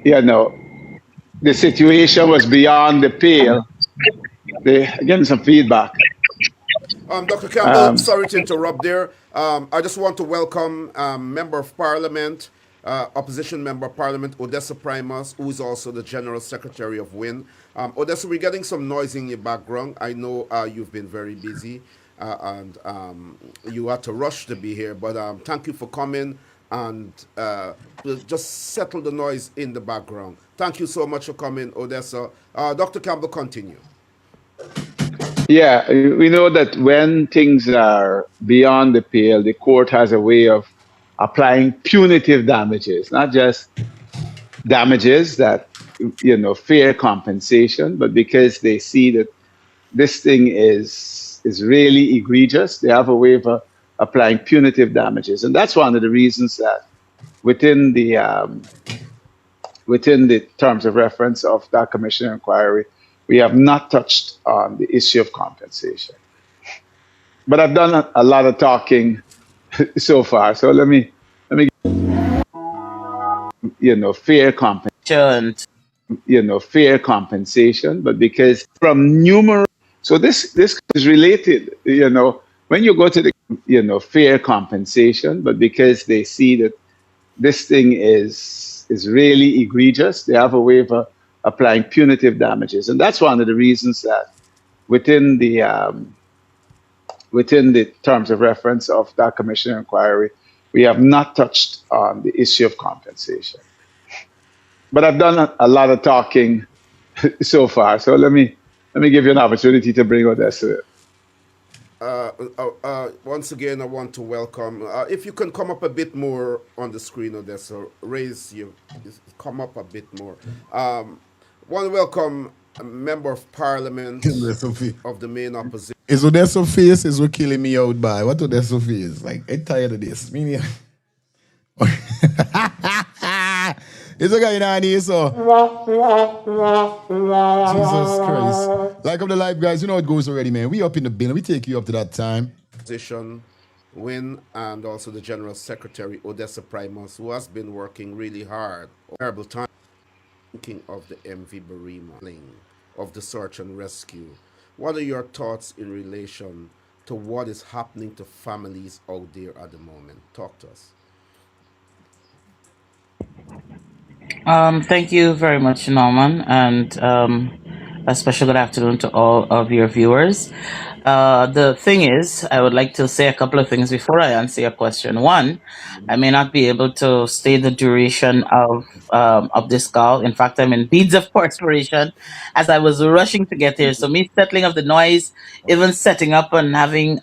The situation was beyond the pale. Getting some feedback. Dr. Campbell, sorry to interrupt there. I just want to welcome Member of Parliament, Opposition Member of Parliament, Odessa Primus, who is also the General Secretary of WIN. Odessa, we're getting some noise in your background. I know you've been very busy and you had to rush to be here, but thank you for coming and just settle the noise in the background. Thank you so much for coming, Odessa. Dr. Campbell, continue. Yeah, we know that when things are beyond the pale, the court has a way of applying punitive damages, not just damages that, fair compensation, but because they see that this thing is really egregious, they have a way of applying punitive damages. And that's one of the reasons that within the terms of reference of that commission inquiry, we have not touched on the issue of compensation. But I've done a lot of talking so far. So let me fair compensation, but because from numerous, so this is related, when you go to the, fair compensation, but because they see that this thing is really egregious, they have a way of applying punitive damages. And that's one of the reasons that within the terms of reference of that commission inquiry, we have not touched on the issue of compensation. But I've done a lot of talking so far. So let me give you an opportunity to bring Odessa. Once again, I want to welcome, if you can come up a bit more on the screen, Odessa, come up a bit more. Want to welcome a Member of Parliament of the main opposition. Is Odessa face is what killing me out by? What Odessa face? Like, I'm tired of this. It's a guy in here, so. Jesus Christ. Like up the live, guys, you know how it goes already, man. We up in the bin. We take you up to that time. Position, WIN, and also the General Secretary, Odessa Primus, who has been working really hard. Terrible time. Thinking of the MV Barima, of the search and rescue. What are your thoughts in relation to what is happening to families out there at the moment? Talk to us. Thank you very much, Norman, and a special good afternoon to all of your viewers. The thing is, I would like to say a couple of things before I answer your question. One, I may not be able to stay the duration of this call. In fact, I'm in beads of perspiration as I was rushing to get here. So me settling of the noise, even setting up and having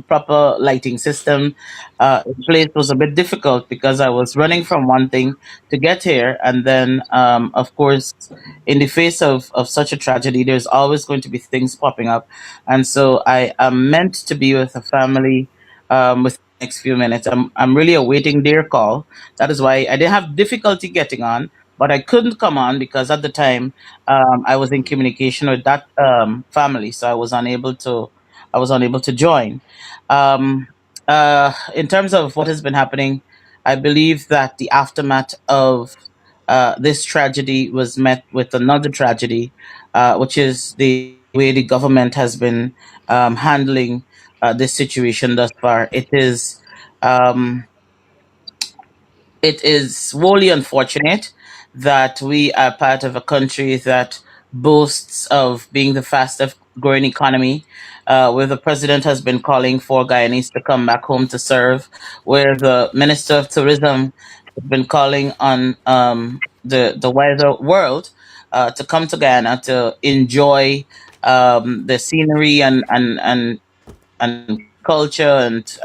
proper lighting system in place was a bit difficult because I was running from one thing to get here, and then of course, in the face of such a tragedy, there's always going to be things popping up, and so I am meant to be with a family within the next few minutes. I'm really awaiting their call. That is why I didn't have difficulty getting on, but I couldn't come on because at the time I was in communication with that family, so I was unable to join. Um, in terms of what has been happening, I believe that the aftermath of this tragedy was met with another tragedy, which is the way the government has been handling this situation thus far. Um, it is wholly unfortunate that we are part of a country that boasts of being the fastest growing economy, where the president has been calling for Guyanese to come back home to serve, where the minister of tourism has been calling on the wider world to come to Guyana to enjoy the scenery and culture and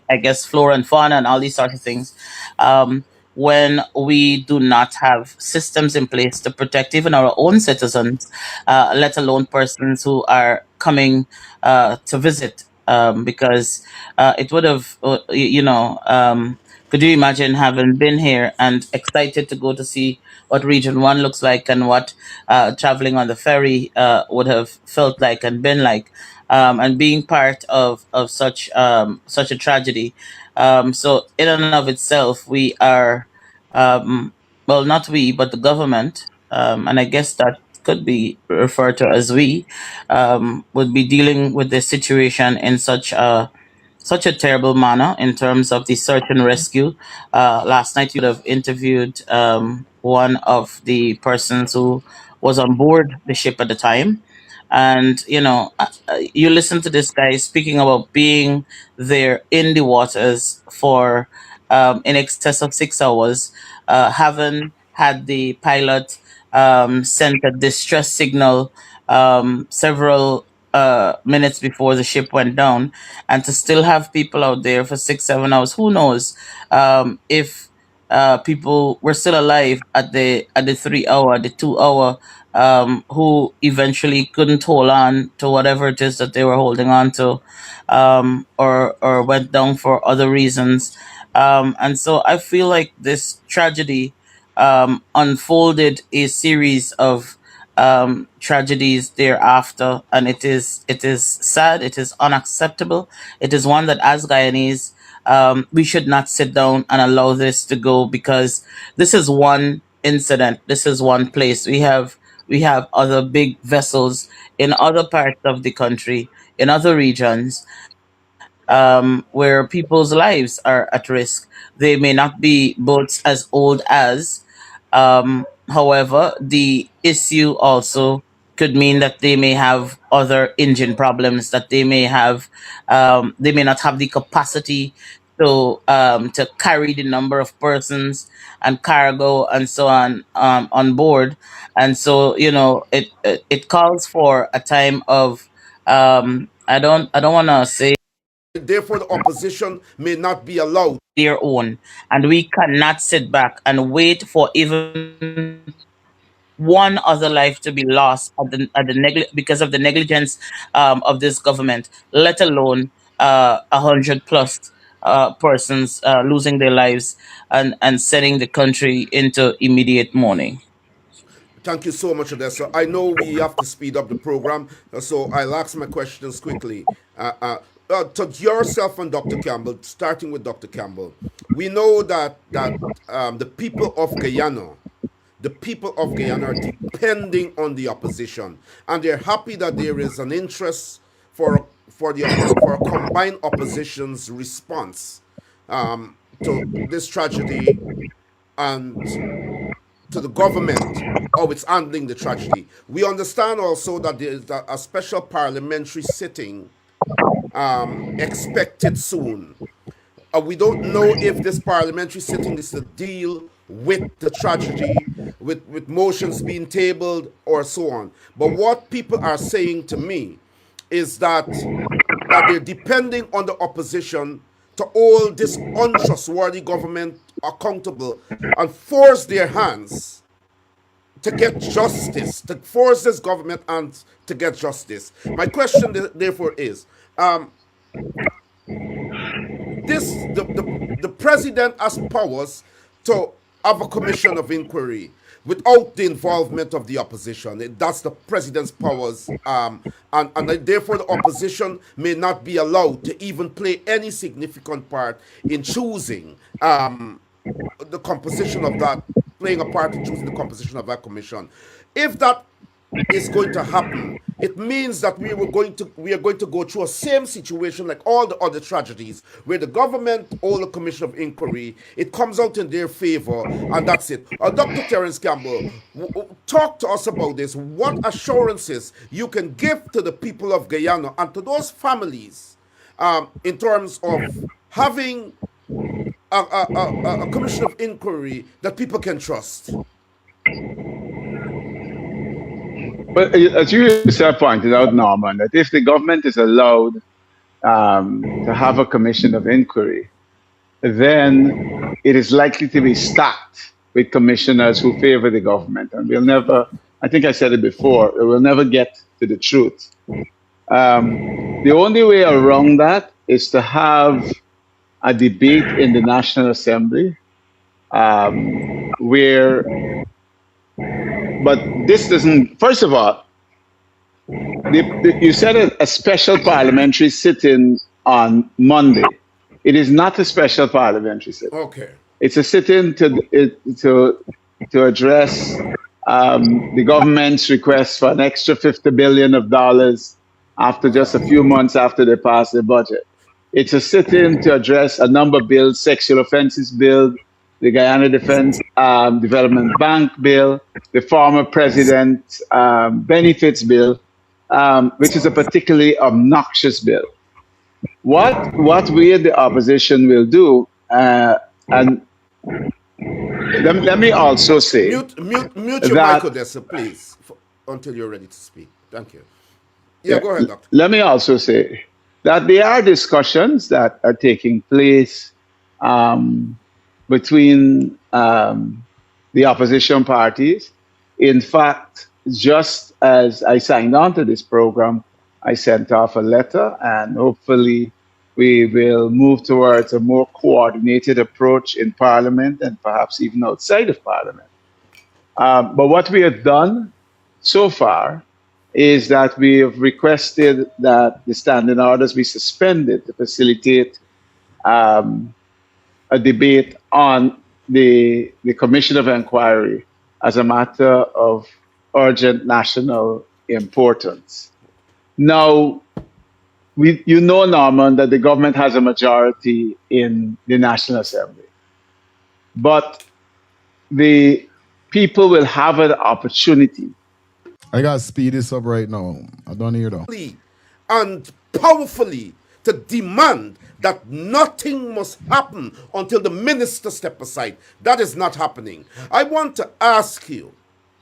I guess flora and fauna and all these sorts of things, um, when we do not have systems in place to protect even our own citizens, let alone persons who are coming to visit. Because it would have, could you imagine having been here and excited to go to see what Region 1 looks like and what traveling on the ferry would have felt like and been like? And being part of such a tragedy. So in and of itself, we are, well, not we, but the government, and I guess that could be referred to as we, would be dealing with this situation in such a terrible manner in terms of the search and rescue. Last night, you would have interviewed one of the persons who was on board the ship at the time. And, you listen to this guy speaking about being there in the waters for in excess of 6 hours, having had the pilot sent a distress signal several minutes before the ship went down, and to still have people out there for 6 7 hours. Who knows if people were still alive at the 3 hour, the 2 hour, who eventually couldn't hold on to whatever it is that they were holding on to, or went down for other reasons. And so I feel like this tragedy unfolded a series of tragedies thereafter, and it is sad. It is unacceptable. It is one that, as Guyanese, we should not sit down and allow this to go, because this is one incident. This is one place. We have other big vessels in other parts of the country, in other regions, where people's lives are at risk. They may not be boats as old as, however, the issue also could mean that they may have other engine problems, that they may not have the capacity to carry the number of persons and cargo and so on board. And so, it calls for a time of, I don't want to say Therefore, the opposition may not be allowed. their own, and we cannot sit back and wait for even one other life to be lost because of the negligence of this government, let alone 100 plus persons losing their lives and setting the country into immediate mourning. Thank you so much, Odessa. I know we have to speed up the program, so I'll ask my questions quickly. To yourself and Dr. Campbell, starting with Dr. Campbell, we know that the people of Guyana are depending on the opposition, and they're happy that there is an interest for a combined opposition's response to this tragedy and to the government how it's handling the tragedy. We understand also that there is a special parliamentary sitting expected soon. We don't know if this parliamentary sitting is to deal with the tragedy, with motions being tabled or so on. But what people are saying to me is that they're depending on the opposition to hold this untrustworthy government accountable and force their hands to get justice, to force this government and to get justice. My question, therefore, is the president has powers to have a commission of inquiry without the involvement of the opposition. That's the president's powers, and therefore the opposition may not be allowed to even play any significant part in choosing the composition of that, playing a part in choosing the composition of that commission. If that is going to happen, it means that we are going to go through a same situation like all the other tragedies, where the government or the commission of inquiry, it comes out in their favor, and that's it. Dr. Terence Campbell, talk to us about this. What assurances you can give to the people of Guyana and to those families in terms of having a commission of inquiry that people can trust? But as you yourself pointed out, Norman, that if the government is allowed to have a commission of inquiry, then it is likely to be stacked with commissioners who favor the government. And we'll never, I think I said it before, we'll never get to the truth. The only way around that is to have a debate in the National Assembly where, but this doesn't, first of all, you said a special parliamentary sit-in on Monday. It is not a special parliamentary sit-in. Okay. It's a sit-in to address the government's request for an extra $50 billion after just a few months after they passed the budget. It's a sit-in to address a number of bills: sexual offenses bill, the Guyana Defense Development Bank bill, the former president's benefits bill, which is a particularly obnoxious bill. What we, the opposition, will do, and let me also say... Mute your mic, Odessa, please, until you're ready to speak. Thank you. Yeah, go ahead, Doctor. Let me also say that there are discussions that are taking place between the opposition parties. In fact, just as I signed on to this program, I sent off a letter, and hopefully we will move towards a more coordinated approach in Parliament and perhaps even outside of Parliament. But what we have done so far is that we have requested that the standing orders be suspended to facilitate a debate on the Commission of Inquiry as a matter of urgent national importance. Now, you know, Norman, that the government has a majority in the National Assembly, but the people will have an opportunity. I gotta speed this up right now. I don't hear that. And powerfully to demand that nothing must happen until the minister step aside. That is not happening. I want to ask you,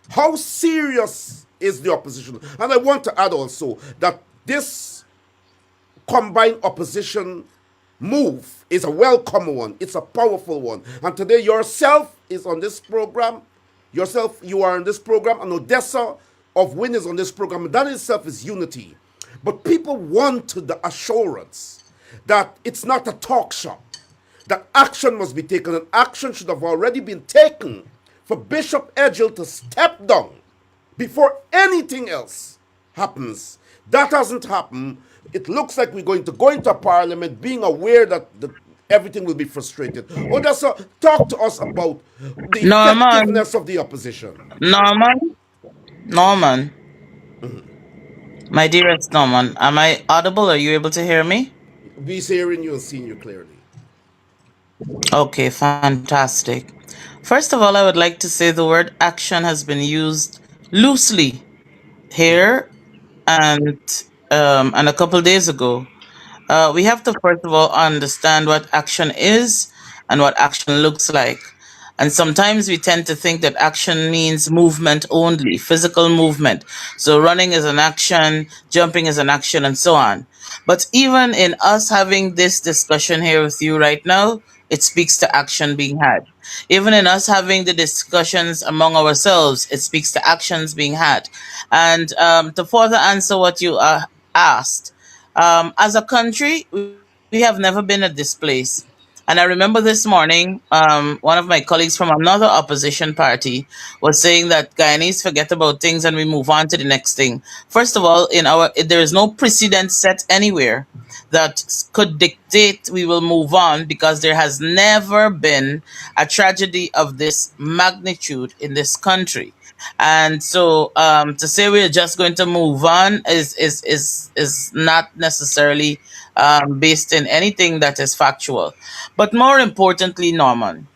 how serious is the opposition? And I want to add also that this combined opposition move is a welcome one. It's a powerful one. And today yourself is on this program. You are on this program, and Odessa of Win is on this program. That itself is unity. But people want the assurance that it's not a talk shop, that action must be taken, and action should have already been taken for Bishop Edgell to step down before anything else happens. That hasn't happened. It looks like we're going to go into Parliament being aware that everything will be frustrated. Odessa, talk to us about the effectiveness of the opposition. Norman. My dearest Norman, am I audible? Are you able to hear me? We're hearing you and seeing you clearly. Okay, fantastic. First of all, I would like to say the word action has been used loosely here and a couple days ago. We have to first of all understand what action is and what action looks like. And sometimes we tend to think that action means movement only, physical movement. So running is an action, jumping is an action, and so on. But even in us having this discussion here with you right now, it speaks to action being had. Even in us having the discussions among ourselves, it speaks to actions being had. And to further answer what you asked, as a country, we have never been at this place. And I remember this morning, one of my colleagues from another opposition party was saying that Guyanese forget about things and we move on to the next thing. First of all, there is no precedent set anywhere that could dictate we will move on, because there has never been a tragedy of this magnitude in this country. And so to say we're just going to move on is not necessarily based in anything that is factual. But more importantly, Norman,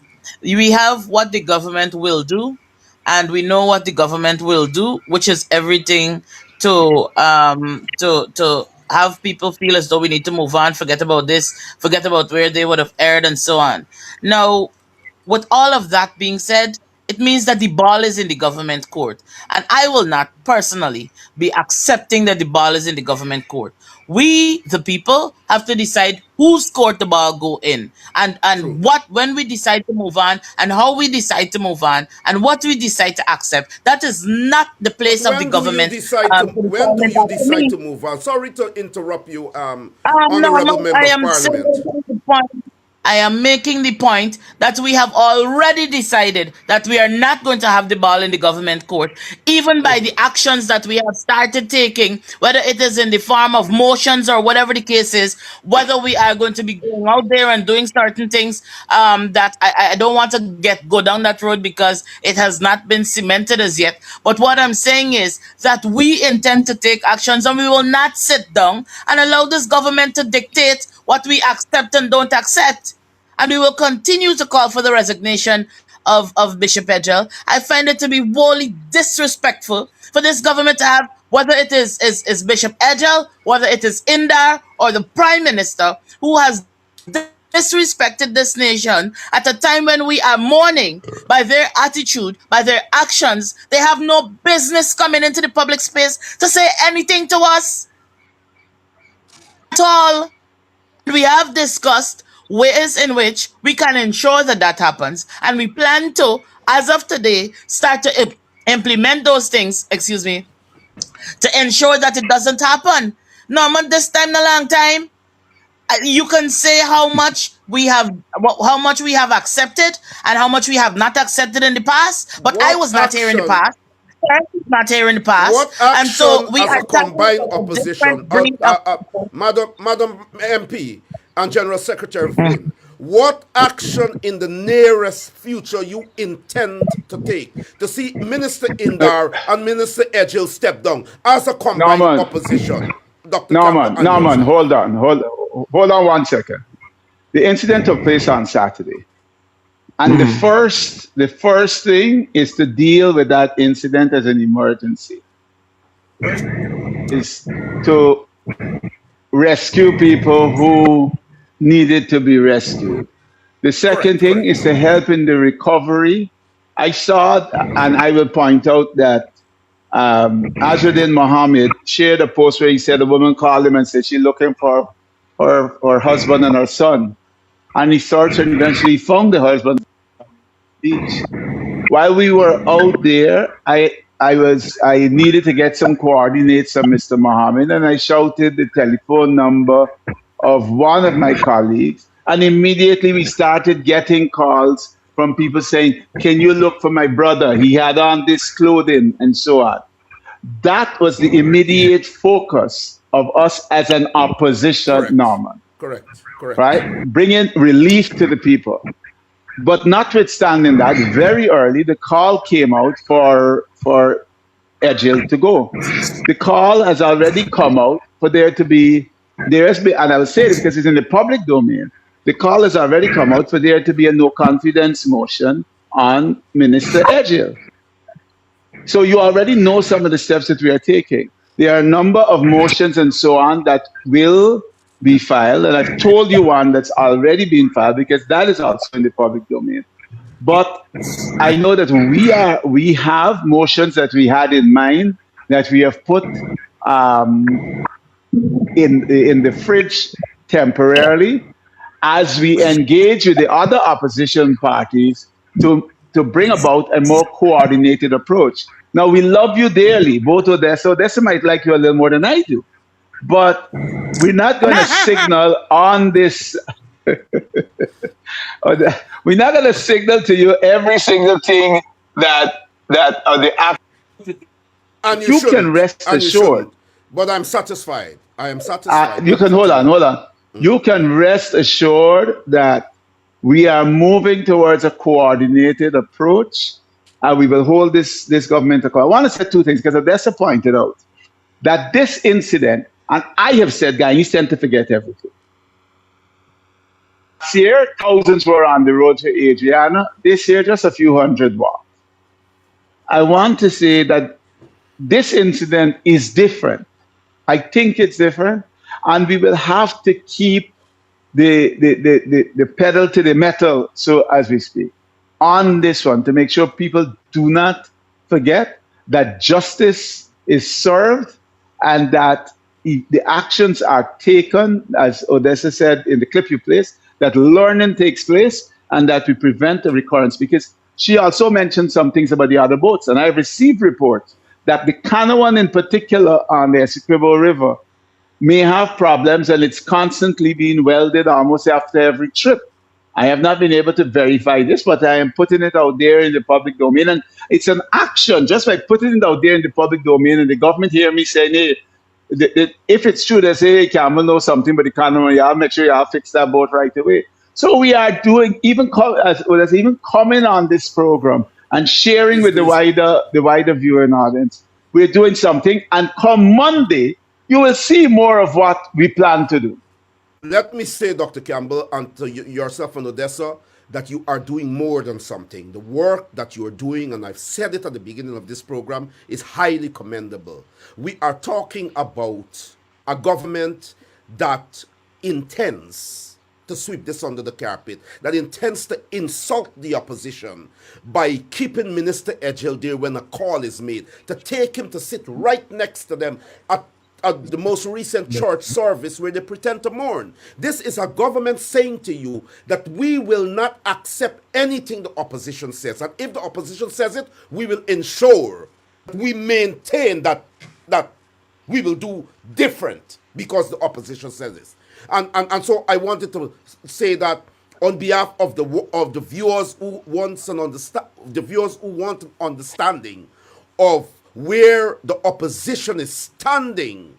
we have what the government will do, and we know what the government will do, which is everything to have people feel as though we need to move on, forget about this, forget about where they would have erred, and so on. Now, with all of that being said, it means that the ball is in the government court. And I will not personally be accepting that the ball is in the government court. We, the people, have to decide whose court the ball go in. And what, when we decide to move on, and how we decide to move on, and what we decide to accept, that is not the But place of the government. when do you decide to move on? Sorry to interrupt you, No, honorable member I of am saying parliament. the point. I am making the point that we have already decided that we are not going to have the ball in the government court, even by the actions that we have started taking, whether it is in the form of motions or whatever the case is, whether we are going to be going out there and doing certain things that I don't want to go down that road because it has not been cemented as yet. But what I'm saying is that we intend to take actions, and we will not sit down and allow this government to dictate what we accept and don't accept. And we will continue to call for the resignation of Bishop Edgell. I find it to be wholly disrespectful for this government to have, whether it is Bishop Edgell, whether it is Indar, or the Prime Minister, who has disrespected this nation at a time when we are mourning by their attitude, by their actions. They have no business coming into the public space to say anything to us at all. And we have discussed ways in which we can ensure that that happens. And we plan to, as of today, start to implement those things, to ensure that it doesn't happen. Norman, this time in a long time, you can say how much we have accepted and how much we have not accepted in the past, but I was not here in the past. Terence was not here in the past, What and so action we as are a talking combined about a opposition, different breed of Madam MP and General Secretary Flynn, what action in the nearest future you intend to take to see Minister Indar and Minister Edgell step down as a combined Norman, opposition? Dr. Campbell Norman, and Norman, yourself. hold on 1 second. The incident took place on Saturday. And the first thing is to deal with that incident as an emergency. Is to rescue people who needed to be rescued. The second thing is to help in the recovery. I saw, and I will point out that Mohamed shared a post where he said a woman called him and said she's looking for her husband and her son. And he searched and eventually found the husband on the beach. While we were out there, I needed to get some coordinates from Mr. Mohamed, and I shouted the telephone number of one of my colleagues, and immediately we started getting calls from people saying, "Can you look for my brother? He had on this clothing," and so on. That was the immediate focus of us as an opposition, Norman. Correct. Right? Bringing relief to the people. But notwithstanding that, very early, the call came out for Edgell to go. The call has already come out for there has been, and I will say this because it's in the public domain, the call has already come out for there to be a no confidence motion on Minister Edgell. So you already know some of the steps that we are taking. There are a number of motions and so on that will, be filed, and I've told you one that's already been filed because that is also in the public domain. But I know that we have motions that we had in mind that we have put in the fridge temporarily as we engage with the other opposition parties to bring about a more coordinated approach. Now we love you dearly, both Odessa. Odessa might like you a little more than I do, but we're not going to signal on this. We're not going to signal to you every single thing that the act. And You can rest assured. But I'm satisfied. I am satisfied. You can hold on. You can rest assured that we are moving towards a coordinated approach, and we will hold this government accountable. I want to say two things because Odessa pointed out that this incident, and I have said, guys, you tend to forget everything. Last year, thousands were on the road to Adriana. This year, just a few hundred walked. I want to say that this incident is different. I think it's different, and we will have to keep the pedal to the metal, so as we speak, on this one to make sure people do not forget that justice is served and that the actions are taken, as Odessa said in the clip you placed, that learning takes place and that we prevent a recurrence. Because she also mentioned some things about the other boats, and I've received reports that the Canoan in particular on the Essequibo River may have problems, and it's constantly being welded almost after every trip. I have not been able to verify this, but I am putting it out there in the public domain, and it's an action just by putting it out there in the public domain, and the government hear me saying, hey, if it's true, they say, hey, Campbell knows something, but the Canoan, y'all make sure y'all fix that boat right away. So we are doing, even coming on this program and sharing with the wider viewing audience. We're doing something, and come Monday, you will see more of what we plan to do. Let me say, Dr. Campbell, and to yourself and Odessa, that you are doing more than something. The work that you are doing, and I've said it at the beginning of this program, is highly commendable. We are talking about a government that intends to sweep this under the carpet, that intends to insult the opposition by keeping Minister Ejel there when a call is made, to take him to sit right next to them at the most recent church service where they pretend to mourn. This is a government saying to you that we will not accept anything the opposition says. And if the opposition says it, we will ensure we maintain that we will do different because the opposition says this. And so I wanted to say that on behalf of the viewers who want an understanding of where the opposition is standing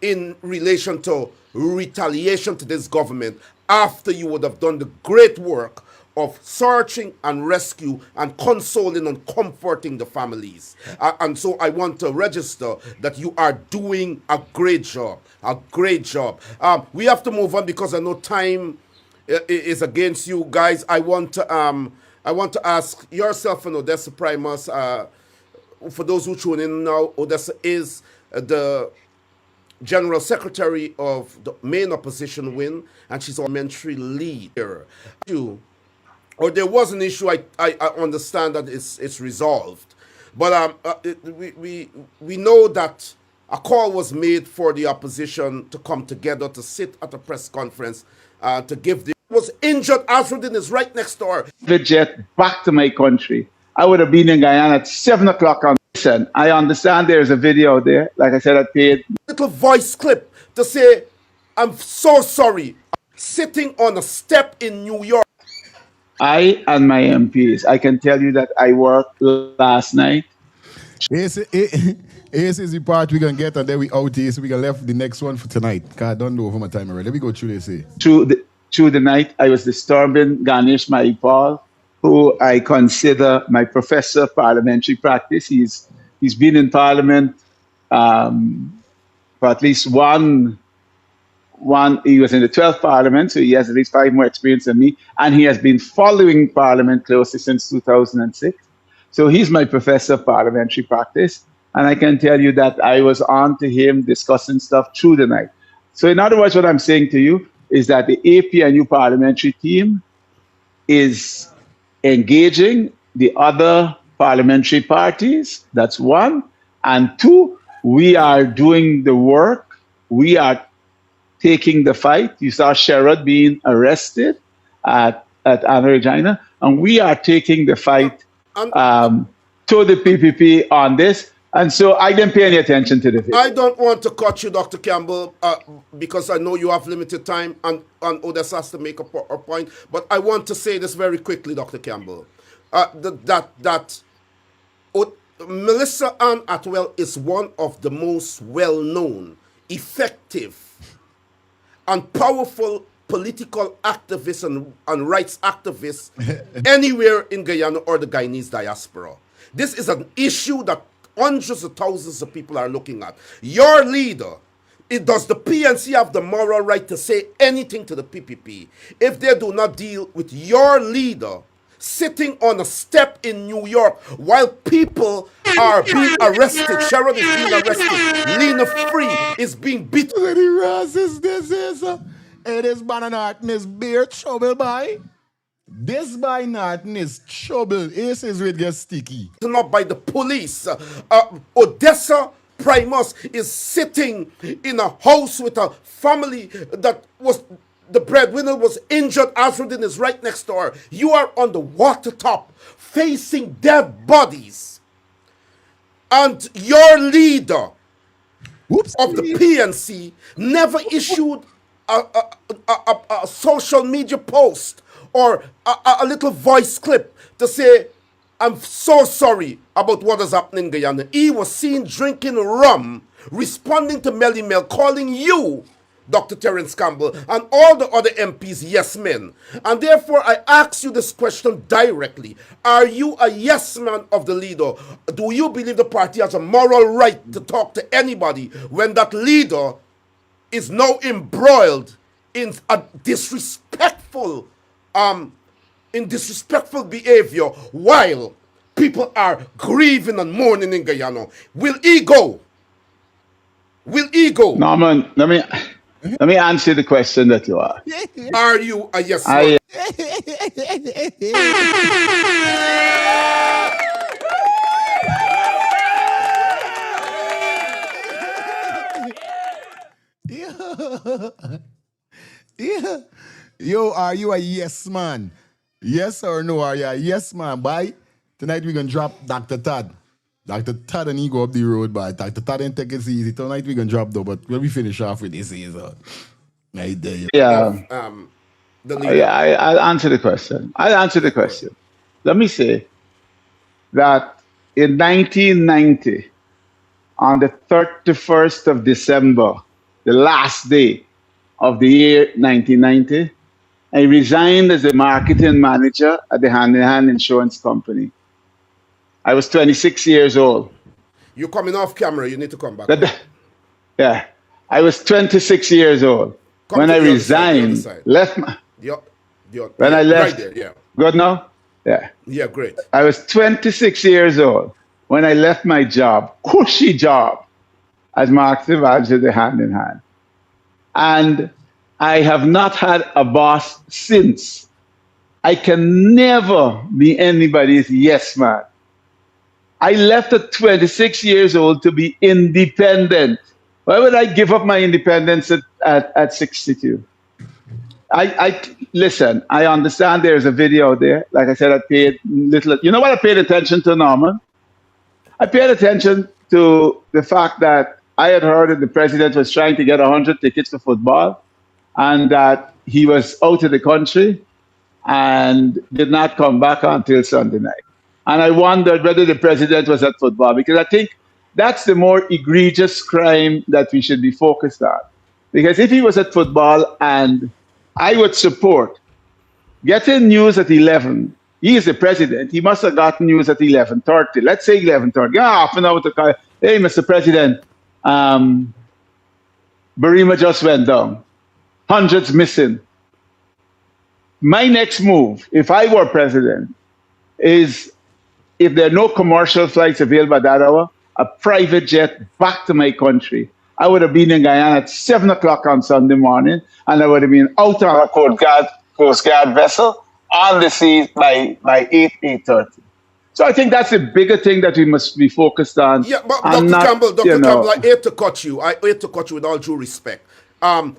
in relation to retaliation to this government after you would have done the great work of searching and rescue and consoling and comforting the families. And so I want to register that you are doing a great job, we have to move on because I know time is against you guys. I want to ask yourself and Odessa Primus, for those who tune in now, Odessa is the General Secretary of the main opposition wing, and she's parliamentary leader. Or there was an issue. I understand that it's resolved, but we know that a call was made for the opposition to come together to sit at a press conference to give the was injured. Alfredin is right next door. The jet back to my country. I would have been in Guyana at 7 o'clock on. Listen, I understand there's a video there. Like I said, I paid. Little voice clip to say, I'm so sorry. Sitting on a step in New York. I and my MPs, I can tell you that I worked last night. This is the part we're going to get, and then we out here, so we can left the next one for tonight. Because I don't know over my time already. Let me go through this here. Through the night, I was disturbing Ganesh Maipal, who I consider my professor of parliamentary practice. He's been in parliament for at least one. He was in the 12th parliament, so he has at least 5 more experience than me, and he has been following parliament closely since 2006. So he's my professor of parliamentary practice, and I can tell you that I was on to him discussing stuff through the night. So in other words, what I'm saying to you is that the APNU parliamentary team is engaging the other parliamentary parties. That's one. And two, we are doing the work. We are taking the fight. You saw Sherrod being arrested at Anna Regina, and we are taking the fight to the PPP on this. And so I didn't pay any attention to the video. I don't want to cut you, Dr. Campbell, because I know you have limited time and Odessa has to make a point. But I want to say this very quickly, Dr. Campbell. Melissa Ann Atwell is one of the most well-known, effective, and powerful political activists and rights activists anywhere in Guyana or the Guyanese diaspora. This is an issue that hundreds of thousands of people are looking at. Your leader, does the PNC have the moral right to say anything to the PPP if they do not deal with your leader sitting on a step in New York while people are being arrested? Sharon is being arrested. Lena Free is being beaten. It is Banana Norton is beer trouble by. This by Norton is trouble. Aces will get sticky. Not by the police. Odessa Primus is sitting in a house with a family that was, the breadwinner was injured. Azruddin is right next door. You are on the water top facing dead bodies. And your leader of the PNC never issued a social media post or a little voice clip to say, I'm so sorry about what is happening in Guyana. He was seen drinking rum, responding to Melly Mel, calling you, Dr. Terence Campbell, and all the other MPs yes men. And therefore, I ask you this question directly. Are you a yes man of the leader? Do you believe the party has a moral right to talk to anybody when that leader is now embroiled in a disrespectful behavior while people are grieving and mourning in Guyana? Will he go? Will he go? Norman, let me answer the question that you asked. Are you a yes man? Yeah. Yo, are you a yes man? Yes or no? Are you a yes man? Bye. Tonight we're gonna drop Dr. Todd. Dr. Todd and he go up the road, but Dr. Todd didn't take it easy. Tonight we're gonna drop though, but when we finish off with this is right there. Yeah. I'll answer the question. Let me say that in 1990, on the 31st of December, the last day of the year 1990, I resigned as a marketing manager at the Hand in Hand Insurance Company. I was 26 years old. You're coming off camera. You need to come back. Yeah. I was 26 years old. When I resigned, left my... When I left... Right there, yeah. Good now? Yeah. Yeah, great. I was 26 years old when I left my job, cushy job, as marketing manager at the Hand in Hand. And I have not had a boss since. I can never be anybody's yes man. I left at 26 years old to be independent. Why would I give up my independence at 62? Listen, I understand there's a video there. Like I said, I paid little. You know what I paid attention to, Norman? I paid attention to the fact that I had heard that the president was trying to get 100 tickets for football and that he was out of the country and did not come back until Sunday night. And I wondered whether the president was at football, because I think that's the more egregious crime that we should be focused on. Because if he was at football, and I would support getting news at 11, he is the president, he must have gotten news at 11:30. Let's say 11:30. Half an hour to call, hey, Mr. President, Barima just went down. Hundreds missing. My next move, if I were president, is if there are no commercial flights available at that hour, a private jet back to my country I would have been in Guyana at 7 o'clock on Sunday morning, and I would have been out on a Coast Guard vessel on the sea by 8:30. So I think that's a bigger thing that we must be focused on, Yeah, but and Dr. not, Campbell, you Dr. Campbell, know. I hate to cut you. I hate to cut you with all due respect.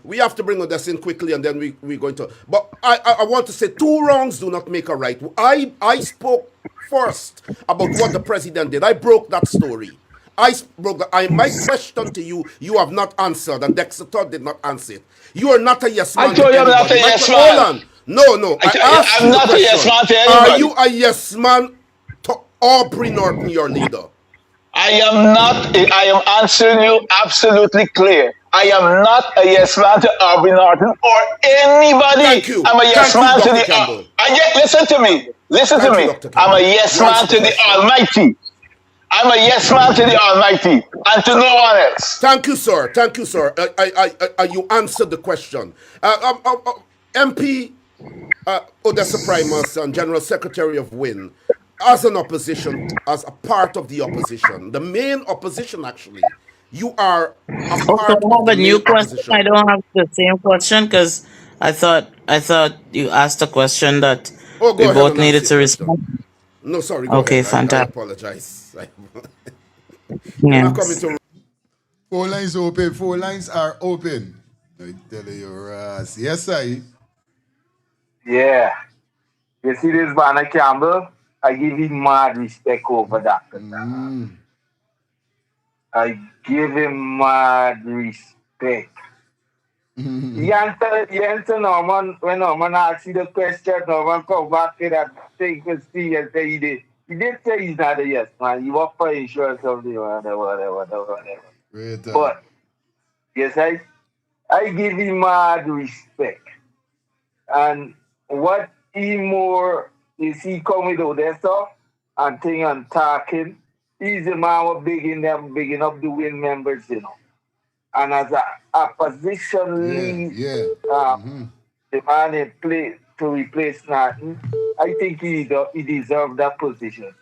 We have to bring this in quickly, and then we're going to. But I want to say 2 wrongs do not make a right. I spoke first about what the president did. I broke that story. My question to you, you have not answered, and Dexter Todd did not answer it. You are not a yes I man to told you I'm not a anybody. yes Hold man. on. No. I I tell you, asked I'm you the not a yes question. man to Are anybody. you a yes man to Aubrey Norton, your leader? I am not. I am answering you absolutely clear. I am not a yes man to Aubrey Norton or anybody. Thank you. I'm a yes Thank you, man to Dr. the. Campbell. Listen to me. Listen to Thank you, me. Dr. I'm a Campbell. yes You man answered the to the question. Almighty. I'm a yes man to the Almighty and to no one else. Thank you, sir. Thank you, sir. You answered the question. MP Odessa Primus and General Secretary of WIN, as an opposition, as a part of the opposition, the main opposition actually, you are a Okay, part I of have the a new main question. I opposition. don't have the same question because I thought you asked a question that Oh, we go ahead both and needed answer your to question. respond. No, sorry, go Okay, ahead. I fantastic. apologize. You're not coming Yes. to. 4 lines open. 4 lines are open. I tell you, Ross. Yes, I. Yeah. You see this Banner Campbell? I give him mad respect over that. I give him mad respect. You answer Norman when Norman asks you the question, Norman come back to that thing to see and say he did. He did say he's not a yes man. He worked for insurance company, whatever. Great. But yes, I give him mad respect. And what he more is he coming with Odessa and thing and talking. He's the man who bigging up the win members, you know. And as a position lead, the man in play to replace Norton, I think he deserves that position.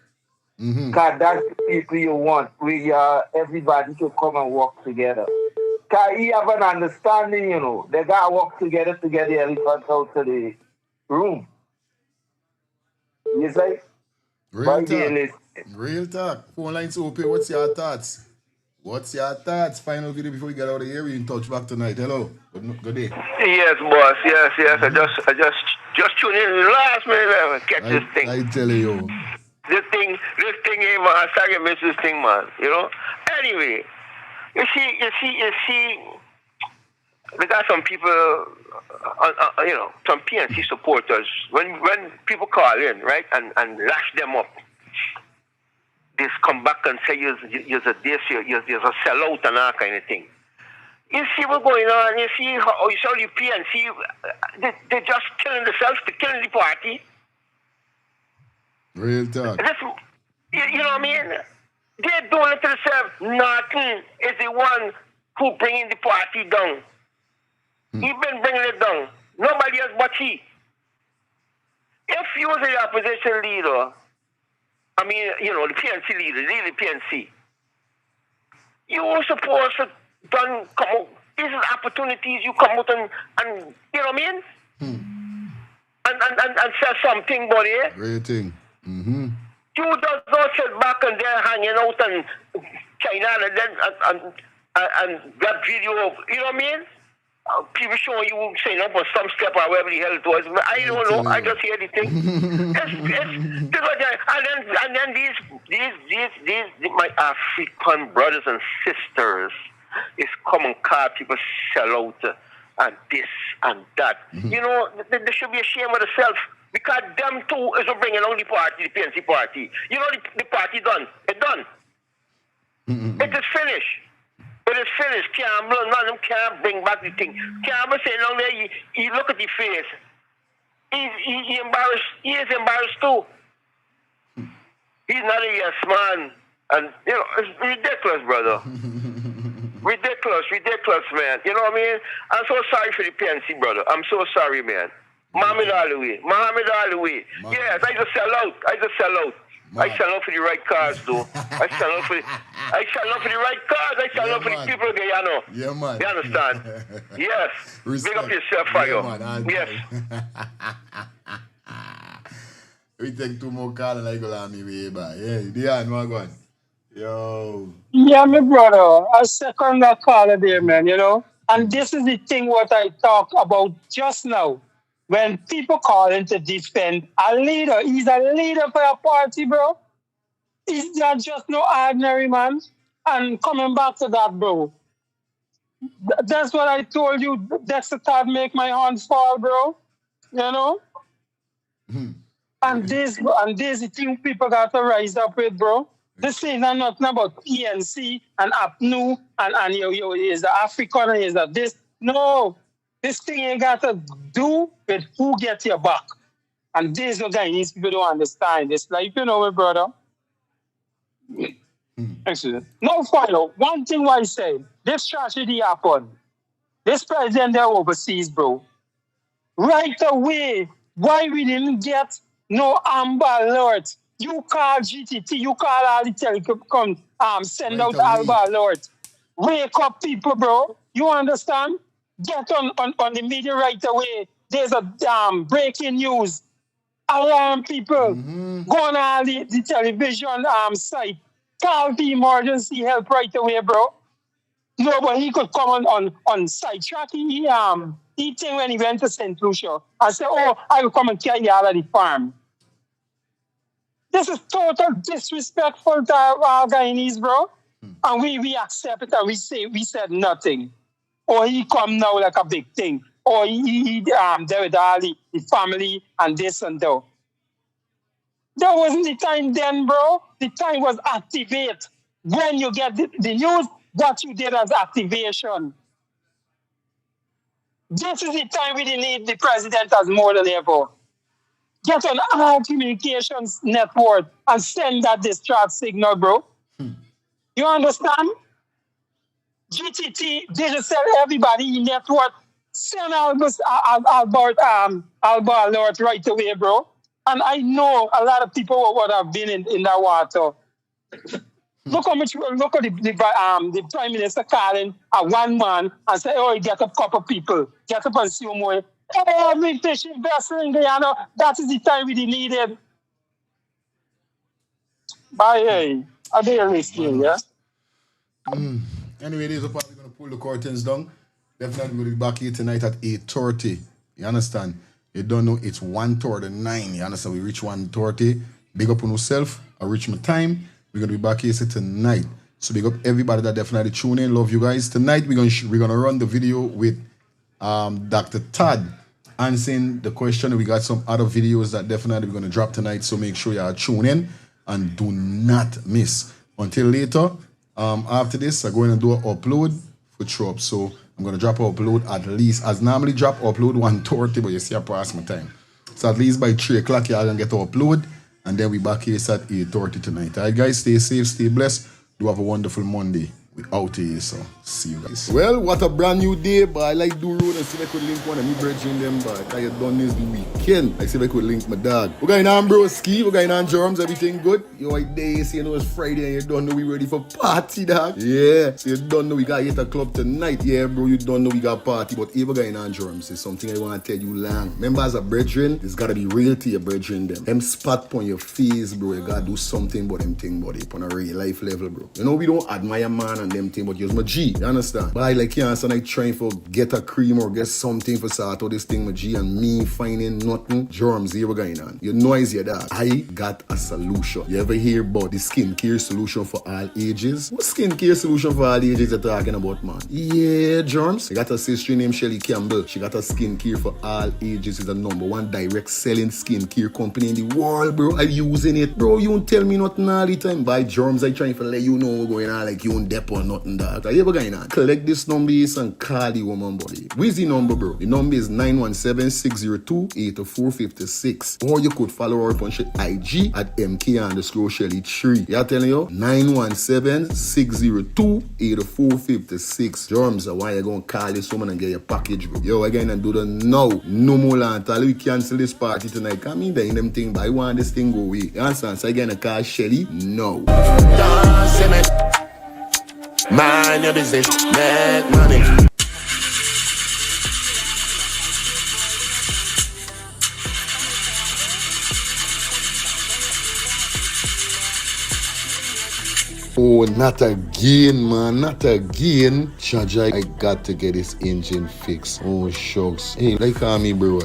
Because that's the people you want, where everybody can come and work together. Because he have an understanding, you know. They got to work together to get the elephant out of the room. You say? Real talk. Real talk. 4 lines open. What's your thoughts? What's your thoughts? Final video before we get out of here. We in touch back tonight. Hello. Good day. Yes, boss. Yes. I just tuned in last minute. Catch this thing. I tell you. This thing, man. I started miss this thing, man. You know. Anyway, you see. We got some people, some PNC supporters. When people call in, right, and lash them up, they come back and say you're a sellout and that kind of thing. You see what's going on. You see how the PNC, they're just killing themselves, they're killing the party. Real talk. You know what I mean? They're doing it to themselves. Norton is the one who bringing the party down. He been bringing it down. Nobody else but he. If you was the opposition leader, the PNC leader, the PNC, you were supposed to come out. These are opportunities you come out and you know what I mean? And say something, buddy. Great thing. You just don't sit back and they're hanging out and China and that video of, you know what I mean? People showing you saying up on some step or wherever the hell it was. I don't know. I just hear the thing. And then these my African brothers and sisters is come and call people sell out and this and that. You know, they should be ashamed of themselves because them two is bringing on the party, the PNC party. You know, the party done. It's done. It is finished. It is finished. Campbell, none of them can't bring back the thing. Campbell saying down there, he look at the face. He embarrassed. He is embarrassed too. He's not a yes man. And, you know, it's ridiculous, brother. ridiculous, man. You know what I mean? I'm so sorry for the PNC, brother. I'm so sorry, man. Mohamed all the way. Yes, I just sell out. I stand up for the right cause, though. I stand up for the right cause. I stand up for the people, you know. Yeah, man. You understand? Yes. Big up yourself, Fire. Yes. We take 2 more calls and I go on me way back. Yeah, Dion, what going? Yo. Yeah, my brother. I second that call there, man, you know. And this is the thing what I talked about just now. When people call in to defend a leader, he's a leader for a party, bro. He's not just no ordinary man. And coming back to that, bro. That's what I told you. That's the thought make my hands fall, bro. You know? And this is the thing people got to rise up with, bro. This ain't nothing about PNC and APNU and you is the African and is the this. No. This thing ain't got to do with who gets your back. And this is what Guyanese people don't understand. It's like, you know, my brother. Excellent. No, follow. One thing what I say, this tragedy happened. This president there overseas, bro. Right away, why we didn't get no Amber Alert? You call GTT, you call all the telecom, send out Amber Alert. Wake up, people, bro. You understand? Get on the media right away. There's a breaking news. Alarm people. Go on all the television site. Call the emergency help right away, bro. No, but he could come on sidetrack. He thing when he went to St. Lucia. I said, oh, I will come and carry you out of the farm. This is total disrespectful to our Guyanese, bro. And we accept it and we said nothing. Or he come now like a big thing. Or he there with all the family and this and that. That wasn't the time then, bro. The time was activate. When you get the news, what you did as activation. This is the time we need the president as more than ever. Get on our communications network and send that distress signal, bro. You understand? GTT, digital everybody network, send Albert Alert right away, bro. And I know a lot of people would have been in that water. Look at the Prime Minister calling a one man and say, oh, get up a couple people, get up and see more. Every fishing vessel in Guyana, that is the time we needed. Bye, hey. Are they listening, yeah? Anyway, this is probably going to pull the curtains down. Definitely going to be back here tonight at 8:30. You understand? You don't know it's 1:39. You understand? We reach 1:30. Big up on yourself. I reach my time. We're going to be back here tonight. So big up everybody that definitely tune in. Love you guys. Tonight we're going to run the video with Dr. Todd answering the question. We got some other videos that definitely we're going to drop tonight. So make sure you are tuned in and do not miss. Until later, after this, I'm going to do an upload for Trop. So I'm going to drop an upload at least, as normally drop upload 1:30, but you see I pass my time. So at least by 3 o'clock, you're going to get an upload. And then we back here at 8:30 tonight. All right, guys, stay safe, stay blessed. Do have a wonderful Monday. We out here, so see you guys. Well, what a brand new day, but I like do road and see if I could link one of me brethren them, but I had done this the weekend. I see if I could link my dog. We're going on, bro, ski. We're going on, germs. Everything good? Yo, right there, you know it's Friday and you don't know we ready for party, dog. Yeah, so you don't know we got hit a club tonight. Yeah, bro, you don't know we got party, but here we're going on, germs. It's something I want to tell you long. Remember, as a brethren, it's got to be real to your brethren them. Them spot on your face, bro. You got to do something about them thing, buddy, on a real life level, bro. You know, we don't admire man and them thing, but you're my G, you understand? But I like you understand, I trying for get a cream or get something for sort out this thing, my G, and me finding nothing. Germs, here we're going on. You know it's your dog. I got a solution. You ever hear about the skincare solution for all ages? What skincare solution for all ages you're talking about, man? Yeah, germs. I got a sister named Shelly Campbell. She got a skincare for all ages. It's the #1 direct selling skincare company in the world, bro. I'm using it. Bro, you don't tell me nothing all the time. By germs, I trying to let you know what's going on, like you don't dep or nothing that. You ever going on? Collect this number and call the woman body. Where's the number, bro? The number is 917-602-8456. Or you could follow her up on IG at MK_Shelly3. Yeah, telling you? 917-602-8456. Germs, why you gonna call this woman and get your package, bro? Yo, again and do the now. No more land. We cancel this party tonight. Come in there in them thing, but I want this thing go away. You understand? So again, I call Shelly. No. Mind your business, make money. Oh, not again, man, not again. Jaja, I got to get this engine fixed. Oh, shucks. Hey, like call me, bro.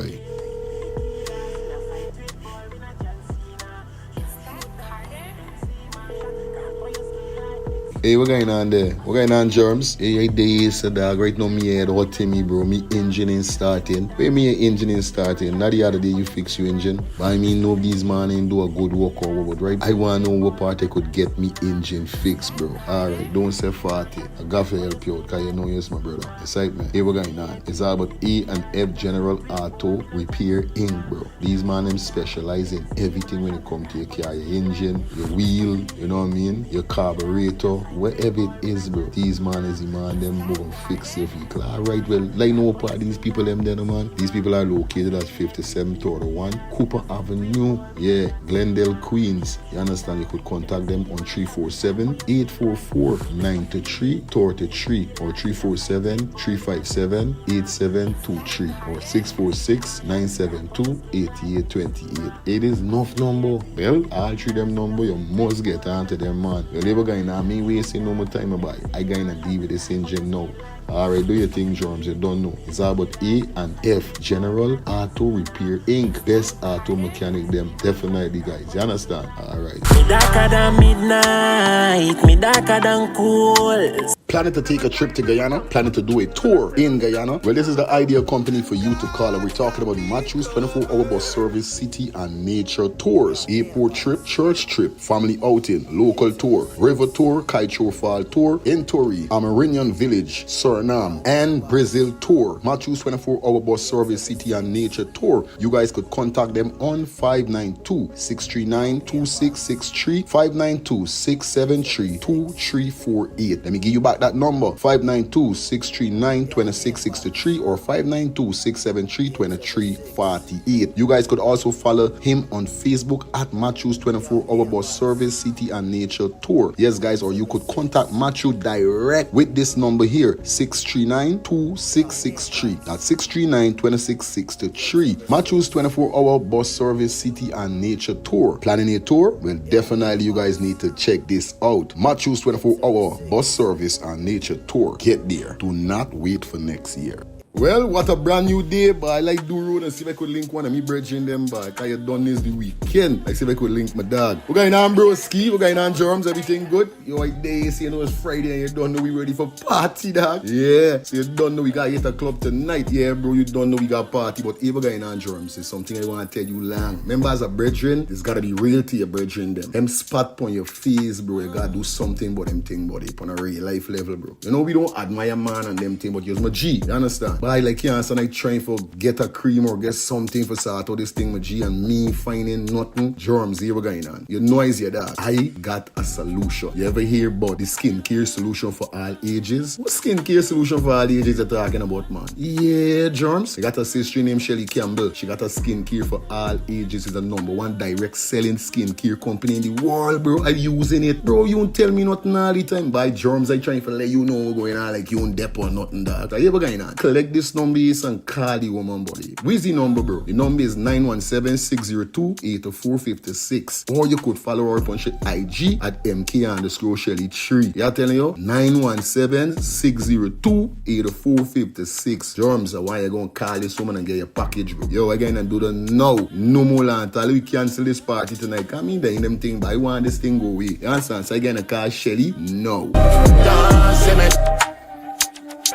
Hey, what going on there? What going on, Germs? Hey, days, dog. Right now, me head hot to me, bro. Me engine ain't starting. Where me engine ain't starting? Not the other day you fix your engine. But I mean, nobody's man ain't do a good work or what, right? I want to know what part I could get me engine fixed, bro. Alright, don't say 40. I got to help you out, because you know yes, my brother. Excitement. Hey, what going on? It's all about E and F General Auto Repair Inc., bro. These man, them specialize in everything when it comes to your car, your engine, your wheel, you know what I mean? Your carburetor. Whatever it is, bro, these man is the man, them go fix your vehicle. Alright, well, like no part these people them there, man. These people are located at 5731 Cooper Avenue, yeah, Glendale, Queens. You understand? You could contact them on 347-844-9333 or 347-357-8723 or 646-972-8828. It is enough number. Well, all three them number, you must get onto them, man. You'll never going to me wasting no more time about it. I gonna deal with this engine now. Alright, do your thing, Germs. You don't know. It's all about E and F General Auto Repair Inc. Best auto mechanic them. Definitely, guys. You understand? Alright. Me darker than midnight. Me darker than cool. Planning to take a trip to Guyana? Planning to do a tour in Guyana? Well, this is the ideal company for you to call. And we're talking about Matthew's 24-hour bus service, city and nature tours. Airport trip, church trip, family outing, local tour, river tour, Kaicho Fall tour, Entori, Amerindian Village, Suriname, and Brazil tour. Matthew's 24-hour bus service, city and nature tour. You guys could contact them on 592-639-2663, 592-673-2348. Let me give you back that number, 592-639-2663 or 592-673-2348. You guys could also follow him on Facebook at Matthew's 24-hour bus service, city and nature tour. Yes, guys, or you could contact Matthew direct with this number here, 639-2663. That's 639-2663. Matthew's 24-hour bus service, city and nature tour. Planning a tour? Well, definitely you guys need to check this out. Matthew's 24-hour bus service and nature tour. Get there. Do not wait for next year. Well, what a brand new day, but I like do road and see if I could link one of me brethren them back. I had done this the weekend. I see if I could link my dog. We're going on, broski. We're going on, Germs. Everything good? Yo, like days, you know it's Friday and you don't know we ready for party, dog. Yeah. So you don't know we got hit a club tonight. Yeah, bro, you don't know we got party. But if we're going on, Germs, it's something I want to tell you long. Remember, as a brethren, it's got to be real to your brethren them. Them spot on your face, bro. You got to do something about them thing, buddy. On a real life level, bro. You know, we don't admire man and them thing, but you're my G. You understand? But I like you and I trying for get a cream or get something for sort out this thing with G and me finding nothing. Germs, here we're going on. You know it's your dad. I got a solution. You ever hear about the skincare solution for all ages? What skincare solution for all ages you're talking about, man? Yeah, Germs. I got a sister named Shelly Campbell. She got a skincare for all ages. It's the #1 direct selling skincare company in the world, bro. I'm using it. Bro, you don't tell me nothing all the time. By Germs, I trying to let you know what's going on like you don't dep or nothing, dog. So here we're going on. Collect this number and call the woman body. Where's the number, bro? The number is 917-602-8456. Or you could follow her up on IG at MK_Shelly3. Yeah, telling you? 917-602-8456. Germs, why you gonna call this woman and get your package, bro? Yo, again and do the now. No more land. We cancel this party tonight. Come in there in them thing, but I want this thing go away. You understand? So again, I call Shelly. No.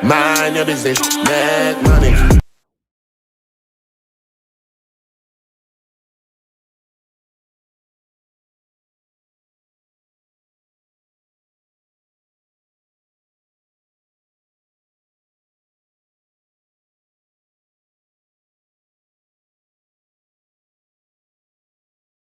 Mind your business, make money.